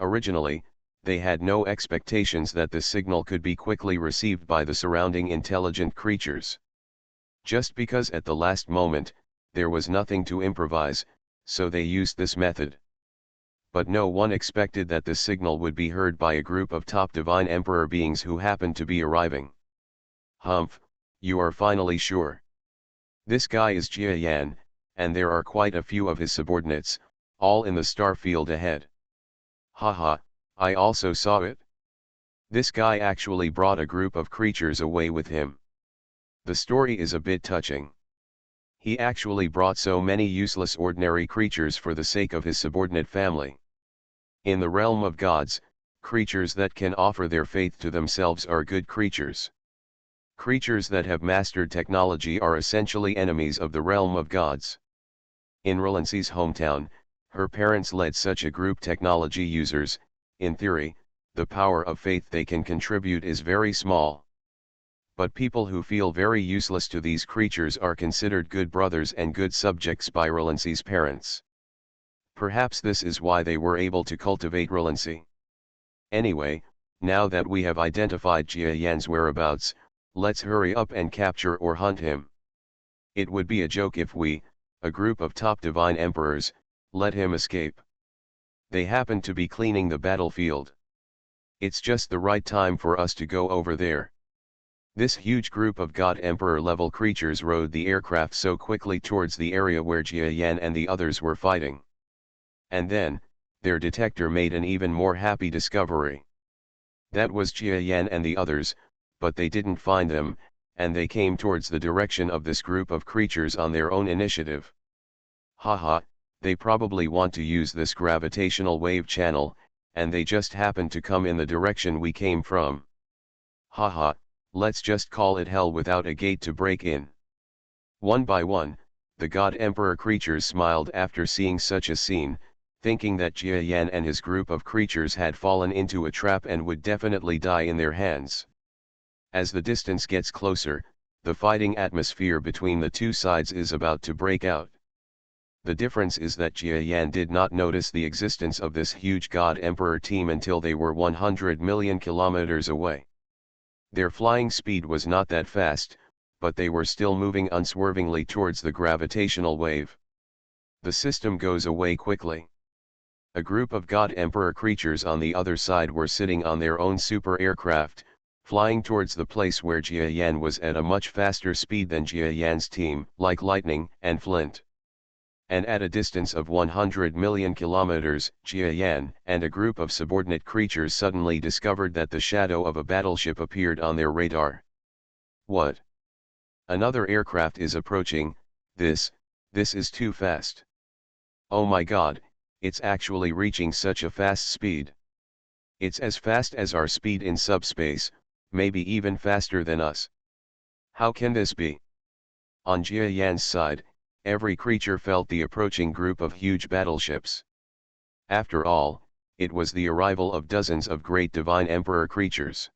Originally, they had no expectations that the signal could be quickly received by the surrounding intelligent creatures. Just because at the last moment, there was nothing to improvise, so they used this method. But no one expected that the signal would be heard by a group of top divine emperor beings who happened to be arriving. Humph, you are finally sure. This guy is Jia Yan, and there are quite a few of his subordinates, all in the star field ahead. Haha, I also saw it. This guy actually brought a group of creatures away with him. The story is a bit touching. He actually brought so many useless ordinary creatures for the sake of his subordinate family. In the realm of gods, creatures that can offer their faith to themselves are good creatures. Creatures that have mastered technology are essentially enemies of the realm of gods. In Relancy's hometown, her parents led such a group technology users. In theory, the power of faith they can contribute is very small. But people who feel very useless to these creatures are considered good brothers and good subjects by Relancy's parents. Perhaps this is why they were able to cultivate Relancy. Anyway, now that we have identified Jia Yan's whereabouts, let's hurry up and capture or hunt him. It would be a joke if we, a group of top divine emperors, let him escape. They happen to be cleaning the battlefield. It's just the right time for us to go over there. This huge group of God Emperor level creatures rode the aircraft so quickly towards the area where Jia Yan and the others were fighting. And then, their detector made an even more happy discovery. That was Jia Yan and the others, but they didn't find them, and they came towards the direction of this group of creatures on their own initiative. Haha, they probably want to use this gravitational wave channel, and they just happened to come in the direction we came from. Haha, let's just call it hell without a gate to break in. One by one, the God Emperor creatures smiled after seeing such a scene, thinking that Jia Yan and his group of creatures had fallen into a trap and would definitely die in their hands. As the distance gets closer, the fighting atmosphere between the two sides is about to break out. The difference is that Jia Yan did not notice the existence of this huge God Emperor team until they were 100 million kilometers away. Their flying speed was not that fast, but they were still moving unswervingly towards the gravitational wave. The system goes away quickly. A group of God Emperor creatures on the other side were sitting on their own super aircraft, flying towards the place where Jia Yan was at a much faster speed than Jia Yan's team, like lightning and flint. And at a distance of 100 million kilometers, Jia Yan and a group of subordinate creatures suddenly discovered that the shadow of a battleship appeared on their radar. What? Another aircraft is approaching. This is too fast. Oh my god, it's actually reaching such a fast speed. It's as fast as our speed in subspace, maybe even faster than us. How can this be? On Jia Yan's side, every creature felt the approaching group of huge battleships. After all, it was the arrival of dozens of great divine emperor creatures.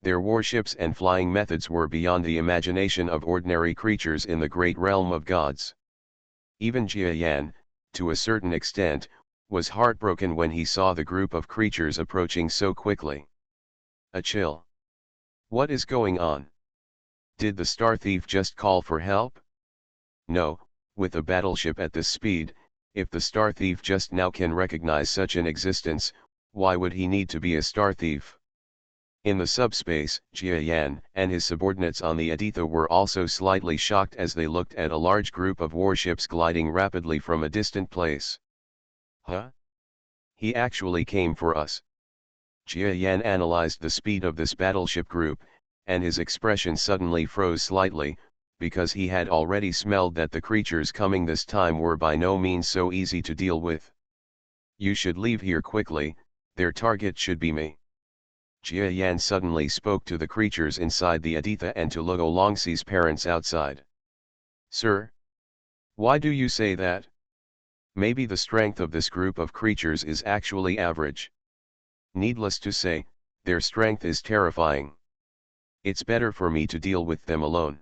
Their warships and flying methods were beyond the imagination of ordinary creatures in the great realm of gods. Even Jia Yan, to a certain extent, was heartbroken when he saw the group of creatures approaching so quickly. A chill. What is going on? Did the Star Thief just call for help? No, with a battleship at this speed, if the Star Thief just now can recognize such an existence, why would he need to be a Star Thief? In the subspace, Jia Yan and his subordinates on the Aditha were also slightly shocked as they looked at a large group of warships gliding rapidly from a distant place. Huh? He actually came for us. Jia Yan analyzed the speed of this battleship group, and his expression suddenly froze slightly, because he had already smelled that the creatures coming this time were by no means so easy to deal with. You should leave here quickly, their target should be me. Jia Yan suddenly spoke to the creatures inside the Aditha and to Luo Longxi's parents outside. Sir? Why do you say that? Maybe the strength of this group of creatures is actually average. Needless to say, their strength is terrifying. It's better for me to deal with them alone.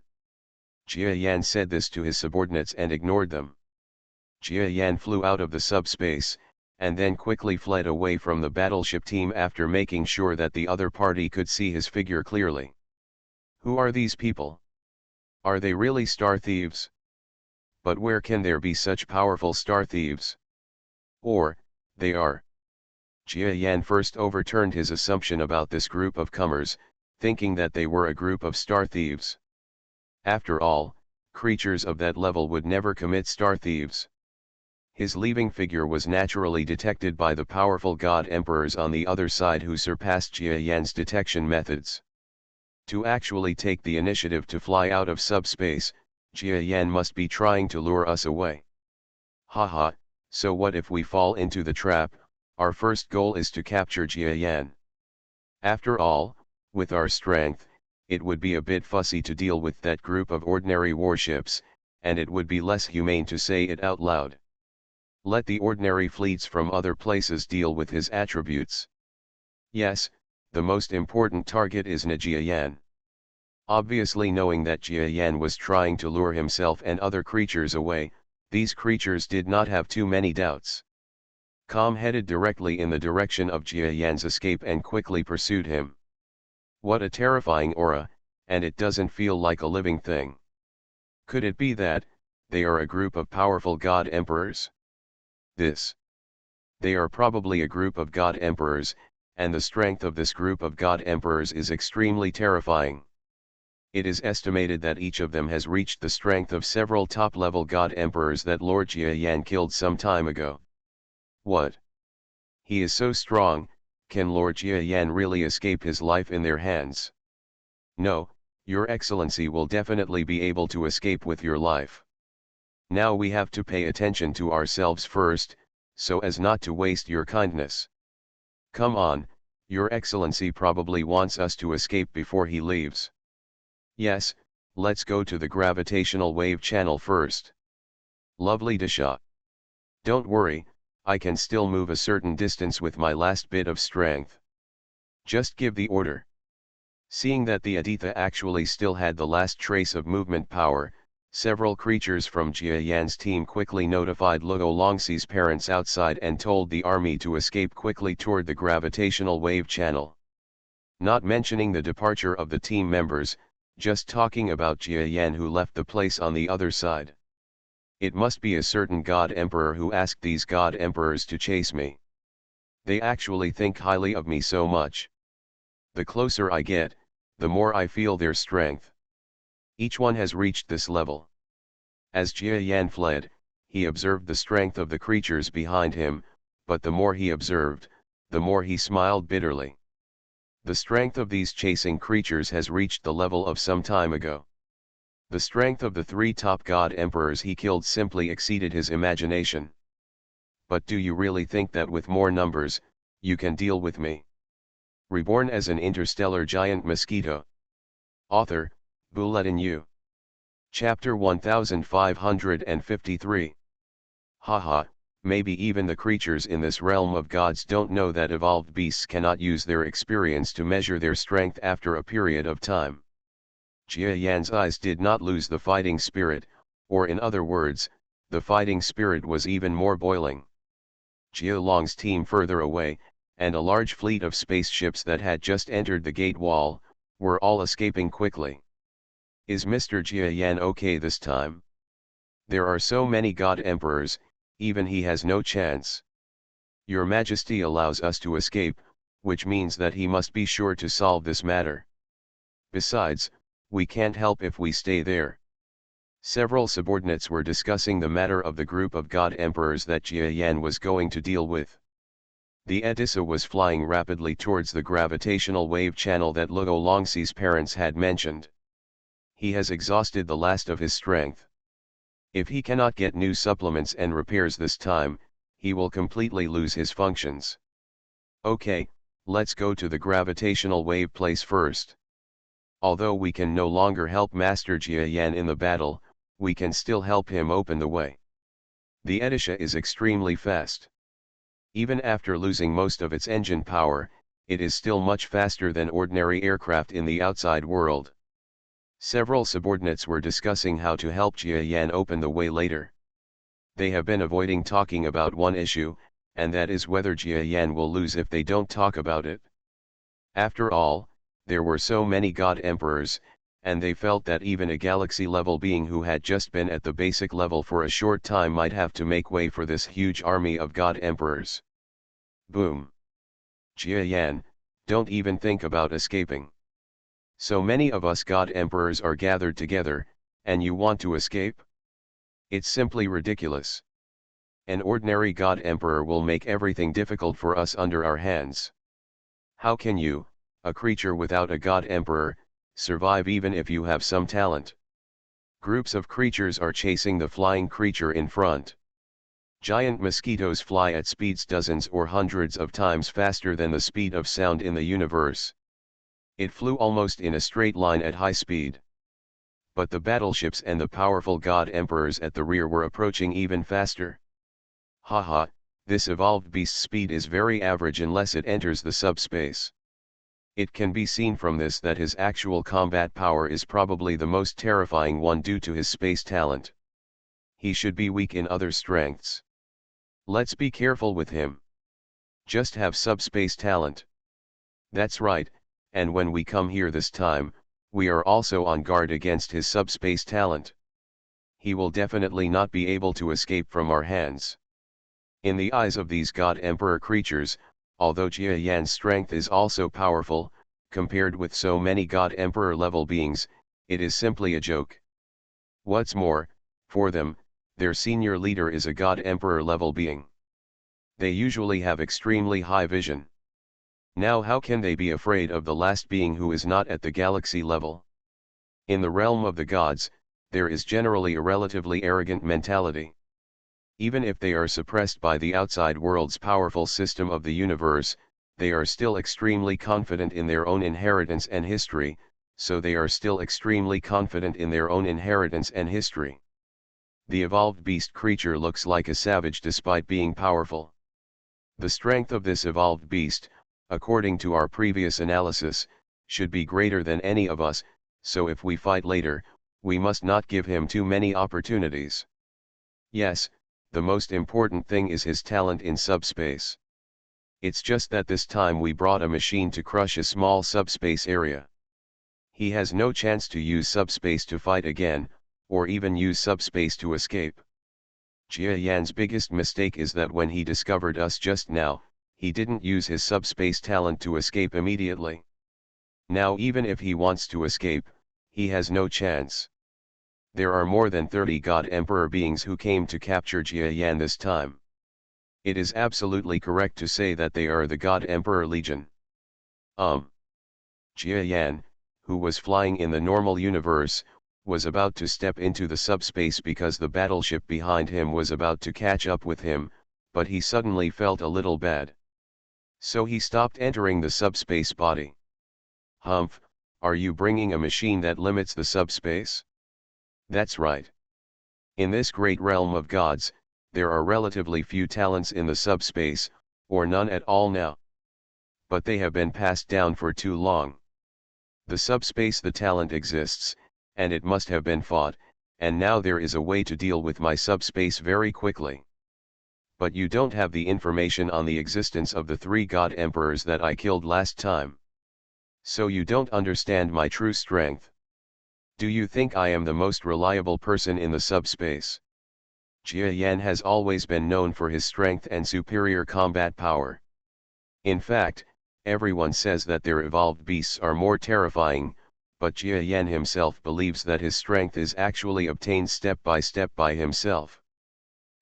Jia Yan said this to his subordinates and ignored them. Jia Yan flew out of the subspace, and then quickly fled away from the battleship team after making sure that the other party could see his figure clearly. Who are these people? Are they really star thieves? But where can there be such powerful star thieves? Or, they are. Jia Yan first overturned his assumption about this group of comers, thinking that they were a group of star thieves. After all, creatures of that level would never commit star thieves. His leaving figure was naturally detected by the powerful god emperors on the other side who surpassed Jia Yan's detection methods. To actually take the initiative to fly out of subspace, Jia Yan must be trying to lure us away. Haha, so what if we fall into the trap? Our first goal is to capture Jia Yan. After all, with our strength, it would be a bit fussy to deal with that group of ordinary warships, and it would be less humane to say it out loud. Let the ordinary fleets from other places deal with his attributes. Yes, the most important target is Jia Yan. Obviously, knowing that Jia Yan was trying to lure himself and other creatures away, these creatures did not have too many doubts. Com headed directly in the direction of Jia Yan's escape and quickly pursued him. What a terrifying aura, and it doesn't feel like a living thing. Could it be that they are a group of powerful god emperors? They are probably a group of god emperors, and the strength of this group of god emperors is extremely terrifying. It is estimated that each of them has reached the strength of several top-level god emperors that Lord Jia Yan killed some time ago. What? He is so strong, can Lord Jia Yan really escape his life in their hands? No, Your Excellency will definitely be able to escape with your life. Now we have to pay attention to ourselves first, so as not to waste your kindness. Come on, Your Excellency probably wants us to escape before he leaves. Yes, let's go to the gravitational wave channel first. Lovely Dasha. Don't worry, I can still move a certain distance with my last bit of strength. Just give the order. Seeing that the Aditya actually still had the last trace of movement power, several creatures from Jia Yan's team quickly notified Luo Longxi's parents outside and told the army to escape quickly toward the gravitational wave channel. Not mentioning the departure of the team members, just talking about Jia Yan who left the place on the other side. It must be a certain god emperor who asked these god emperors to chase me. They actually think highly of me so much. The closer I get, the more I feel their strength. Each one has reached this level. As Jia Yan fled, he observed the strength of the creatures behind him, but the more he observed, the more he smiled bitterly. The strength of these chasing creatures has reached the level of some time ago. The strength of the three top god emperors he killed simply exceeded his imagination. But do you really think that with more numbers, you can deal with me? Reborn as an interstellar giant mosquito. Author, Bulletin U. Chapter 1553. Haha, maybe even the creatures in this realm of gods don't know that evolved beasts cannot use their experience to measure their strength after a period of time. Jia Yan's eyes did not lose the fighting spirit, or in other words, the fighting spirit was even more boiling. Jia Long's team further away, and a large fleet of spaceships that had just entered the gate wall, were all escaping quickly. Is Mr. Jia Yan okay this time? There are so many god emperors, even he has no chance. Your Majesty allows us to escape, which means that he must be sure to solve this matter. Besides, we can't help if we stay there. Several subordinates were discussing the matter of the group of god emperors that Jia Yan was going to deal with. The Odessa was flying rapidly towards the gravitational wave channel that Luo Longxi's parents had mentioned. He has exhausted the last of his strength. If he cannot get new supplements and repairs this time, he will completely lose his functions. Okay, let's go to the gravitational wave place first. Although we can no longer help Master Jia Yan in the battle, we can still help him open the way. The Odessa is extremely fast. Even after losing most of its engine power, it is still much faster than ordinary aircraft in the outside world. Several subordinates were discussing how to help Jia Yan open the way later. They have been avoiding talking about one issue, and that is whether Jia Yan will lose if they don't talk about it. After all, there were so many god emperors, and they felt that even a galaxy-level being who had just been at the basic level for a short time might have to make way for this huge army of god emperors. Boom. Jia Yan, don't even think about escaping. So many of us god emperors are gathered together, And you want to escape? It's simply ridiculous. An ordinary God Emperor will make everything difficult for us under our hands. How can you, a creature without a God Emperor, survive even if you have some talent? Groups of creatures are chasing the flying creature in front. Giant mosquitoes fly at speeds dozens or hundreds of times faster than the speed of sound in the universe. It flew almost in a straight line at high speed. But the battleships and the powerful God Emperors at the rear were approaching even faster. Haha, this evolved beast's speed is very average unless it enters the subspace. It can be seen from this that his actual combat power is probably the most terrifying one due to his space talent. He should be weak in other strengths. Let's be careful with him. Just have subspace talent. That's right, and when we come here this time, we are also on guard against his subspace talent. He will definitely not be able to escape from our hands. In the eyes of these God Emperor creatures, although Jia Yan's strength is also powerful, compared with so many God Emperor level beings, it is simply a joke. What's more, for them, their senior leader is a God Emperor level being. They usually have extremely high vision. Now how can they be afraid of the last being who is not at the galaxy level? In the realm of the gods, there is generally a relatively arrogant mentality. Even if they are suppressed by the outside world's powerful system of the universe, they are still extremely confident in their own inheritance and history, so they are still extremely confident in their own inheritance and history. The evolved beast creature looks like a savage despite being powerful. The strength of this evolved beast, according to our previous analysis, should be greater than any of us, so if we fight later, we must not give him too many opportunities. Yes, the most important thing is his talent in subspace. It's just that this time we brought a machine to crush a small subspace area. He has no chance to use subspace to fight again, or even use subspace to escape. Jia Yan's biggest mistake is that when he discovered us just now, he didn't use his subspace talent to escape immediately. Now even if he wants to escape, he has no chance. There are more than 30 God Emperor beings who came to capture Jia Yan this time. It is absolutely correct to say that they are the God Emperor Legion. Jia Yan, who was flying in the normal universe, was about to step into the subspace because the battleship behind him was about to catch up with him, but he suddenly felt a little bad. So he stopped entering the subspace body. Humph, are you bringing a machine that limits the subspace? That's right. In this great realm of gods, there are relatively few talents in the subspace, or none at all now. But they have been passed down for too long. The subspace the talent exists, and it must have been fought, and now there is a way to deal with my subspace very quickly. But you don't have the information on the existence of the 3 God Emperors that I killed last time. So you don't understand my true strength. Do you think I am the most reliable person in the subspace? Jia Yan has always been known for his strength and superior combat power. In fact, everyone says that their evolved beasts are more terrifying, but Jia Yan himself believes that his strength is actually obtained step by himself.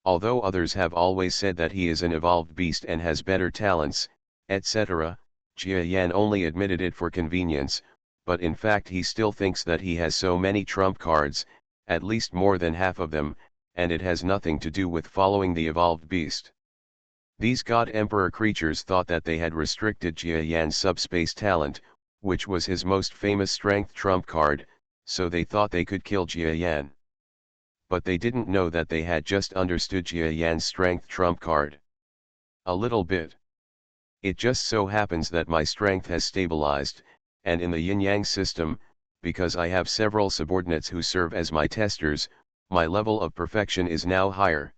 Although others have always said that he is an evolved beast and has better talents, etc., Jia Yan only admitted it for convenience, but in fact he still thinks that he has so many trump cards, at least more than half of them, and it has nothing to do with following the evolved beast. These God Emperor creatures thought that they had restricted Jia Yan's subspace talent, which was his most famous strength trump card, so they thought they could kill Jia Yan. But they didn't know that they had just understood Jia Yan's strength trump card. A little bit. It just so happens that my strength has stabilized, and in the yin-yang system, because I have several subordinates who serve as my testers, my level of perfection is now higher.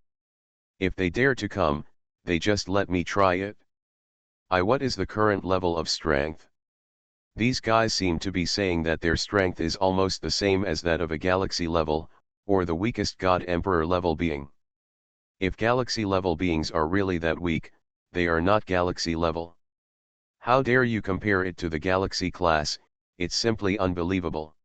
If they dare to come, they just let me try it. What is the current level of strength? These guys seem to be saying that their strength is almost the same as that of a galaxy level, or the weakest God Emperor level being. If galaxy level beings are really that weak, they are not galaxy level. How dare you compare it to the galaxy class? It's simply unbelievable.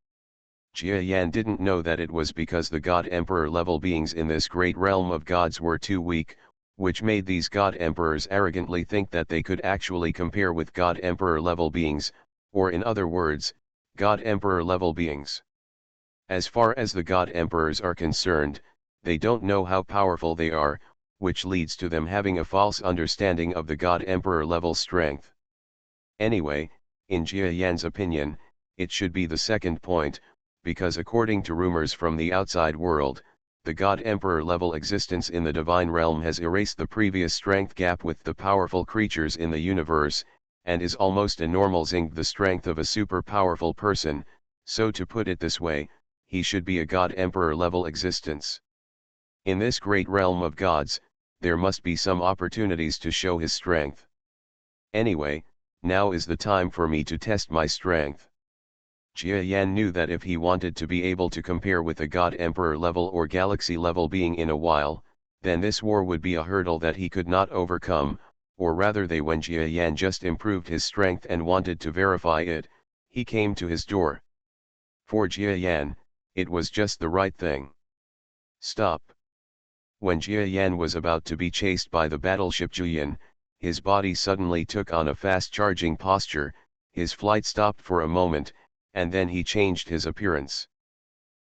Jia Yan didn't know that it was because the God Emperor level beings in this great realm of gods were too weak, which made these God Emperors arrogantly think that they could actually compare with God Emperor level beings, or in other words, God Emperor level beings. As far as the God Emperors are concerned, they don't know how powerful they are, which leads to them having a false understanding of the God Emperor level strength. Anyway, in Jia Yan's opinion, it should be the second point, because according to rumors from the outside world, the God Emperor level existence in the divine realm has erased the previous strength gap with the powerful creatures in the universe, and is almost enormalizing the strength of a super powerful person, so to put it this way, he should be a God Emperor level existence. In this great realm of gods, there must be some opportunities to show his strength. Anyway, now is the time for me to test my strength. Jia Yan knew that if he wanted to be able to compare with a God Emperor level or galaxy level being in a while, then this war would be a hurdle that he could not overcome, or rather when Jia Yan just improved his strength and wanted to verify it, he came to his door. For Jia Yan, it was just the right thing. Stop. When Jia Yan was about to be chased by the battleship Juyin, his body suddenly took on a fast charging posture, his flight stopped for a moment, and then he changed his appearance.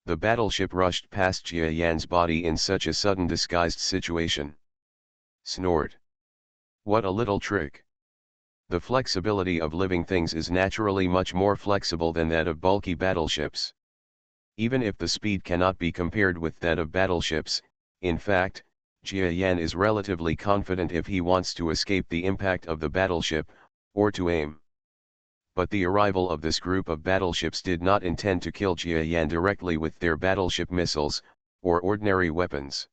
The battleship rushed past Jia Yan's body in such a sudden disguised situation. Snort. What a little trick. The flexibility of living things is naturally much more flexible than that of bulky battleships. Even if the speed cannot be compared with that of battleships, in fact, Jia Yan is relatively confident if he wants to escape the impact of the battleship, or to aim. But the arrival of this group of battleships did not intend to kill Jia Yan directly with their battleship missiles, or ordinary weapons.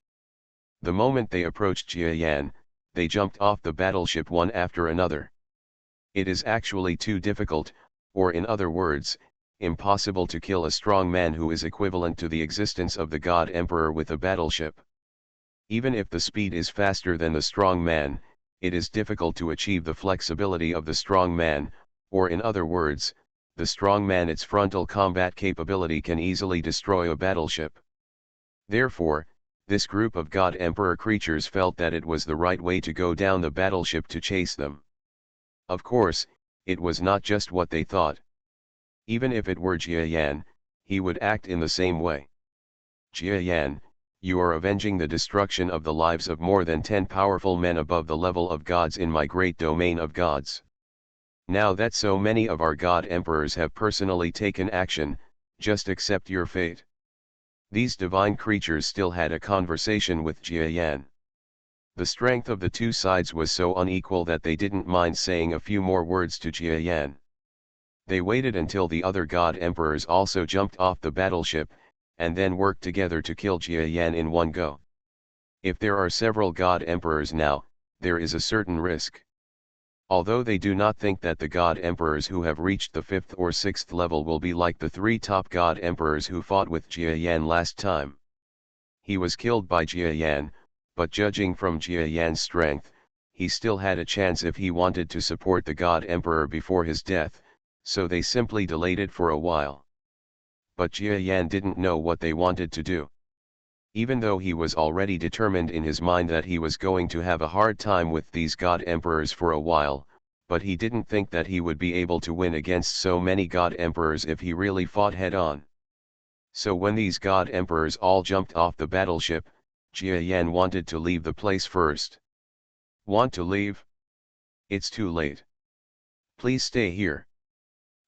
The moment they approached Jia Yan, they jumped off the battleship one after another. It is actually too difficult, or in other words, impossible to kill a strong man who is equivalent to the existence of the God Emperor with a battleship. Even if the speed is faster than the strong man, it is difficult to achieve the flexibility of the strong man, or in other words, the strong man its frontal combat capability can easily destroy a battleship. Therefore, this group of God Emperor creatures felt that it was the right way to go down the battleship to chase them. Of course, it was not just what they thought. Even if it were Jia Yan, he would act in the same way. Jia Yan, you are avenging the destruction of the lives of more than 10 powerful men above the level of gods in my great domain of gods. Now that so many of our God Emperors have personally taken action, just accept your fate. These divine creatures still had a conversation with Jia Yan. The strength of the two sides was so unequal that they didn't mind saying a few more words to Jia Yan. They waited until the other God Emperors also jumped off the battleship, and then worked together to kill Jia Yan in one go. If there are several God Emperors now, there is a certain risk. Although they do not think that the God Emperors who have reached the 5th or 6th level will be like the 3 top God Emperors who fought with Jia Yan last time. He was killed by Jia Yan, but judging from Jia Yan's strength, he still had a chance if he wanted to support the God Emperor before his death, so they simply delayed it for a while. But Jia Yan didn't know what they wanted to do. Even though he was already determined in his mind that he was going to have a hard time with these God Emperors for a while, but he didn't think that he would be able to win against so many God Emperors if he really fought head-on. So when these God Emperors all jumped off the battleship, Jia Yan wanted to leave the place first. Want to leave? It's too late. Please stay here.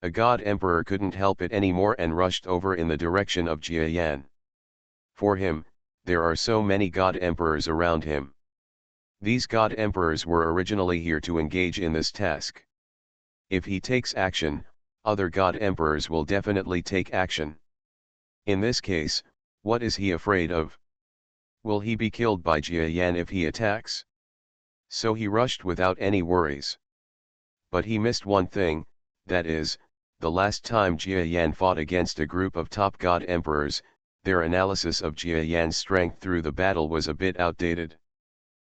A God Emperor couldn't help it anymore and rushed over in the direction of Jia Yan. For him, there are so many God Emperors around him. These God Emperors were originally here to engage in this task. If he takes action, other God Emperors will definitely take action. In this case, what is he afraid of? Will he be killed by Jia Yan if he attacks? So he rushed without any worries. But he missed one thing, that is, the last time Jia Yan fought against a group of top God Emperors, their analysis of Jia Yan's strength through the battle was a bit outdated.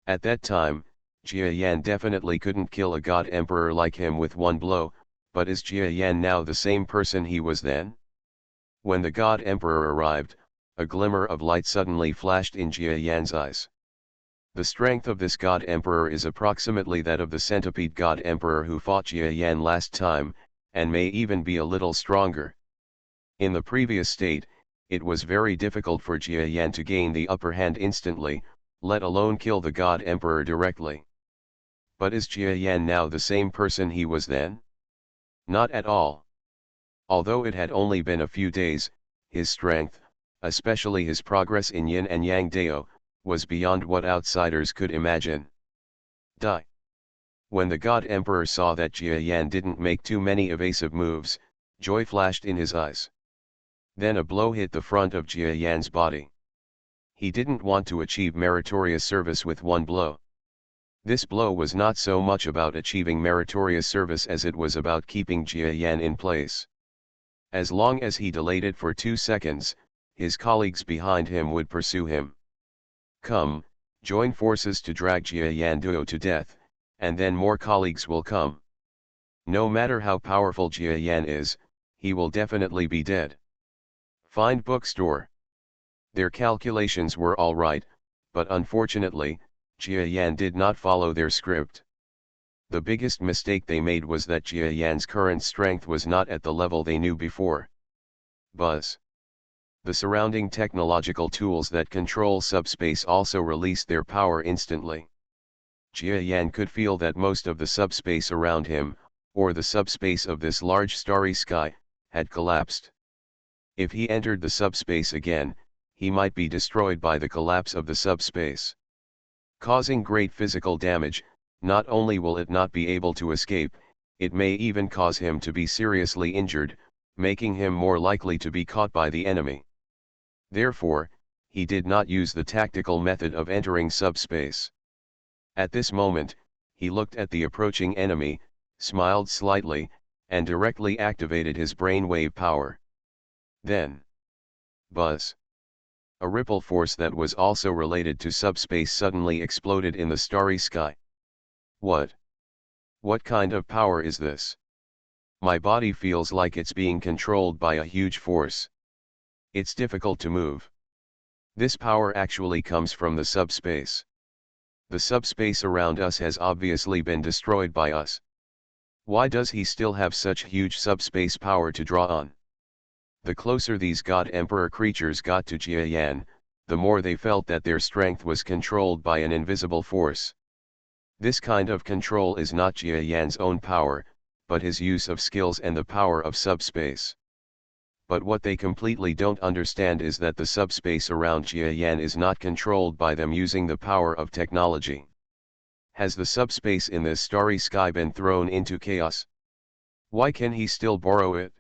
At that time, Jia Yan definitely couldn't kill a God Emperor like him with one blow, but is Jia Yan now the same person he was then? When the God Emperor arrived, a glimmer of light suddenly flashed in Jia Yan's eyes. The strength of this God Emperor is approximately that of the centipede God Emperor who fought Jia Yan last time, and may even be a little stronger. In the previous state, it was very difficult for Jia Yan to gain the upper hand instantly, let alone kill the God Emperor directly. But is Jia Yan now the same person he was then? Not at all. Although it had only been a few days, his strength, especially his progress in Yin and Yang Dao, was beyond what outsiders could imagine. When the God Emperor saw that Jia Yan didn't make too many evasive moves, joy flashed in his eyes. Then a blow hit the front of Jia Yan's body. He didn't want to achieve meritorious service with one blow. This blow was not so much about achieving meritorious service as it was about keeping Jia Yan in place. As long as he delayed it for 2 seconds, his colleagues behind him would pursue him. Come, join forces to drag Jia Yan Duo to death, and then more colleagues will come. No matter how powerful Jia Yan is, he will definitely be dead. Find bookstore. Their calculations were all right, but unfortunately, Jia Yan did not follow their script. The biggest mistake they made was that Jia Yan's current strength was not at the level they knew before. Buzz. The surrounding technological tools that control subspace also released their power instantly. Jia Yan could feel that most of the subspace around him, or the subspace of this large starry sky, had collapsed. If he entered the subspace again, he might be destroyed by the collapse of the subspace. Causing great physical damage, not only will it not be able to escape, it may even cause him to be seriously injured, making him more likely to be caught by the enemy. Therefore, he did not use the tactical method of entering subspace. At this moment, he looked at the approaching enemy, smiled slightly, and directly activated his brainwave power. Then, buzz. A ripple force that was also related to subspace suddenly exploded in the starry sky. What? What kind of power is this? My body feels like it's being controlled by a huge force. It's difficult to move. This power actually comes from the subspace. The subspace around us has obviously been destroyed by us. Why does he still have such huge subspace power to draw on? The closer these God Emperor creatures got to Jia Yan, the more they felt that their strength was controlled by an invisible force. This kind of control is not Jia Yan's own power, but his use of skills and the power of subspace. But what they completely don't understand is that the subspace around Jia Yan is not controlled by them using the power of technology. Has the subspace in this starry sky been thrown into chaos? Why can he still borrow it?